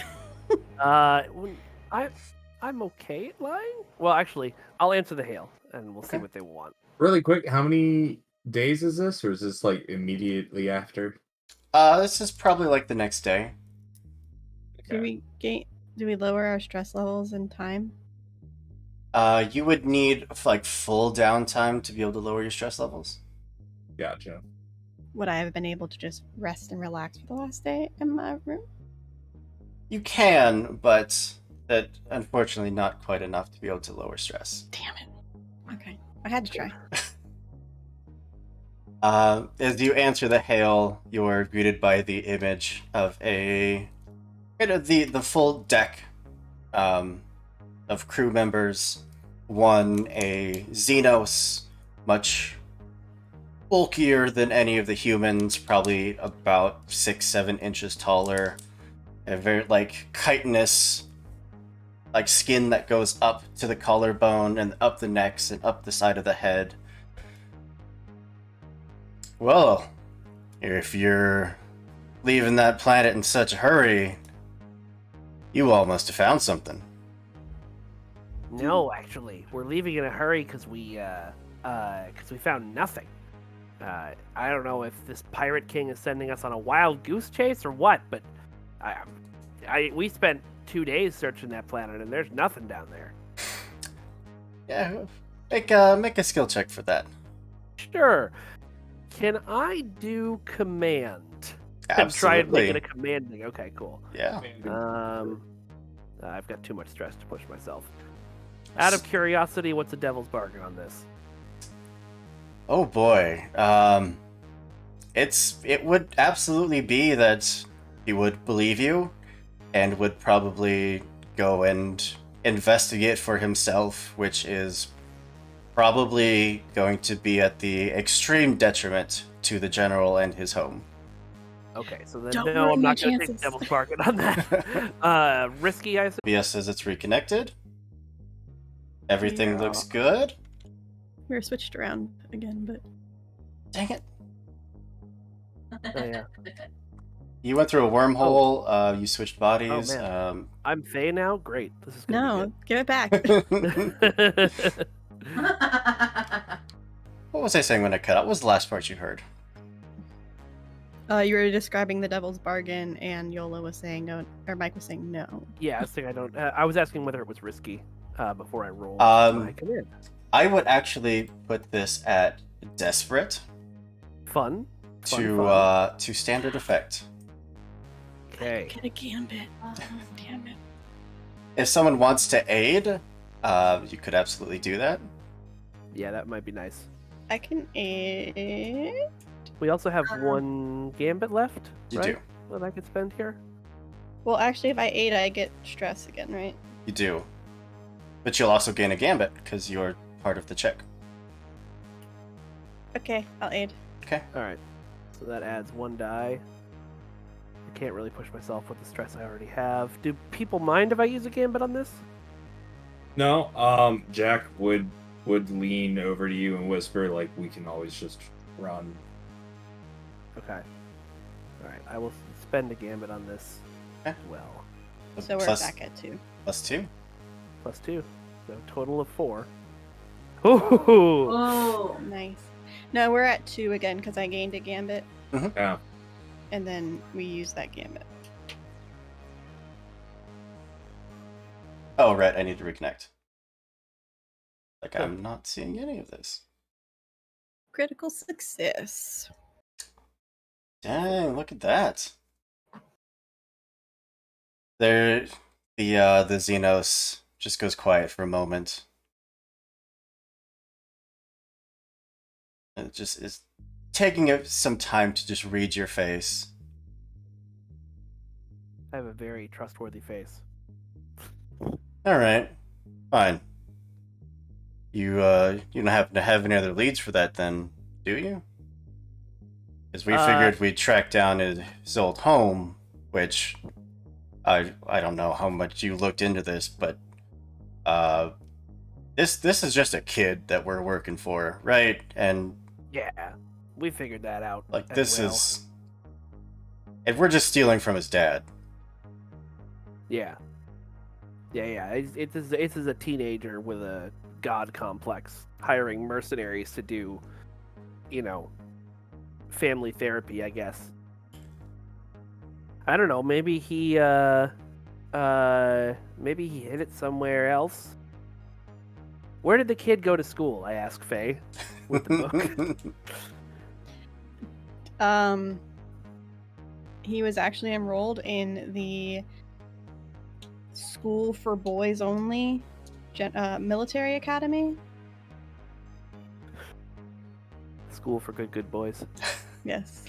I'm okay at lying. Well, actually, I'll answer the hail, and we'll see Okay. what they want. Really quick, how many days is this, or is this immediately after? This is probably the next day. Do we lower our stress levels in time? You would need full downtime to be able to lower your stress levels. Gotcha. Would I have been able to just rest and relax for the last day in my room? You can, but that unfortunately not quite enough to be able to lower stress. Damn it. Okay. I had to try. As you answer the hail, you're greeted by the image of the full deck of crew members one a Xenos, much bulkier than any of the humans, probably about 6-7 inches taller. A very like chitinous, like skin that goes up to the collarbone and up the necks and up the side of the head. Well, if you're leaving that planet in such a hurry, you all must have found something. No, actually, we're leaving in a hurry because we found nothing. I don't know if this pirate king is sending us on a wild goose chase or what, but we spent 2 days searching that planet and there's nothing down there. Yeah, make a skill check for that. Sure. Can I do command? I'm trying to make it a command thing. Okay, cool. Yeah. I've got too much stress to push myself. Out of curiosity, what's the devil's bargain on this? Oh boy. It would absolutely be that he would believe you and would probably go and investigate for himself, which is probably going to be at the extreme detriment to the general and his home. Okay, so then Don't no, ruin I'm my not going to take chances. devil's bargain on that. Risky, I assume? BS says it's reconnected. Everything Yeah. looks good. We were switched around again, but Dang it. Oh, yeah. You went through a wormhole, you switched bodies. man. I'm Faye now? Great. This is no, give it back. good. What was I saying when I cut out? What was the last part you heard? You were describing the devil's bargain, and Yola was saying no, or Mike was saying no. Yeah, I was saying I was asking whether it was risky before I rolled Um, my command. I would actually put this at desperate Fun. to standard effect. Okay. Get a gambit. Damn it. If someone wants to aid, you could absolutely do that. Yeah, that might be nice. I can aid. We also have one gambit left, You right? do. That I could spend here. Well, actually, if I aid, I get stress again, right? You do. But you'll also gain a gambit because you're part of the check. Okay, I'll aid. Okay. All right. So that adds 1 die. I can't really push myself with the stress I already have. Do people mind if I use a gambit on this? No, Jack would lean over to you and whisper, like, we can always just run. Okay. All right. I will spend a gambit on this Okay. as well. So we're Plus- back at 2. +2. +2. So total of 4. Ooh. Oh. Nice. No, we're at 2 again because I gained a gambit, Yeah. and then we use that gambit. Oh, right. I need to reconnect. Like, I'm not seeing any of this. Critical success. Dang, look at that. There, the Xenos just goes quiet for a moment. And it just is taking some time to just read your face. I have a very trustworthy face. All right, fine. You don't happen to have any other leads for that, then, do you? Because we figured we'd track down his old home, which I don't know how much you looked into this, but this is just a kid that we're working for, right? And Yeah, we figured that out. like as this well. is, and we're just stealing from his dad. Yeah. It is a teenager with a god complex hiring mercenaries to do, family therapy, I guess. I don't know. Maybe he hid it somewhere else. Where did the kid go to school? I ask Faye with the book. He was actually enrolled in the School for Boys Only military academy. School for good boys. Yes.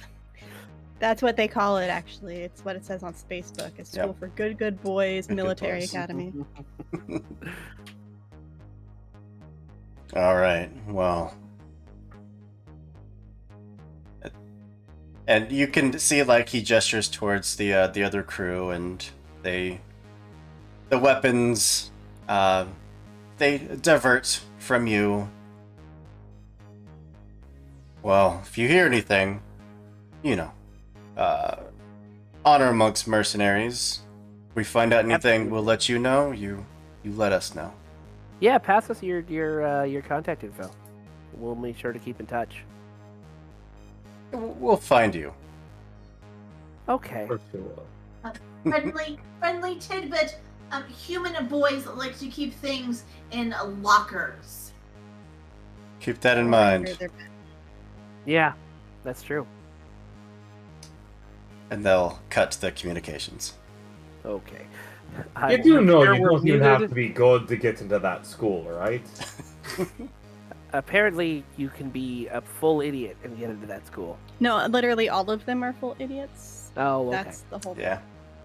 That's what they call it, actually. It's what it says on Spacebook. It's School Yep. for Good Boys Good Military Boys. Academy. All right. Well, and you can see like he gestures towards the other crew, and the weapons they divert from you. Well, if you hear anything, you know, honor amongst mercenaries. If we find out anything, Absolutely. we'll let you know. You let us know. Yeah, pass us your contact info. We'll make sure to keep in touch. We'll find you. Okay. For sure. Friendly tidbit. Human boys like to keep things in lockers. Keep that in Or mind. under their- Yeah, that's true. And they'll cut the communications. Okay. You do know sure you we're don't even have muted. to be good to get into that school, right? Apparently, you can be a full idiot and get into that school. No, literally all of them are full idiots. Oh, okay. That's the whole. Yeah.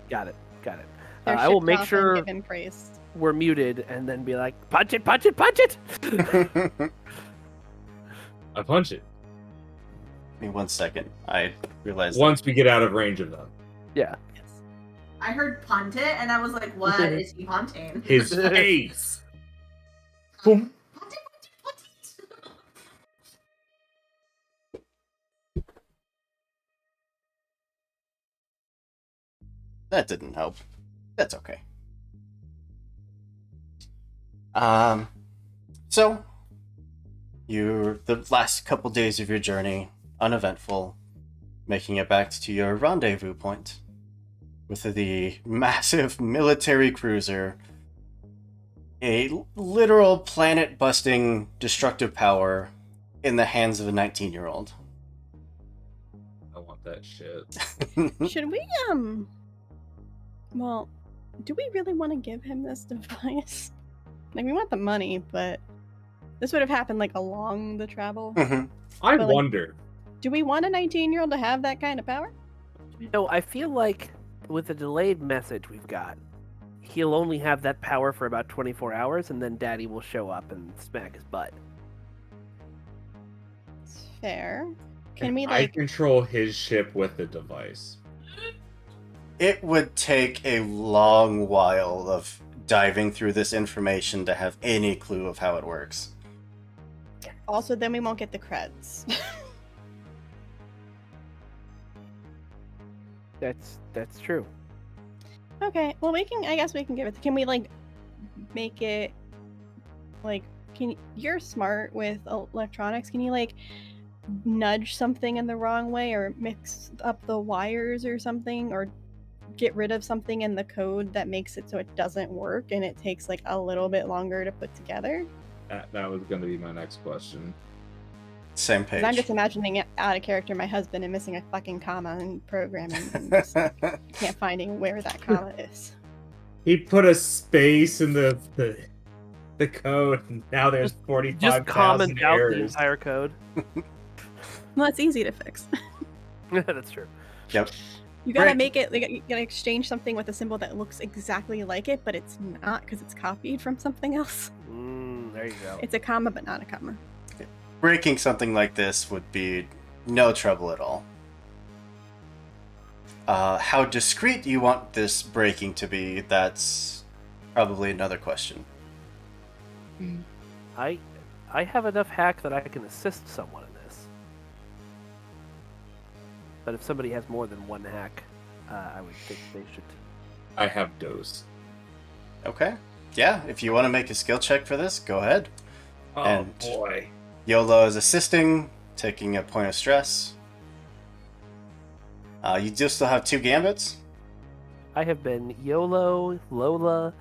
Got it. They're I will shipped make off sure and given praise. we're muted and then be like, punch it, punch it, punch it! I punch it. Give me 1 second. I realized. Once we get out of range of them. Yeah. Yes. I heard punt it, and I was like, "What is he punting?" His face! Boom. Punt it. That didn't help. That's okay. So the last couple days of your journey, uneventful, making it back to your rendezvous point with the massive military cruiser, a literal planet-busting destructive power in the hands of a 19-year-old. I want that shit. Should we well, do we really want to give him this device? Like, we want the money, but this would have happened like along the travel. Mhm. I But, like- wonder. Do we want a 19-year-old to have that kind of power? No, I feel like with the delayed message we've got, he'll only have that power for about 24 hours, and then Daddy will show up and smack his butt. It's fair. Can we I like? control his ship with the device. It would take a long while of diving through this information to have any clue of how it works. Also, then we won't get the creds. That's true. Okay, well, I guess we can give it. Can we like make it like? You're smart with electronics? Can you like nudge something in the wrong way, or mix up the wires or something, or get rid of something in the code that makes it so it doesn't work and it takes like a little bit longer to put together? That was going to be my next question. Same 'Cause page. I'm just imagining it out of character my husband and missing a fucking comma in programming and just can't finding where that comma is. He put a space in the code, and now there's Just 45,000 comment out the errors. entire code. Well, that's easy to fix. That's true. Yep. You gotta Right. make it, like, you gotta exchange something with a symbol that looks exactly like it, but it's not because it's copied from something else. There you go. It's a comma, but not a comma. Breaking something like this would be no trouble at all. How discreet you want this breaking to be, that's probably another question. I have enough hack that I can assist someone in this. But if somebody has more than one hack, I would think they should. I have dose. Okay. Yeah, if you want to make a skill check for this, go ahead. Oh And- boy. YOLO is assisting, taking a point of stress. You do still have 2 gambits. I have been YOLO, Lola.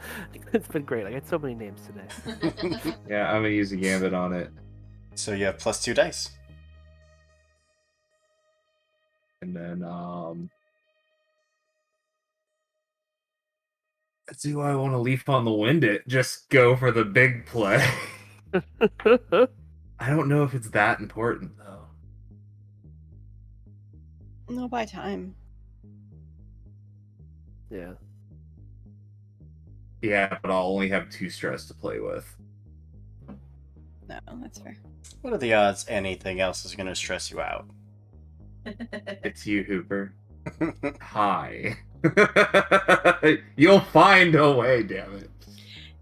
It's been great. I got so many names today. Yeah, I'm gonna use a gambit on it. So you have plus 2 dice. And then do I want to leaf on the wind it? Just go for the big play. I don't know if it's that important though. No, by time. Yeah. Yeah, but I'll only have 2 stress to play with. No, that's fair. What are the odds anything else is going to stress you out? It's you, Hooper. Hi. You'll find a way, damn it.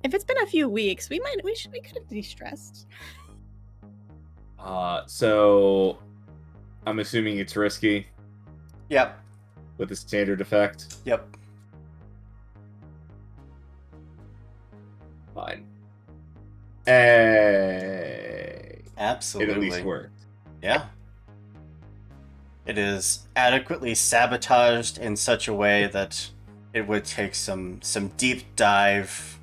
If it's been a few weeks, we could have de-stressed. So I'm assuming it's risky Yep. with the standard effect. Yep. Fine. Hey. Absolutely. It at least worked. Yeah. It is adequately sabotaged in such a way that it would take some deep dive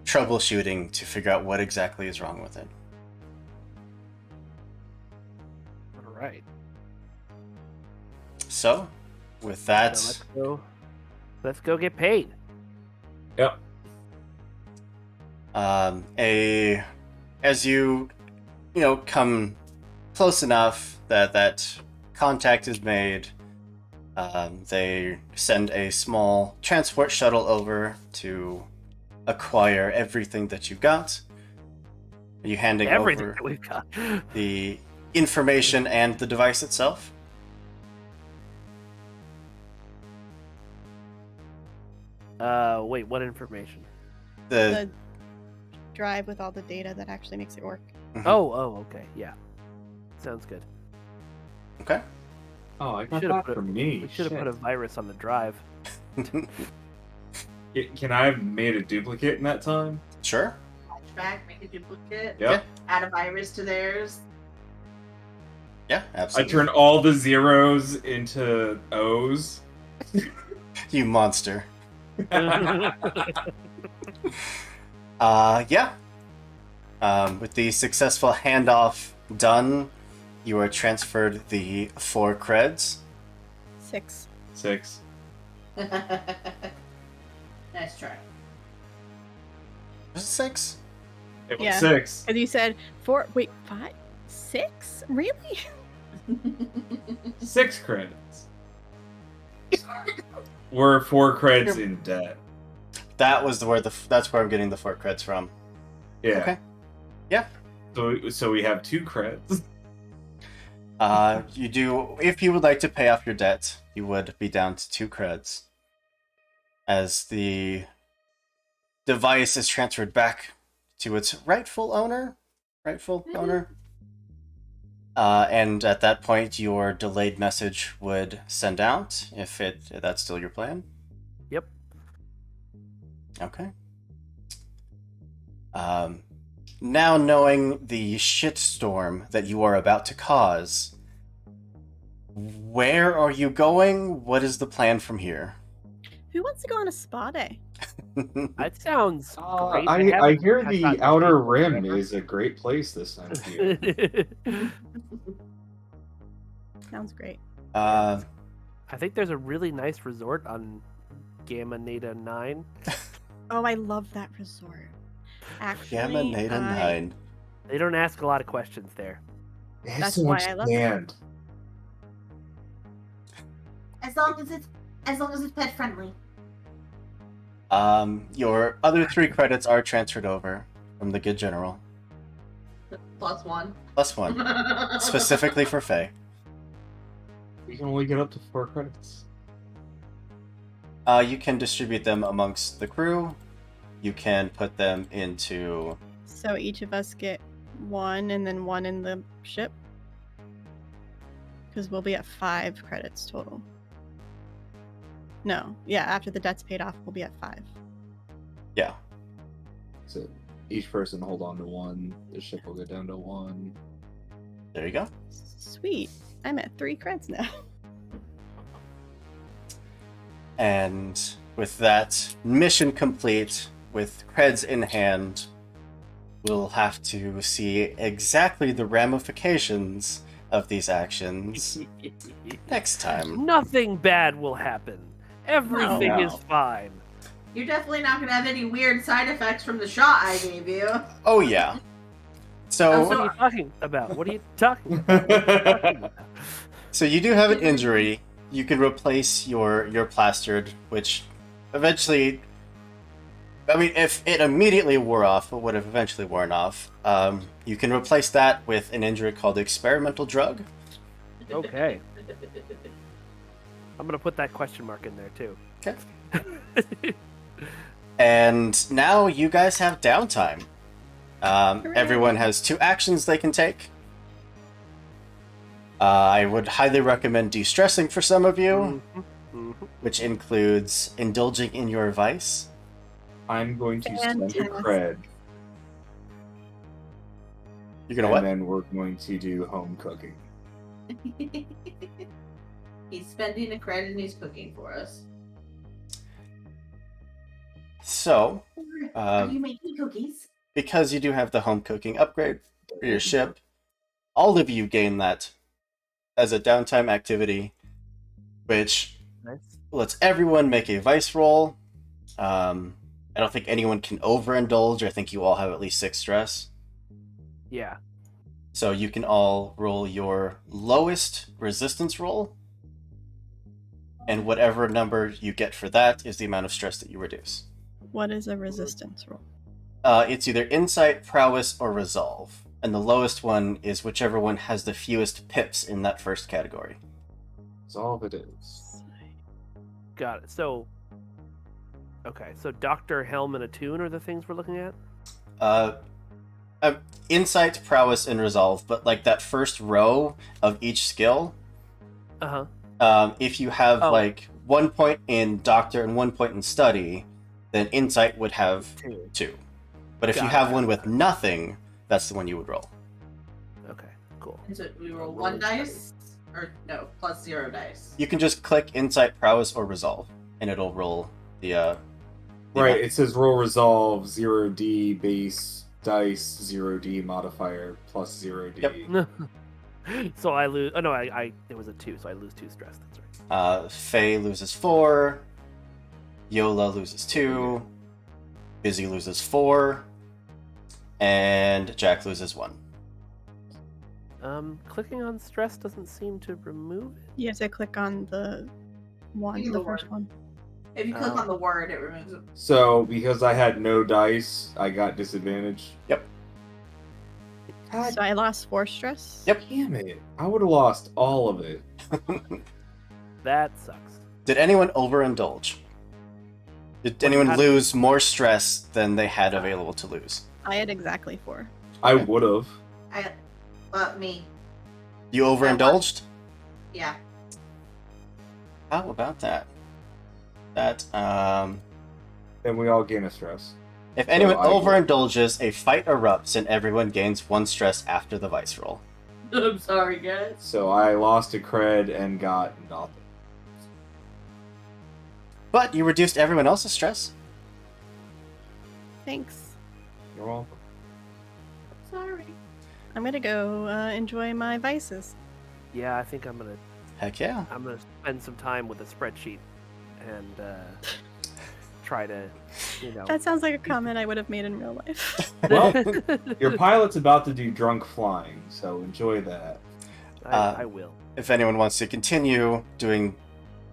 troubleshooting to figure out what exactly is wrong with it. All right. So, with that, So let's go get paid. Yep. as you come close enough that contact is made, they send a small transport shuttle over to acquire everything that you've got. Are you handing Everything over that we've got. the information and the device itself? Wait, what information? The The drive with all the data that actually makes it work. Oh, okay, yeah. Sounds good. Okay. Oh, I got Should've that put- for me. We should have put a virus on the drive. Can I have made a duplicate in that time? Sure. Back, make a duplicate. Yep. Add a virus to theirs. Yeah, I absolutely. turn all the zeros into O's. You monster. Yeah. With the successful handoff done, you are transferred the 4 creds. 6. 6. Nice try. Was it 6? It was Yeah. 6. And you said 4. Wait, 5? 6? Really? 6 credits. We're 4 creds in debt. That was that's where I'm getting the 4 creds from. Yeah. Okay. So we have 2 creds. You do, if you would like to pay off your debt, you would be down to 2 creds. As the device is transferred back to its rightful owner. And at that point, your delayed message would send out, if that's still your plan. Yep. Okay. Now knowing the shitstorm that you are about to cause, where are you going? What is the plan from here? Who wants to go on a spa day? That sounds great. I haven't hear had the that Outer before, Rim ever. is a great place this time of year. Sounds great. uh, I think there's a really nice resort on Gamma Neta 9. Oh, I love that resort. Actually, Gamma Neta 9. They don't ask a lot of questions there. They have That's so why much I love it. sand. As long as it's pet friendly. Your other 3 credits are transferred over from the good general. +1. Plus 1. Specifically for Faye. We can only get up to 4 credits. You can distribute them amongst the crew. You can put them into... So each of us get 1 and then 1 in the ship? Because we'll be at 5 credits total. No. Yeah, after the debt's paid off, we'll be at 5. Yeah. So each person hold on to 1. The ship will go down to 1. There you go. Sweet. I'm at 3 creds now. And with that mission complete, with creds in hand, we'll have to see exactly the ramifications of these actions next time. Nothing bad will happen. Everything No. is fine. You're definitely not going to have any weird side effects from the shot I gave you. Oh yeah. So, What are you talking about? What are you talking about? so you do have an injury. You can replace your plastered, which eventually I mean, if it immediately wore off, it would have eventually worn off. You can replace that with an injury called experimental drug. Okay. I'm gonna put that question mark in there too. Okay. And now you guys have downtime. Everyone has 2 actions they can take. I would highly recommend de-stressing for some of you, which includes indulging in your vice. I'm going to spend a Fantastic. cred, You're gonna and what? then we're going to do home cooking. He's spending a credit and he's cooking for us. So, Are you making cookies? because you do have the home cooking upgrade for your ship, all of you gain that as a downtime activity, which Nice. lets everyone make a vice roll. I don't think anyone can overindulge. I think you all have at least 6 stress. Yeah. So you can all roll your lowest resistance roll, and whatever number you get for that is the amount of stress that you reduce. What is a resistance roll? It's either insight, prowess, or resolve. And the lowest one is whichever one has the fewest pips in that first category. That's all it is. Got it. So. Okay, so Doctor Helm and Attune are the things we're looking at. Insight, prowess, and resolve, but like that first row of each skill, if you have like 1 point in doctor and 1 point in study, then insight would have 2. But if you have one with nothing, that's the one you would roll. Okay, cool. And so we roll 1 dice? Or no, plus 0 dice. You can just click insight, prowess, or resolve, and it'll roll the Right, it says roll resolve 0d base dice 0d modifier plus 0d. Yep. So I lose. Oh no, I it was a 2, so I lose 2 stress. That's right. Faye loses 4, Yola loses 2, Busy loses 4, and Jack loses 1. Clicking on stress doesn't seem to remove it. You have to click on the first one. If you click on the word, it removes it. So, because I had no dice, I got disadvantage. Yep. God So I lost 4 stress. Yep. damn it. I would have lost all of it. That sucks. Did anyone overindulge? Did anyone lose more stress than they had available to lose? I had exactly 4. I would have. Me. You overindulged? Yeah. How about that? That, Then we all gain a stress. if anyone I- overindulges, a fight erupts and everyone gains 1 stress after the vice roll. I'm sorry, guys. So I lost a cred and got nothing. But you reduced everyone else's stress. Thanks. You're welcome. Sorry. I'm gonna go enjoy my vices. Yeah, I think I'm gonna Heck yeah. spend some time with a spreadsheet and try to, That sounds like a comment I would have made in real life. Well, your pilot's about to do drunk flying, so enjoy that. I will. If anyone wants to continue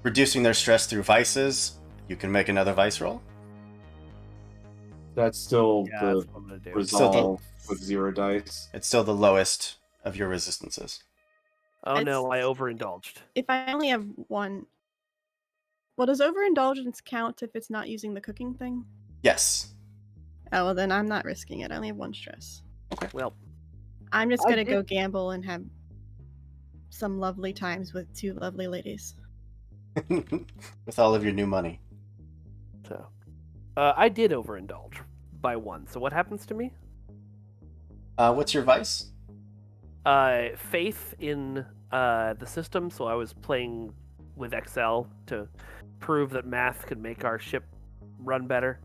reducing their stress through vices, you can make another vice roll. That's still Yeah, the that's what I'm gonna do. resolve with 0 dice. It's still the lowest of your resistances. Oh no, I overindulged. If I only have 1, well, does overindulgence count if it's not using the cooking thing? Yes. Oh, well, then I'm not risking it. I only have 1 stress. Well, I'm just I gonna did- go gamble and have some lovely times with 2 lovely ladies. With all of your new money. so I did overindulge by 1. So what happens to me? What's your vice? Faith in the system. So I was playing with Excel to prove that math could make our ship run better.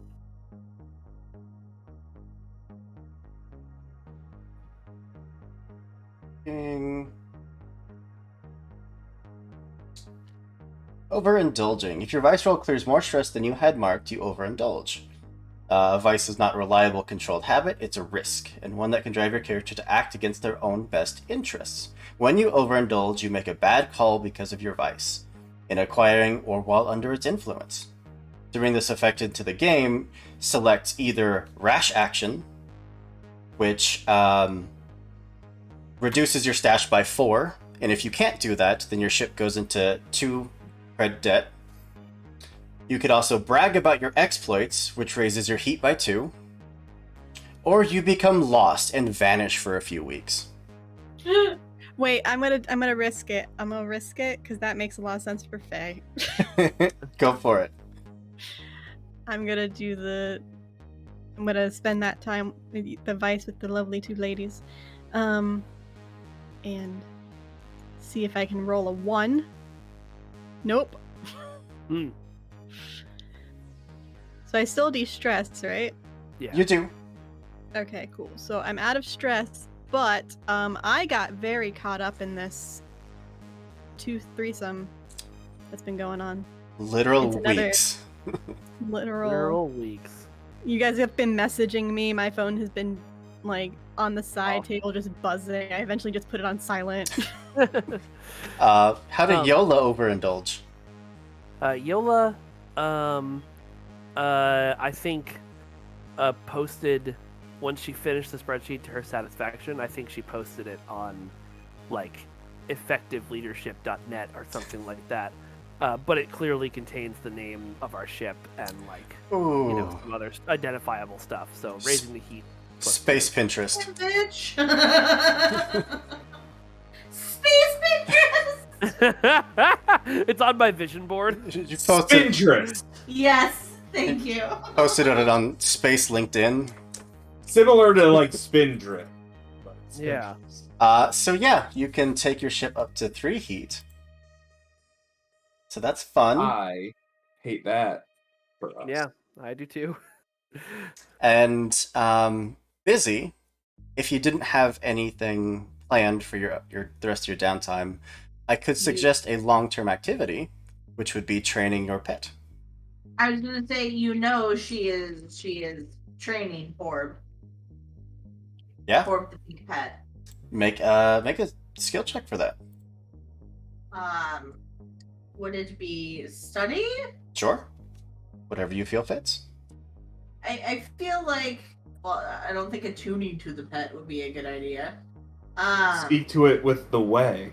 Ding. Overindulging. If your vice roll clears more stress than you had marked, you overindulge. Vice is not a reliable, controlled habit, it's a risk, and one that can drive your character to act against their own best interests. When you overindulge, you make a bad call because of your vice, in acquiring or while under its influence. to bring this effect into the game, select either Rash Action, which reduces your stash by 4, and if you can't do that, then your ship goes into 2 cred debt. You could also brag about your exploits, which raises your heat by 2, or you become lost and vanish for a few weeks. Wait, I'm gonna risk it. I'm gonna risk it because that makes a lot of sense for Faye. Go for it. I'm gonna spend that time with the Vice with the lovely 2 ladies, and see if I can roll a 1. Nope. Hmm. So I still de-stress, right? Yeah. You do. Okay, cool. So I'm out of stress, but I got very caught up in this threesome that's been going on. Literal It's another- weeks. Literal weeks. You guys have been messaging me. My phone has been like on the side table just buzzing. I eventually just put it on silent. How did Yola overindulge? Yola, I think, posted once she finished the spreadsheet to her satisfaction. I think she posted it on, like, effectiveleadership.net or something like that. But it clearly contains the name of our ship and, like, Ooh. you know, some other identifiable stuff. So raising the heat. Space Pinterest. Bitch. Space Pinterest. It's on my vision board. You posted, Spindrift. Yes, thank you. posted it on Space LinkedIn. Similar to like Spindrift. but it's Yeah. Spindrift. So yeah, you can take your ship up to 3 heat. So that's fun. I hate that for us. Yeah, I do too. And Busy, if you didn't have anything planned for the rest of your downtime, I could suggest a long-term activity, which would be training your pet. I was gonna say, she is training Orb. Yeah. Orb the big pet. Make a skill check for that. Would it be study? Sure. Whatever you feel fits. I feel like, well, I don't think attuning to the pet would be a good idea. Speak to it with the way.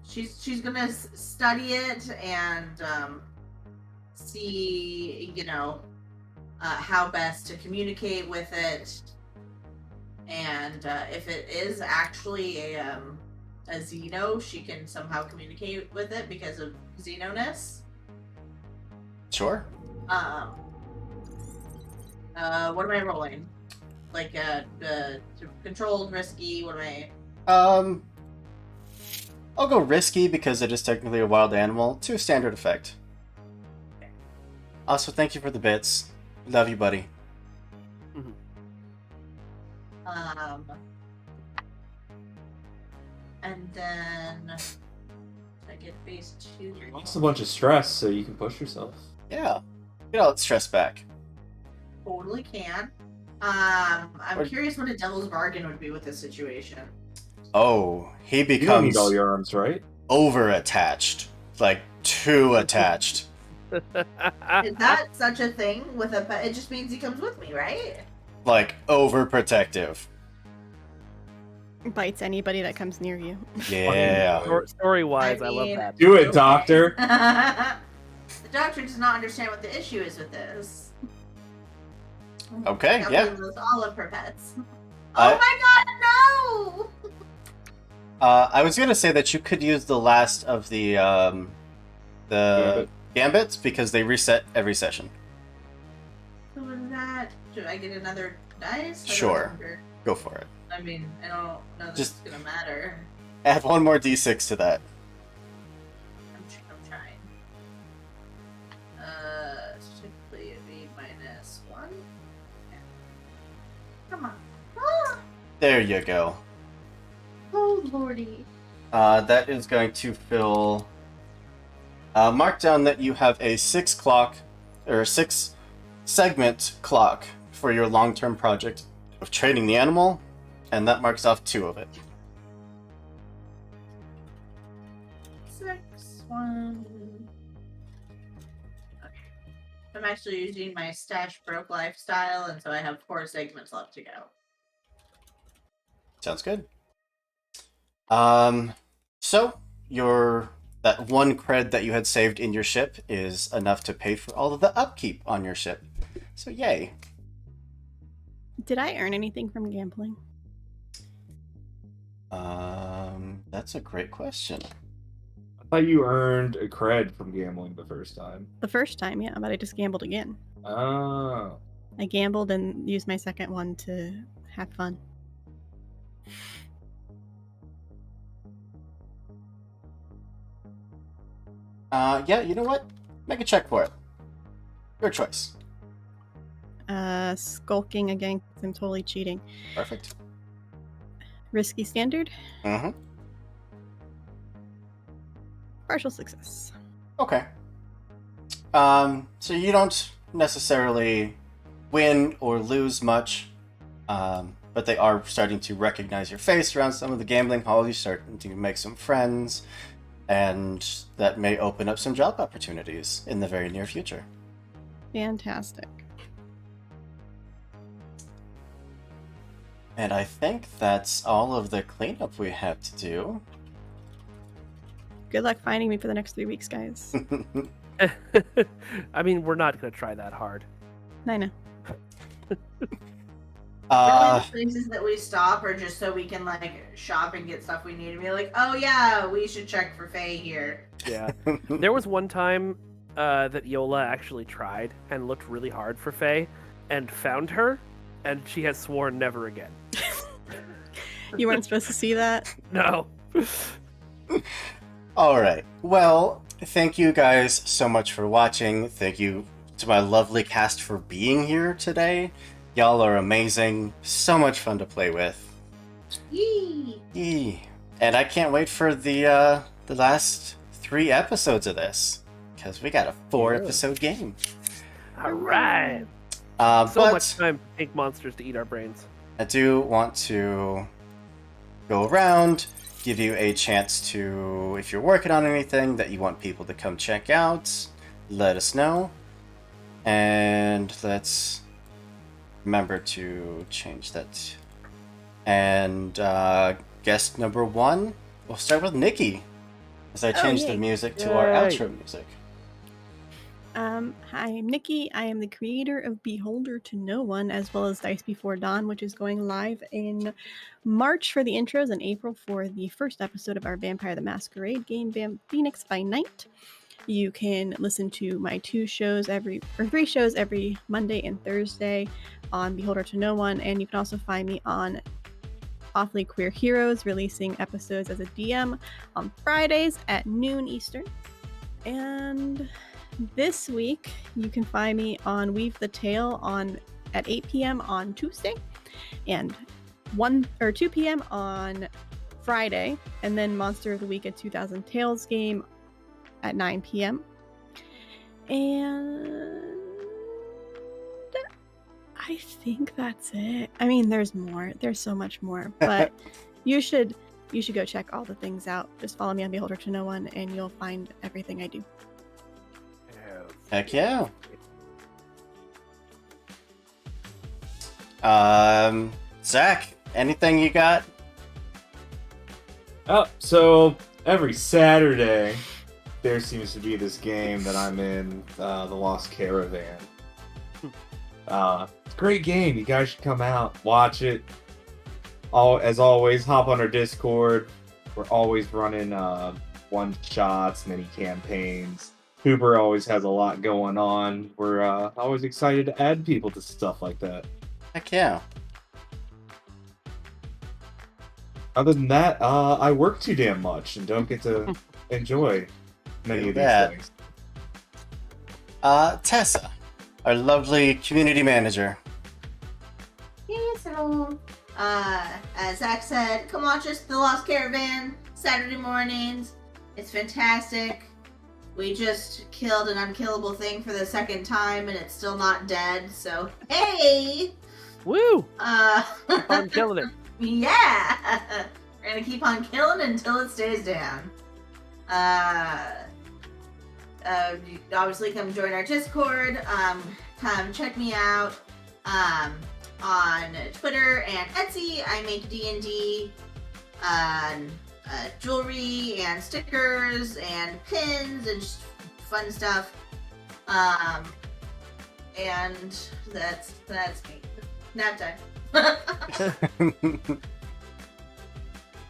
She's gonna study it and see, how best to communicate with it, and if it is actually a Xeno, she can somehow communicate with it because of Xenoness. Sure. What am I rolling? Like controlled, risky. What am I? I'll go risky because it is technically a wild animal to a standard effect. Also, thank you for the bits. Love you, buddy. And then I get phase 2. You lost a bunch of stress, so you can push yourself. Yeah. Get all that stress back. Totally can. I'm Or- curious what a devil's bargain would be with this situation. Oh, he You don't becomes need all your arms, right? over-attached. Like, too attached. Is that such a thing with a pet? It just means he comes with me, right? Like, overprotective. Bites anybody that comes near you. Yeah. Story-wise, I I love mean- that. Do it, doctor. The doctor does not understand what the issue is with this. Okay, Can't yeah. believe those all of her pets. I- Oh my god, no! I was gonna say that you could use the last of the Gambit. gambits because they reset every session. So is that? Should I get another dice? I don't Sure. remember. Go for it. I mean, I don't know that Just- it's gonna matter. Add one more d6 to that. I'm trying. Typically it'd be -1. Yeah. Come on. Ah! There you go. Oh lordy. That is going to fill. Mark down that you have a 6 segment clock for your long-term project of training the animal, and that marks off 2 of it. 6, 1. Okay. I'm actually using my stash broke lifestyle, and so I have 4 segments left to go. Sounds good. So your that one cred that you had saved in your ship is enough to pay for all of the upkeep on your ship. So yay. Did I earn anything from gambling? That's a great question. I thought you earned a cred from gambling the first time. The first time, yeah, but I just gambled again. Oh. I gambled and used my second one to have fun. Yeah, you know what? Make a check for it. Your choice. Skulking again, 'cause I'm totally cheating. Perfect. Risky standard, Mm-hmm. partial success. Okay. So you don't necessarily win or lose much, but they are starting to recognize your face around some of the gambling halls. You're starting to make some friends, and that may open up some job opportunities in the very near future. Fantastic. And I think that's all of the cleanup we have to do. Good luck finding me for the next 3 weeks, guys. I mean, we're not gonna try that hard. I know. Really, the places that we stop are just so we can like shop and get stuff we need and be like, oh yeah, we should check for Faye here. Yeah. There was one time that Yola actually tried and looked really hard for Faye and found her, and she has sworn never again. You weren't supposed to see that? No. All right. Well, thank you guys so much for watching. Thank you to my lovely cast for being here today. Y'all are amazing. So much fun to play with. Yee! Yee. And I can't wait for the last 3 episodes of this, because we got a 4-episode game. All right. So But much time for pink monsters to eat our brains. I do want to go around, give you a chance to, if you're working on anything that you want people to come check out, let us know. And let's remember to change that. And guest number 1, we'll start with Nikki, as I changed the yay. music to our Yay. outro music. Hi, I'm Nikki. I am the creator of Beholder to No One, as well as Dice Before Dawn, which is going live in March for the intros and April for the first episode of our Vampire the Masquerade game, Phoenix by Night. You can listen to my 3 shows every Monday and Thursday on Beholder to No One, and you can also find me on Awfully Queer Heroes, releasing episodes as a DM on Fridays at noon Eastern. And this week, you can find me on Weave the Tale at 8 p.m. on Tuesday, and 1 or 2 p.m. on Friday, and then Monster of the Week at 2000 Tales game at 9 p.m. And I think that's it. I mean, there's more. There's so much more, but you should go check all the things out. Just follow me on Beholder to No One, and you'll find everything I do. Heck yeah. Zach, anything you got? Oh, so every Saturday there seems to be this game that I'm in, The Lost Caravan. It's a great game. You guys should come out, watch it. As always, hop on our Discord. We're always running one-shots, mini campaigns. Hooper always has a lot going on. We're always excited to add people to stuff like that. Heck yeah. Other than that, I work too damn much and don't get to enjoy many of these that. things. Tessa, our lovely community manager. Yes, hello. As Zach said, come watch us, The Lost Caravan, Saturday mornings. It's fantastic. We just killed an unkillable thing for the 2nd time, and it's still not dead. So hey, Woo! I'm killing it. Yeah, we're gonna keep on killing until it stays down. obviously come join our Discord. Come check me out on Twitter and Etsy. I make D&D jewelry and stickers and pins and just fun stuff. And that's me. Nap time.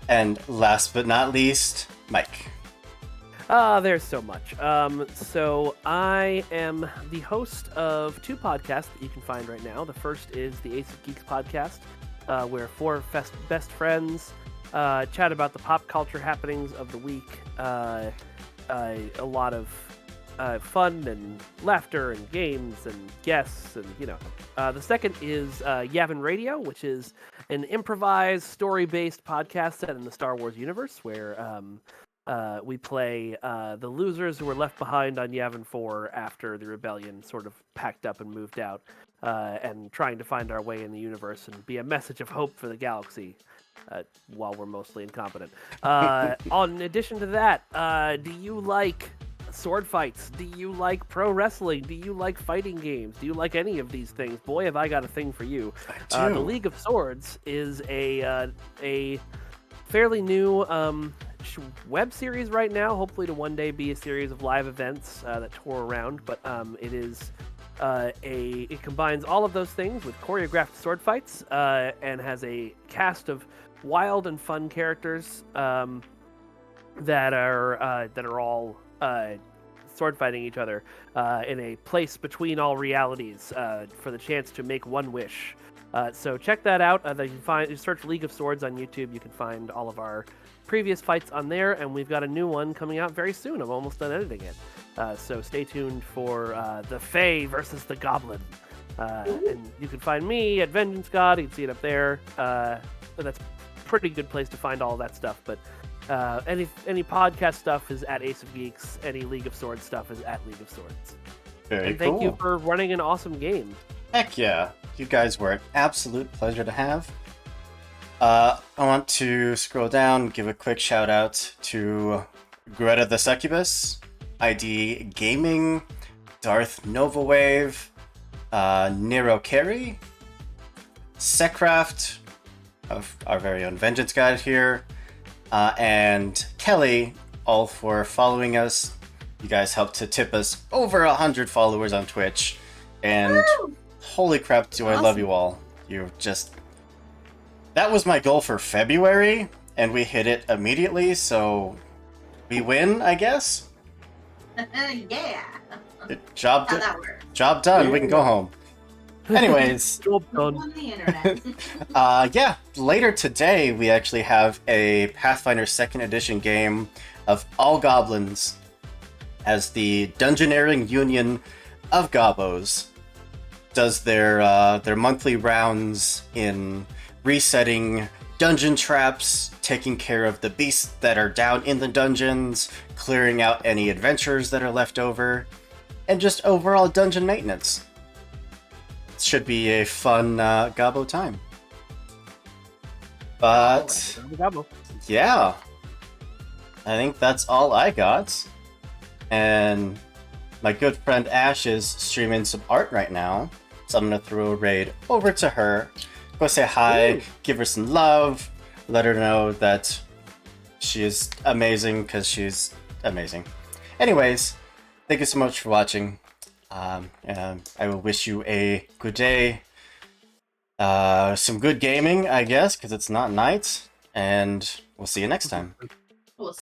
And last but not least, Mike. There's so much. So I am the host of two podcasts that you can find right now. The first is the Ace of Geeks podcast, where four best friends chat about the pop culture happenings of the week. A lot of fun and laughter and games and guests and the second is Yavin Radio, which is an improvised story-based podcast set in the Star Wars universe where we play the losers who were left behind on Yavin 4 after the rebellion sort of packed up and moved out, and trying to find our way in the universe and be a message of hope for the galaxy while we're mostly incompetent. In addition to that, do you like sword fights? Do you like pro wrestling? Do you like fighting games? Do you like any of these things? Boy, have I got a thing for you. The League of Swords is a fairly new web series right now, hopefully to one day be a series of live events that tour around, but it is it combines all of those things with choreographed sword fights and has a cast of wild and fun characters that are all sword fighting each other in a place between all realities for the chance to make one wish. So check that out. You search League of Swords on YouTube. You can find all of our previous fights on there, and we've got a new one coming out very soon. I'm almost done editing it. So stay tuned for the Fae versus the Goblin. And you can find me at Vengeance God. You can see it up there. That's a pretty good place to find all of that stuff. But any podcast stuff is at Ace of Geeks. Any League of Swords stuff is at League of Swords. Very and thank you for running an awesome game. Heck yeah. You guys were an absolute pleasure to have. I want to scroll down, give a quick shout out to Greta the Succubus, ID Gaming, Darth Novawave, Nero Carey, Secraft, of our very own Vengeance God here, and Kelly, all for following us. You guys helped to tip us over 100 followers on Twitch, and Woo! Holy crap, do I love you all. You just... That was my goal for February, and we hit it immediately, so we win, I guess? Yeah. Job How that works. Job done, we can go home. Anyways, Job done. On the internet. yeah, later today we actually have a Pathfinder 2nd Edition game of all goblins as the Dungeoneering Union of Gobbos does their monthly rounds in resetting dungeon traps, taking care of the beasts that are down in the dungeons, clearing out any adventurers that are left over, and just overall dungeon maintenance. It should be a fun Gobbo time. But yeah, I think that's all I got. And my good friend Ash is streaming some art right now, so I'm gonna throw a raid over to her. Go say hi, Ooh. give her some love, let her know that she is amazing, because she's amazing. Anyways, thank you so much for watching. And I will wish you a good day. Some good gaming, I guess, because it's not night. And we'll see you next time.